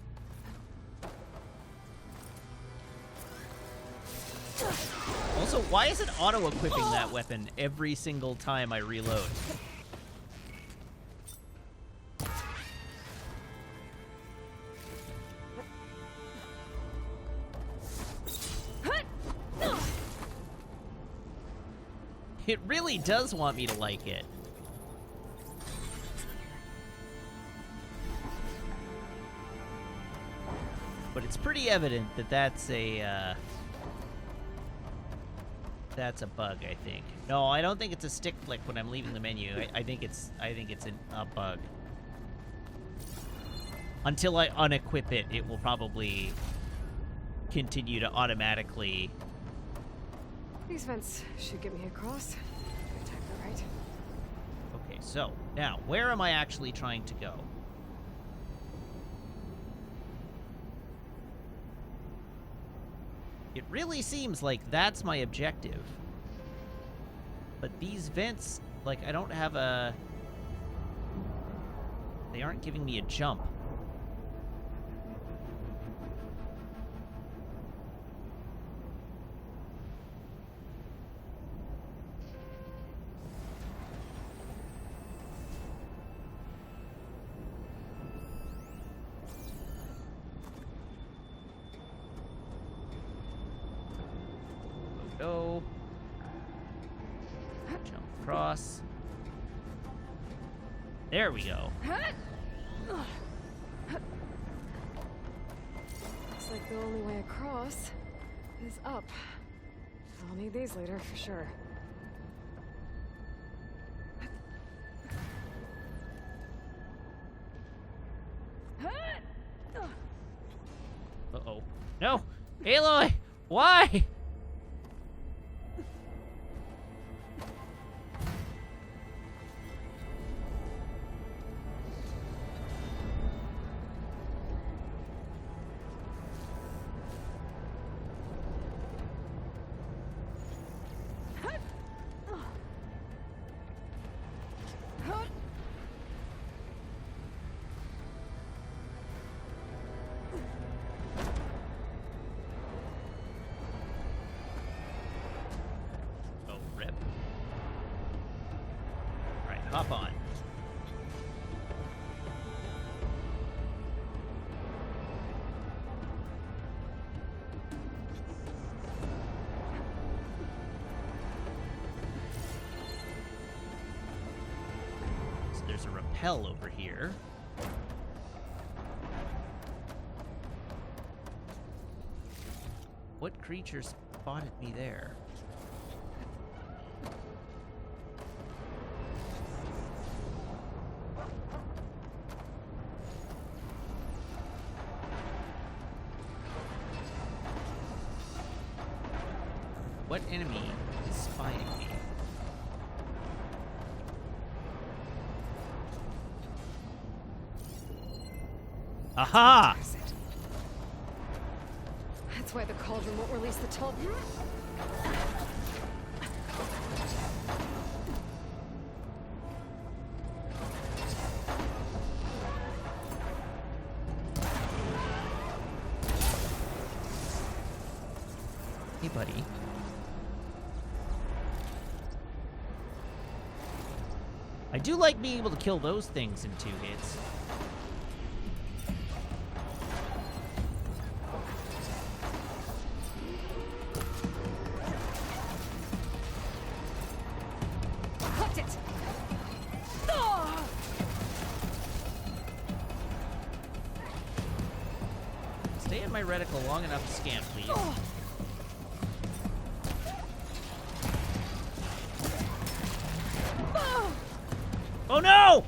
Also, why is it auto-equipping that weapon every single time I reload? It really does want me to like it. But it's pretty evident that that's a bug, I think. No, I don't think it's a stick flick when I'm leaving the menu. I think it's a bug. Until I unequip it, it will probably continue to automatically. These vents should get me across. If I time it right. Okay, so now where am I actually trying to go? It really seems like that's my objective. But these vents, like, I don't have a... They aren't giving me a jump. Go. Jump across. There we go. Looks like the only way across is up. I'll need these later for sure. Uh-oh. No! Aloy! Why? So there's a rappel over here. What creature spotted me there? What enemy is spying me? Aha! That's why the cauldron won't release the toll. Hey, buddy. I do like being able to kill those things in 2 hits. Hooked it! Stay in my reticle long enough to scan, please. Oh no!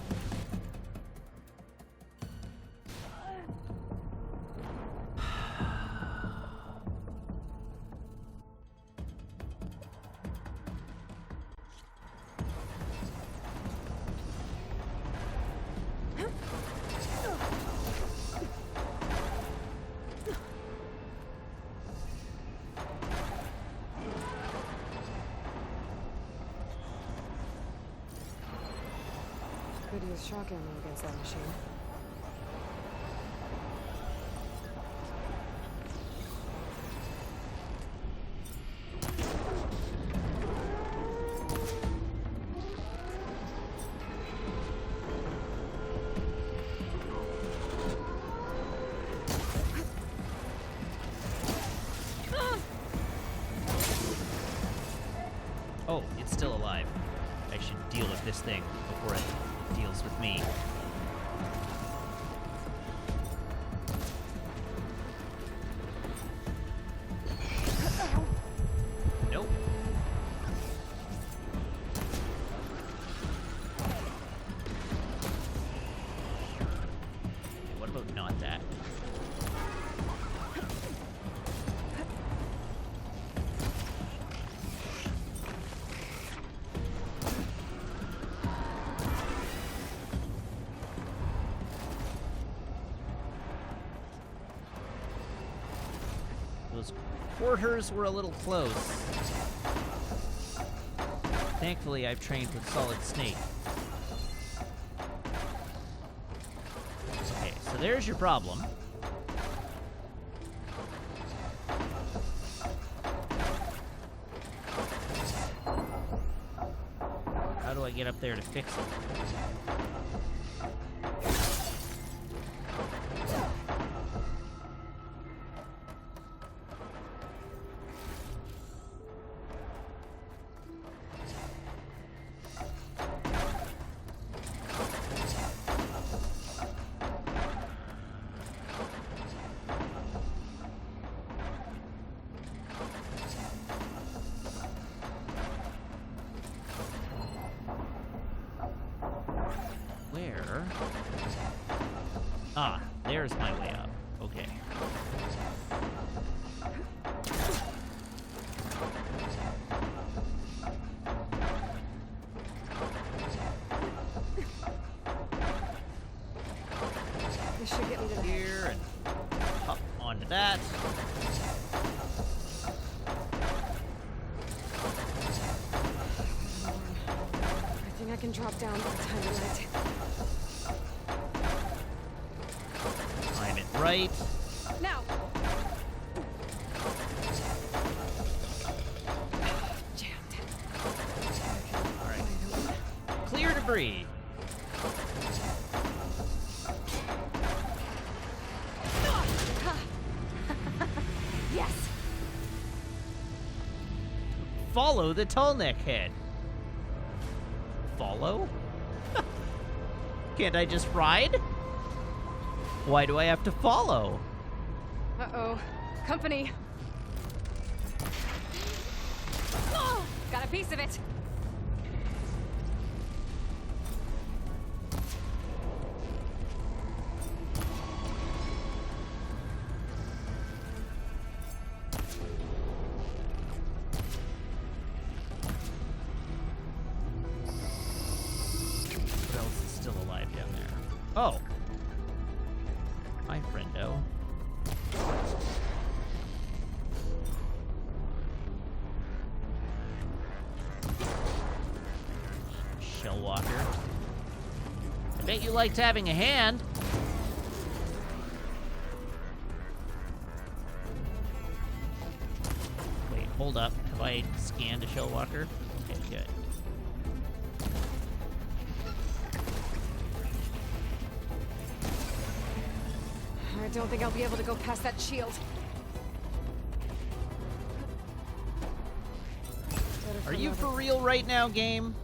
Could use shock ammo against that machine. Oh, it's still alive. I should deal with this thing before it deals with me. Nope. Okay, what about not that? Those quarters were a little close. Thankfully, I've trained with Solid Snake. Okay, so there's your problem. How do I get up there to fix it? Where? Ah, there's my way up. Okay. This should get me to the Here and hop onto that. I think I can drop down for the time of night. Time it right. Now! Jammed. Alright. Clear debris. Yes. Follow the tall neck head. Follow? Can't I just ride? Why do I have to follow? Uh-oh. Company. Oh, got a piece of it. What else is still alive down there? Oh. Hi, friendo. Shellwalker. I bet you liked having a hand. Wait, hold up. Have I scanned a Shellwalker? Okay, good. I don't think I'll be able to go past that shield. Are you for real right now, game?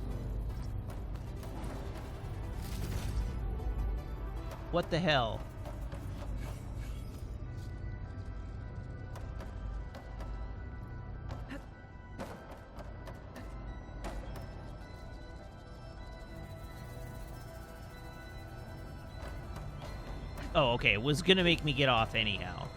What the hell? Oh, okay. It was gonna make me get off anyhow.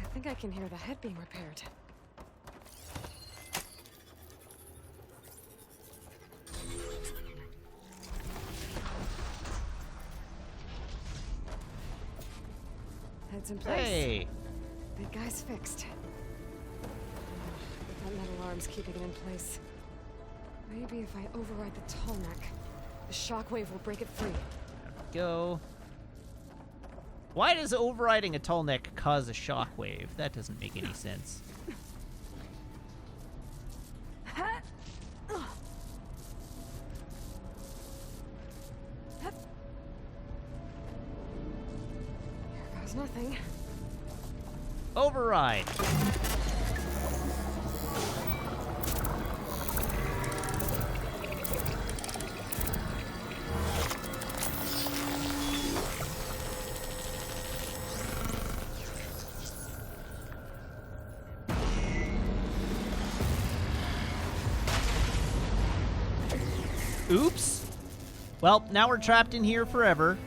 I think I can hear the head being repaired. Head's in place. Hey! Big guy's fixed. That metal arm's keeping it in place. Maybe if I override the tall neck, the shockwave will break it free. Go. Why does overriding a tall neck cause a shockwave? That doesn't make any sense. Here goes nothing. Override. Oops. Well, now we're trapped in here forever.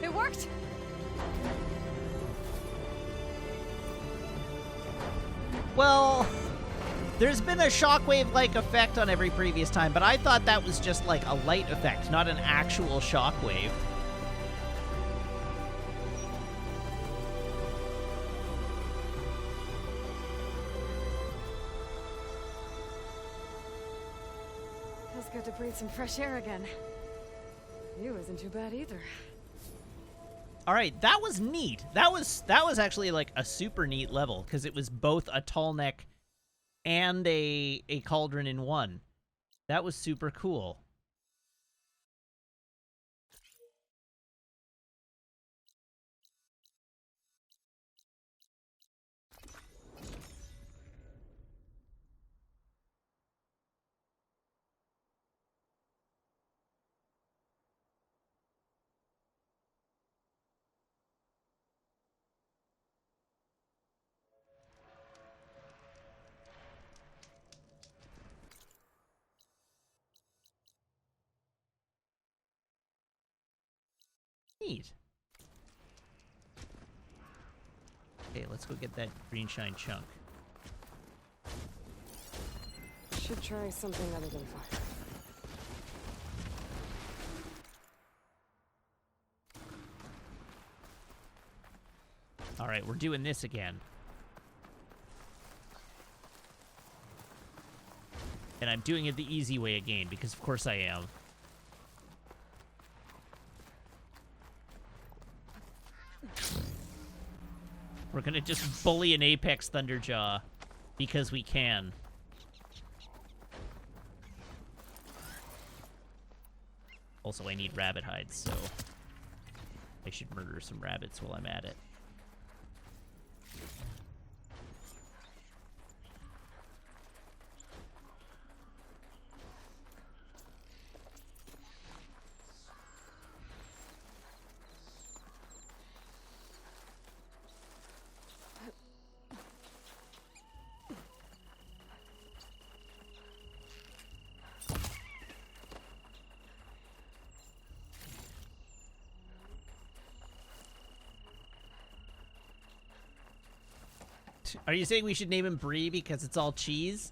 It worked! Well, there's been a shockwave-like effect on every previous time, but I thought that was just like a light effect, not an actual shockwave. Feels good to breathe some fresh air again. You isn't too bad either. All right, that was neat. That was actually like a super neat level because it was both a tall neck and a cauldron in one. That was super cool. Neat. Okay, let's go get that green shine chunk. Should try something other than fire. All right, we're doing this again. And I'm doing it the easy way again, because of course I am. We're gonna just bully an Apex Thunderjaw, because we can. Also, I need rabbit hides, so I should murder some rabbits while I'm at it. Are you saying we should name him Bree because it's all cheese?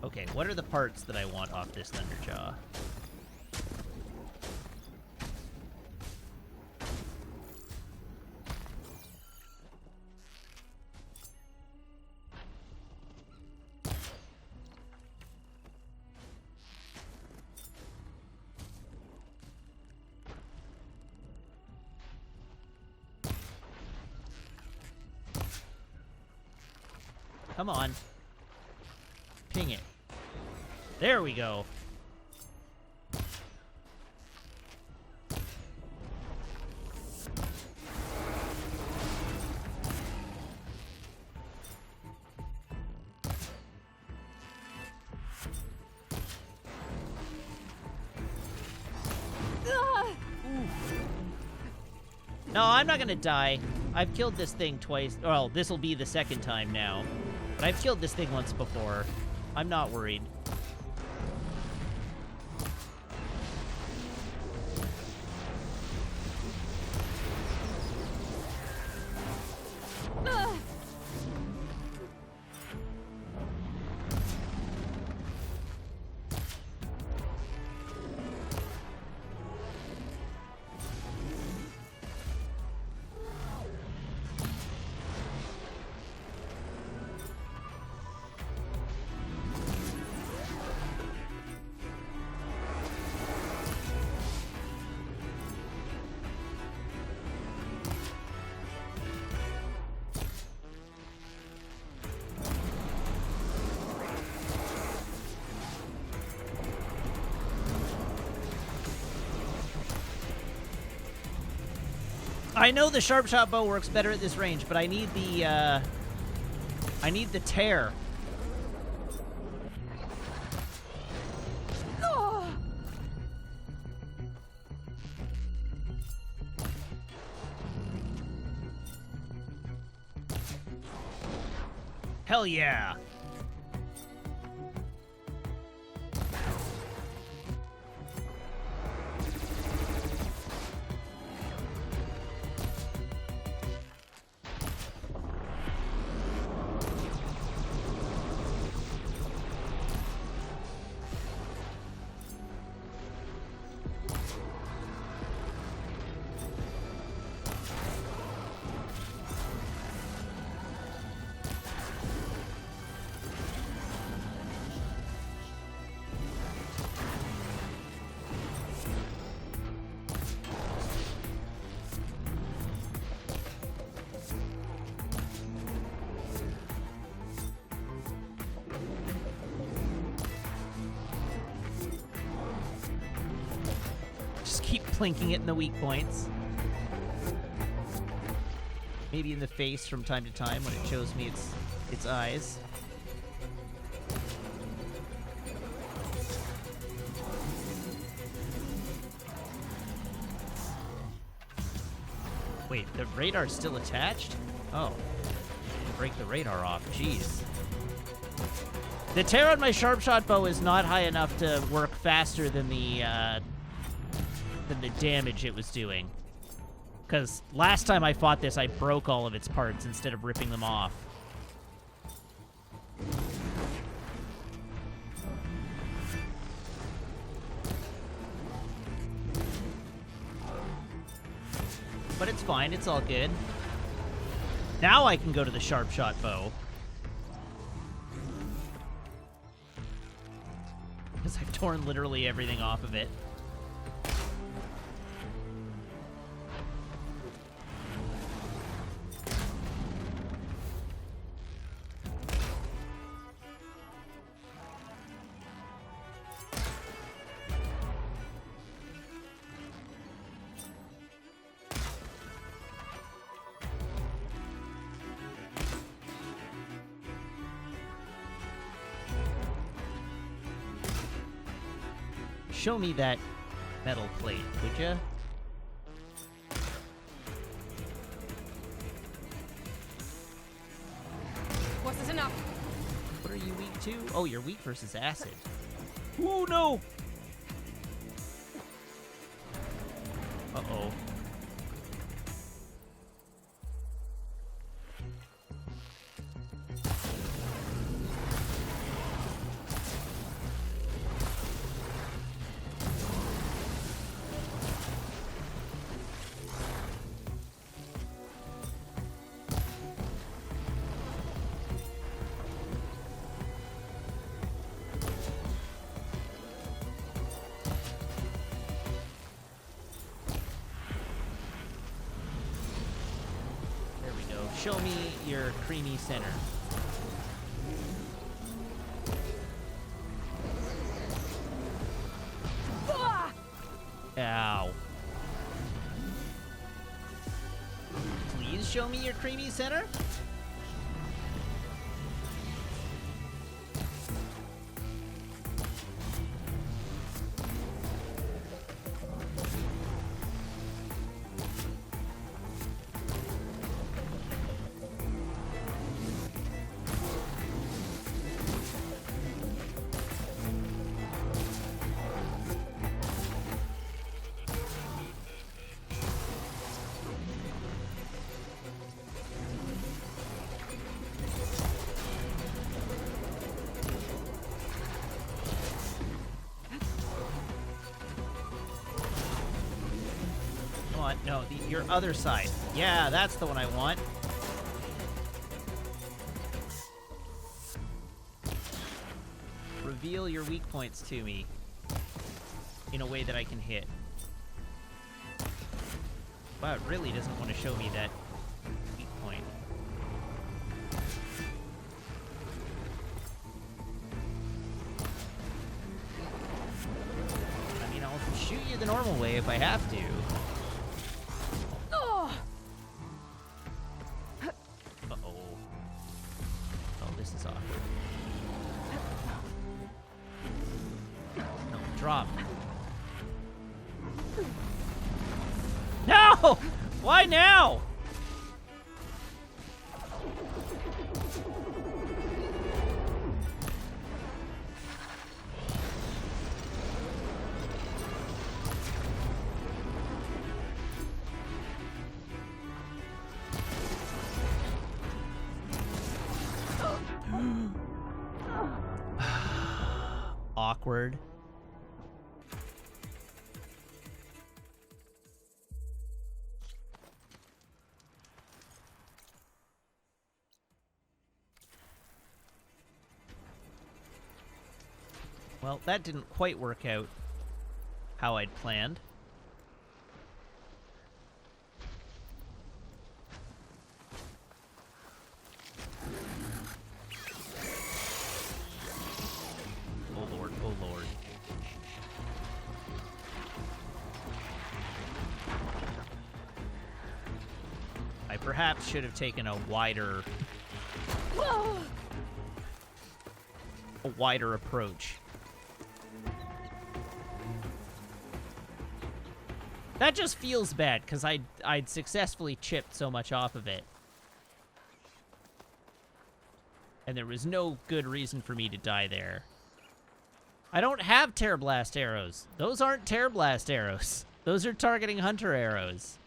Okay, what are the parts that I want off this Thunderjaw? Come on. Ping it. There we go. No, I'm not gonna die. I've killed this thing twice. Well, this will be the second time now. But I've killed this thing once before. I'm not worried. I know the sharp shot bow works better at this range, but I need the tear. Hell yeah. Keep plinking it in the weak points. Maybe in the face from time to time when it shows me its eyes. Wait, the radar's still attached? Oh. Break the radar off. Jeez. The tear on my sharp shot bow is not high enough to work faster than the damage it was doing. Because last time I fought this, I broke all of its parts instead of ripping them off. But it's fine, it's all good. Now I can go to the sharp shot bow. Because I've torn literally everything off of it. show me that metal plate, would ya? Was this enough? What are you weak to? Oh, you're weak versus acid. Oh, no! Uh-oh. Show me your creamy center. Ow. Please show me your creamy center? No, your other side. Yeah, that's the one I want. Reveal your weak points to me in a way that I can hit. Wow, it really doesn't want to show me that weak point. I mean, I'll shoot you the normal way if I have to. Drop. No! Why now? Awkward. Well, that didn't quite work out how I'd planned. Oh Lord, oh Lord. I perhaps should have taken a wider approach. That just feels bad, because I'd successfully chipped so much off of it. And there was no good reason for me to die there. I don't have Tear Blast arrows. Those aren't Tear Blast arrows. Those are targeting hunter arrows.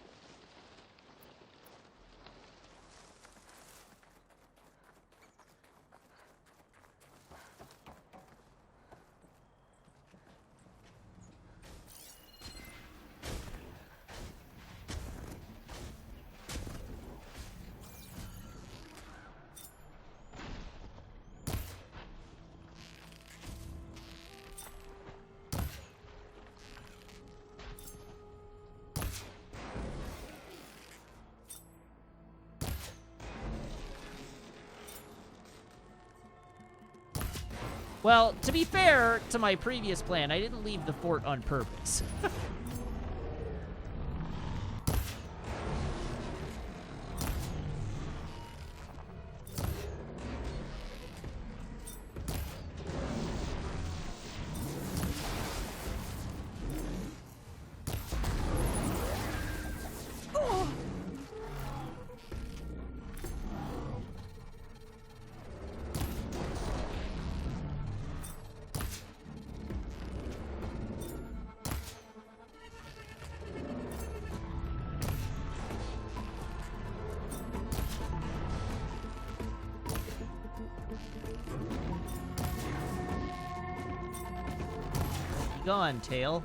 Well, to be fair to my previous plan, I didn't leave the fort on purpose. gone, Tail.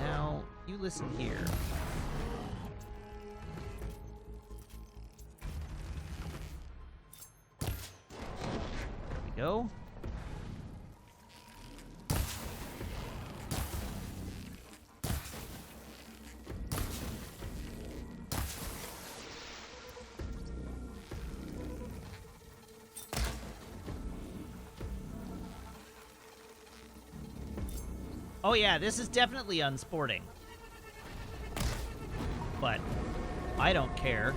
Now, you listen here. There we go. Oh yeah, this is definitely unsporting. But I don't care.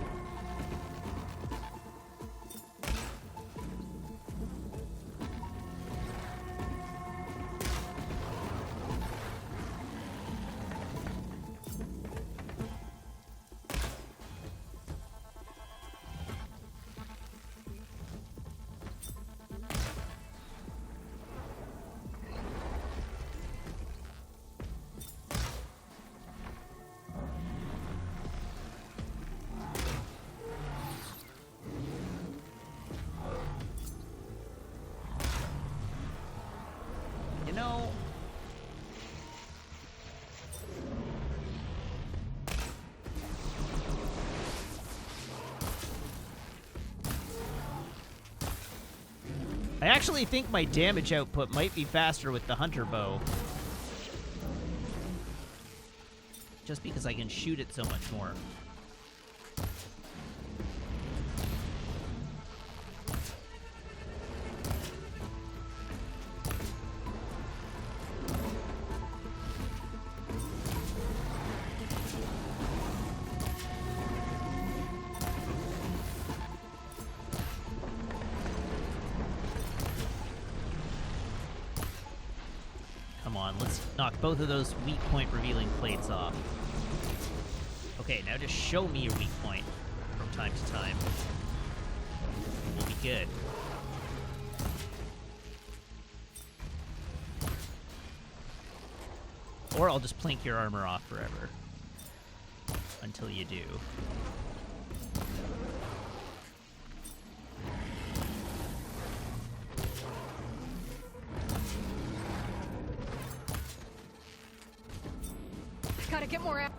You know, I actually think my damage output might be faster with the hunter bow. Just because I can shoot it so much more. Come on, let's knock both of those weak point revealing plates off. Okay, now just show me your weak point from time to time. We'll be good. Or I'll just plink your armor off forever. Until you do. Gotta get more out.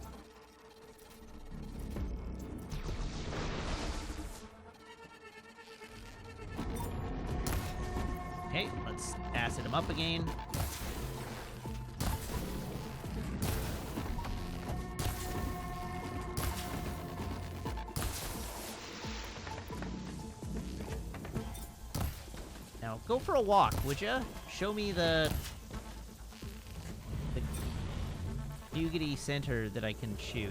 Okay, let's acid him up again. Now, go for a walk, would ya? Show me the Bugatti center that I can shoot.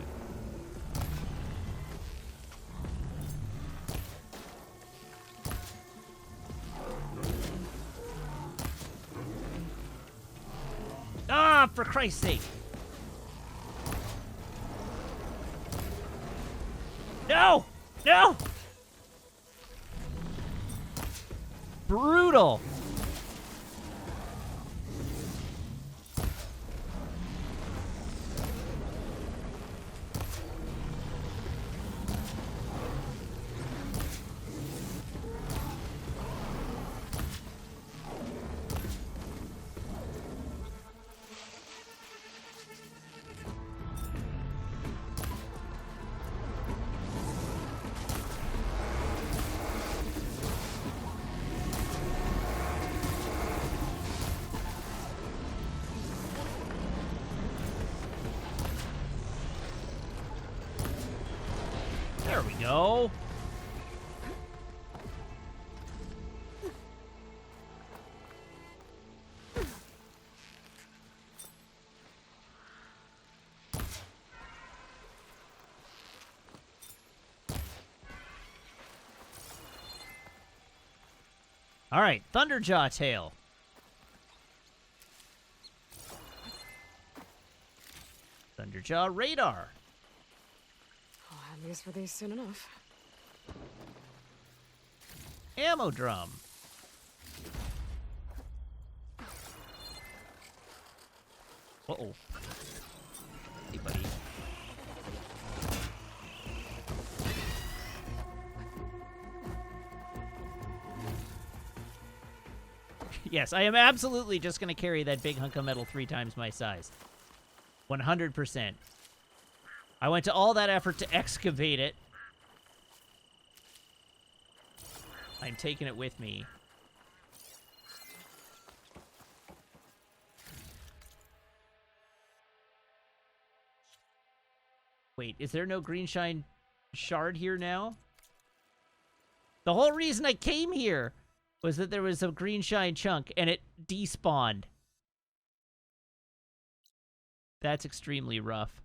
Ah, for Christ's sake! No! No! Brutal! There we go. All right, Thunderjaw tail. Thunderjaw radar. I'll have use for these soon enough. Ammo drum. Uh-oh. Yes, I am absolutely just going to carry that big hunk of metal 3 times my size. 100%. I went to all that effort to excavate it. I'm taking it with me. Wait, is there no green shine shard here now? The whole reason I came here was that there was a green shine chunk and it despawned. That's extremely rough.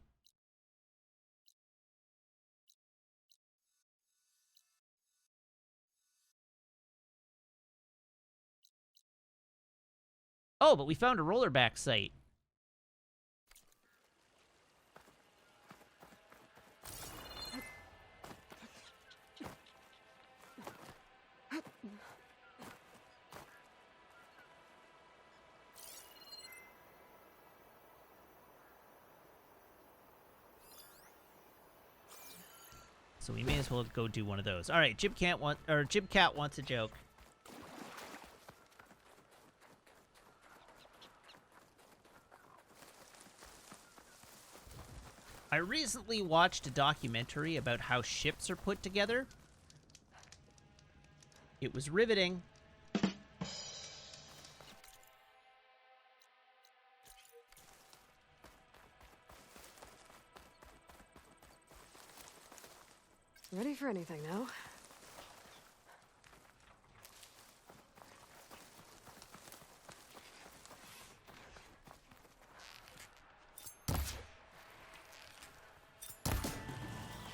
Oh, but we found a rollerback site. So we may as well go do one of those. All right, Jib Cat wants a joke. I recently watched a documentary about how ships are put together. It was riveting. Ready for anything now?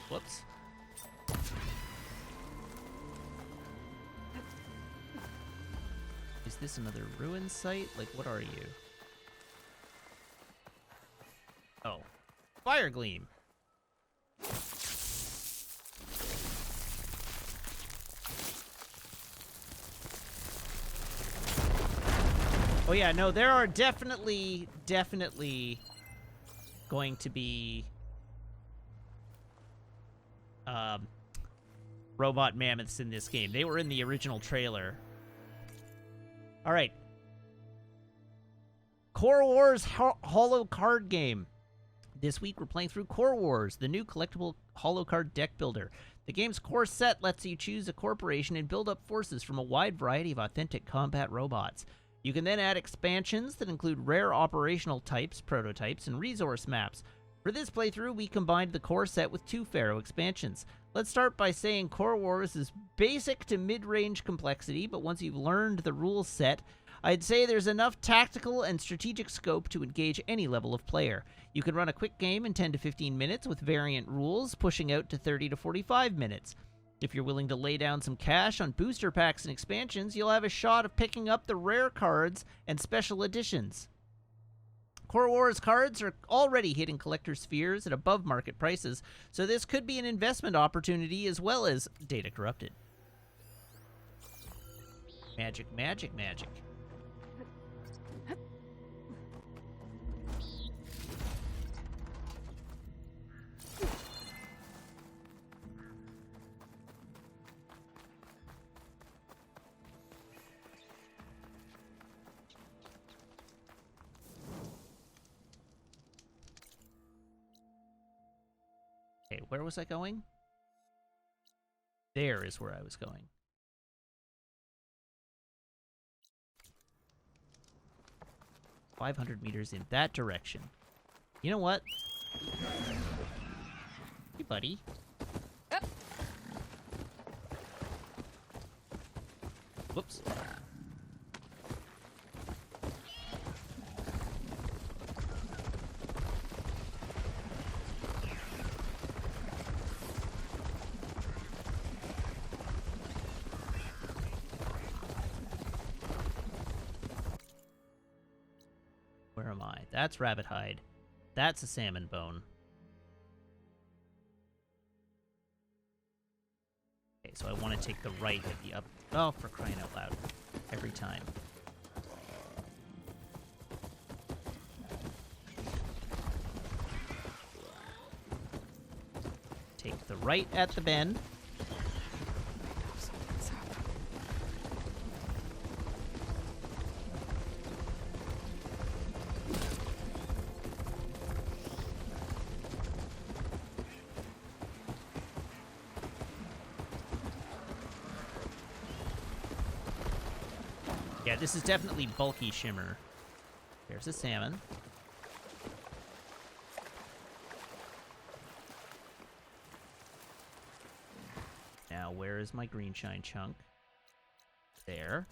Whoops. Is this another ruin site? Like, what are you? Oh. Fire Gleam. Oh yeah, no, there are definitely going to be robot mammoths in this game. They were in the original trailer. All right. Core Wars Holo Card Game. This week we're playing through Core Wars, the new collectible holo card deck builder. The game's core set lets you choose a corporation and build up forces from a wide variety of authentic combat robots. You can then add expansions that include rare operational types, prototypes, and resource maps. For this playthrough, we combined the core set with 2 Pharaoh expansions. Let's start by saying Core Wars is basic to mid-range complexity, but once you've learned the rules set, I'd say there's enough tactical and strategic scope to engage any level of player. You can run a quick game in 10 to 15 minutes with variant rules, pushing out to 30 to 45 minutes. If you're willing to lay down some cash on booster packs and expansions, you'll have a shot of picking up the rare cards and special editions. Core Wars cards are already hitting collector spheres at above market prices, so this could be an investment opportunity as well as data corrupted. Magic, magic, magic. Okay, where was I going? There is where I was going. $500 meters in that direction. You know what? Hey, buddy. Whoops. Where am I? That's rabbit hide. That's a salmon bone. Okay, so I want to take the right at the up... Oh, for crying out loud. Every time. Take the right at the bend. Yeah, this is definitely bulky shimmer. There's a salmon. Now, where is my green shine chunk? There.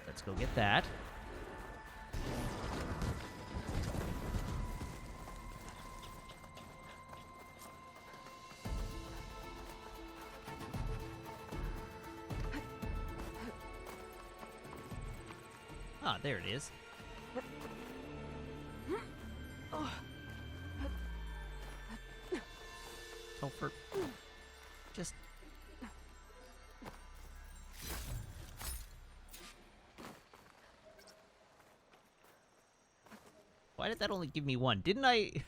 Let's go get that. Ah, there it is. Topher. Just... Why did that only give me one? Didn't I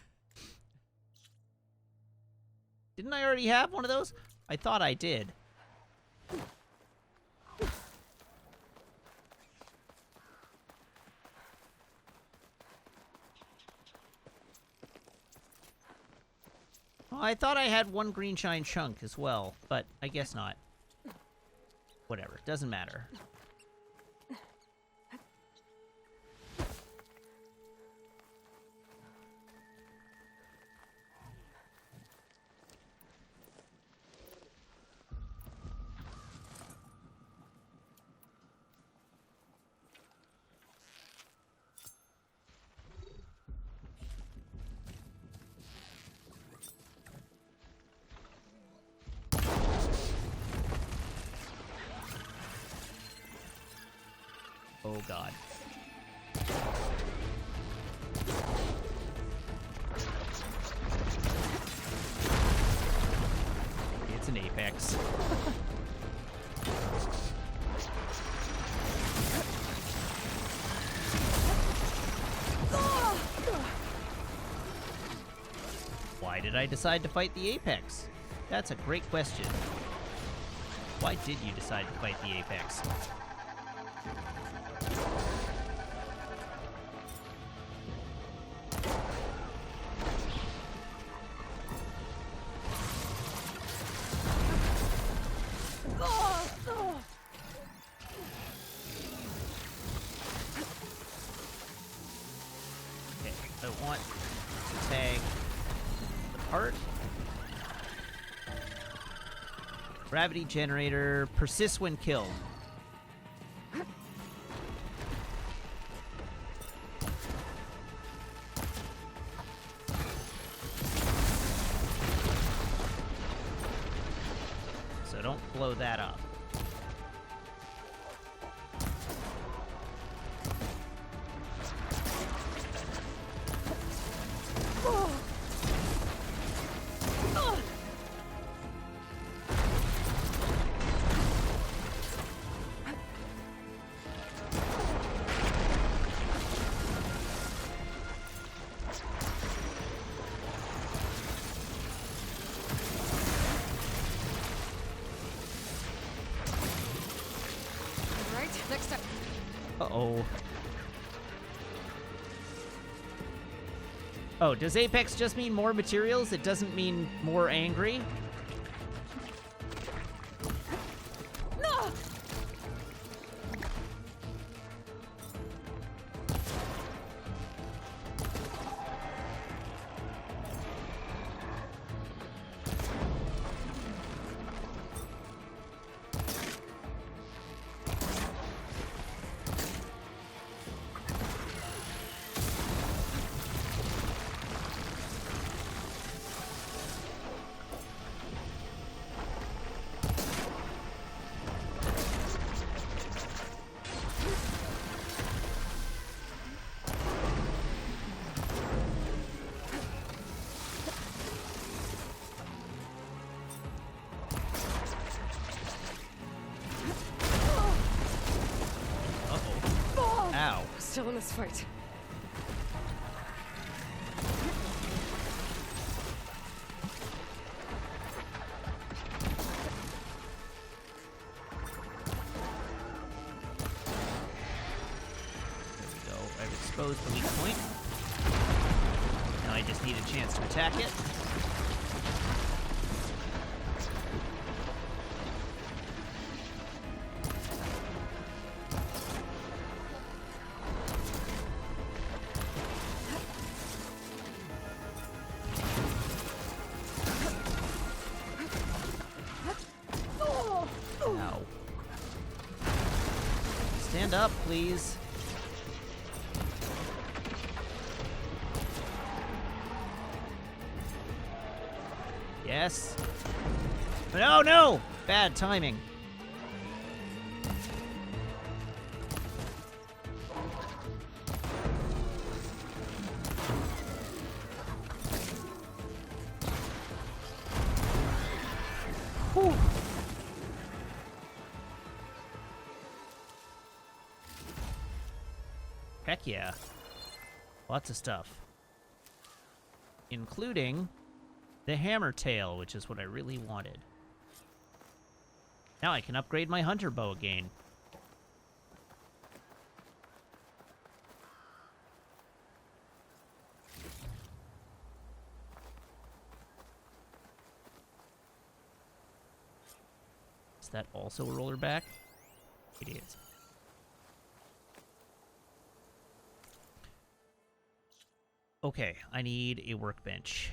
already have one of those? I thought I did. Oh, I thought I had one green shine chunk as well, but I guess not. Whatever, doesn't matter. Oh god. It's an apex. Why did I decide to fight the apex? That's a great question. Why did you decide to fight the apex? I want to tag the part. Gravity generator persists when killed. So don't blow that up. Next step. Uh-oh. Oh, does Apex just mean more materials? It doesn't mean more angry? No! Ow. Still in this fight. There we go. I've exposed the weak point. Now I just need a chance to attack it. Stand up, please. Yes. But oh no! Bad timing. Whew. Heck yeah. Lots of stuff. Including the hammer tail, which is what I really wanted. Now I can upgrade my hunter bow again. Is that also a roller back? It is. Okay, I need a workbench.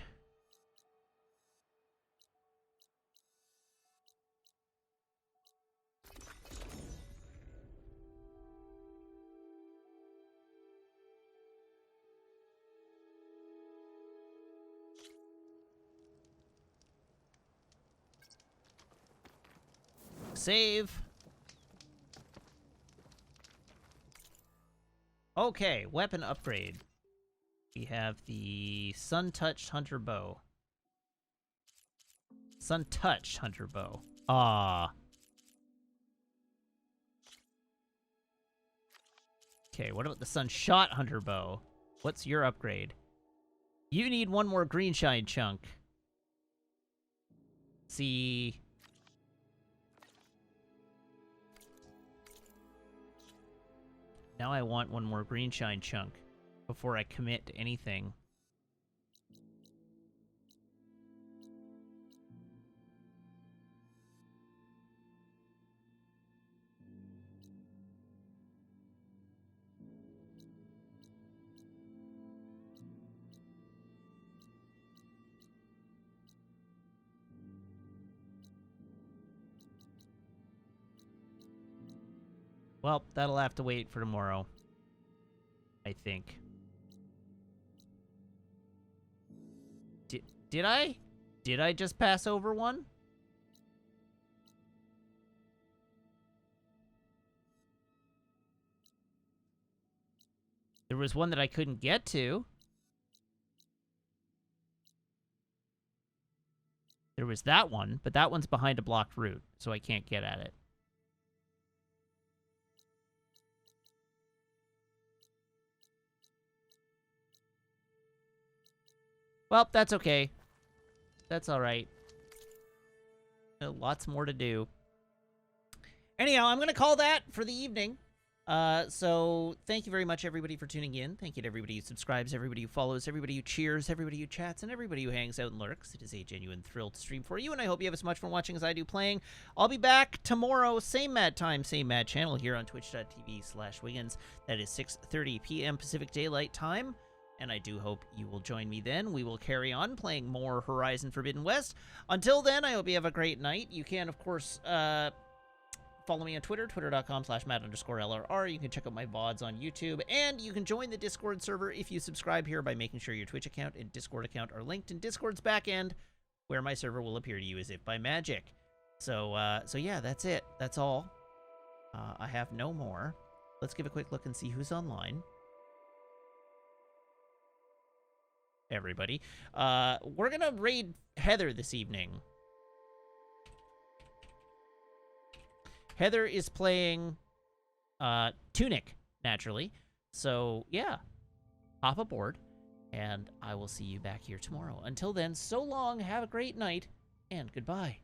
Save. Okay, weapon upgrade. We have the Sun-Touched Hunter Bow. Sun-Touched Hunter Bow. Ah. Okay, what about the Sun-Shot Hunter Bow? What's your upgrade? You need one more green shine chunk. See... Now I want one more green shine chunk before I commit to anything. Well, that'll have to wait for tomorrow, I think. Did I? Did I just pass over one? There was one that I couldn't get to. There was that one, but that one's behind a blocked route, so I can't get at it. Well, that's okay. That's alright. Lots more to do. Anyhow, I'm going to call that for the evening. So thank you very much, everybody, for tuning in. Thank you to everybody who subscribes, everybody who follows, everybody who cheers, everybody who chats, and everybody who hangs out and lurks. It is a genuine thrill to stream for you, and I hope you have as much fun watching as I do playing. I'll be back tomorrow, same mad time, same mad channel here on twitch.tv/Wiggins. That is 6:30 p.m. Pacific Daylight Time. And I do hope you will join me then. We will carry on playing more Horizon Forbidden West. Until then, I hope you have a great night. You can, of course, follow me on Twitter, twitter.com/Matt_LRR. You can check out my VODs on YouTube. And you can join the Discord server if you subscribe here by making sure your Twitch account and Discord account are linked in Discord's backend, where my server will appear to you as if by magic. So yeah, that's it. That's all. I have no more. Let's give a quick look and see who's online. Everybody. We're gonna raid Heather this evening. Heather is playing Tunic, naturally. So, yeah. Hop aboard, and I will see you back here tomorrow. Until then, so long, have a great night, and goodbye.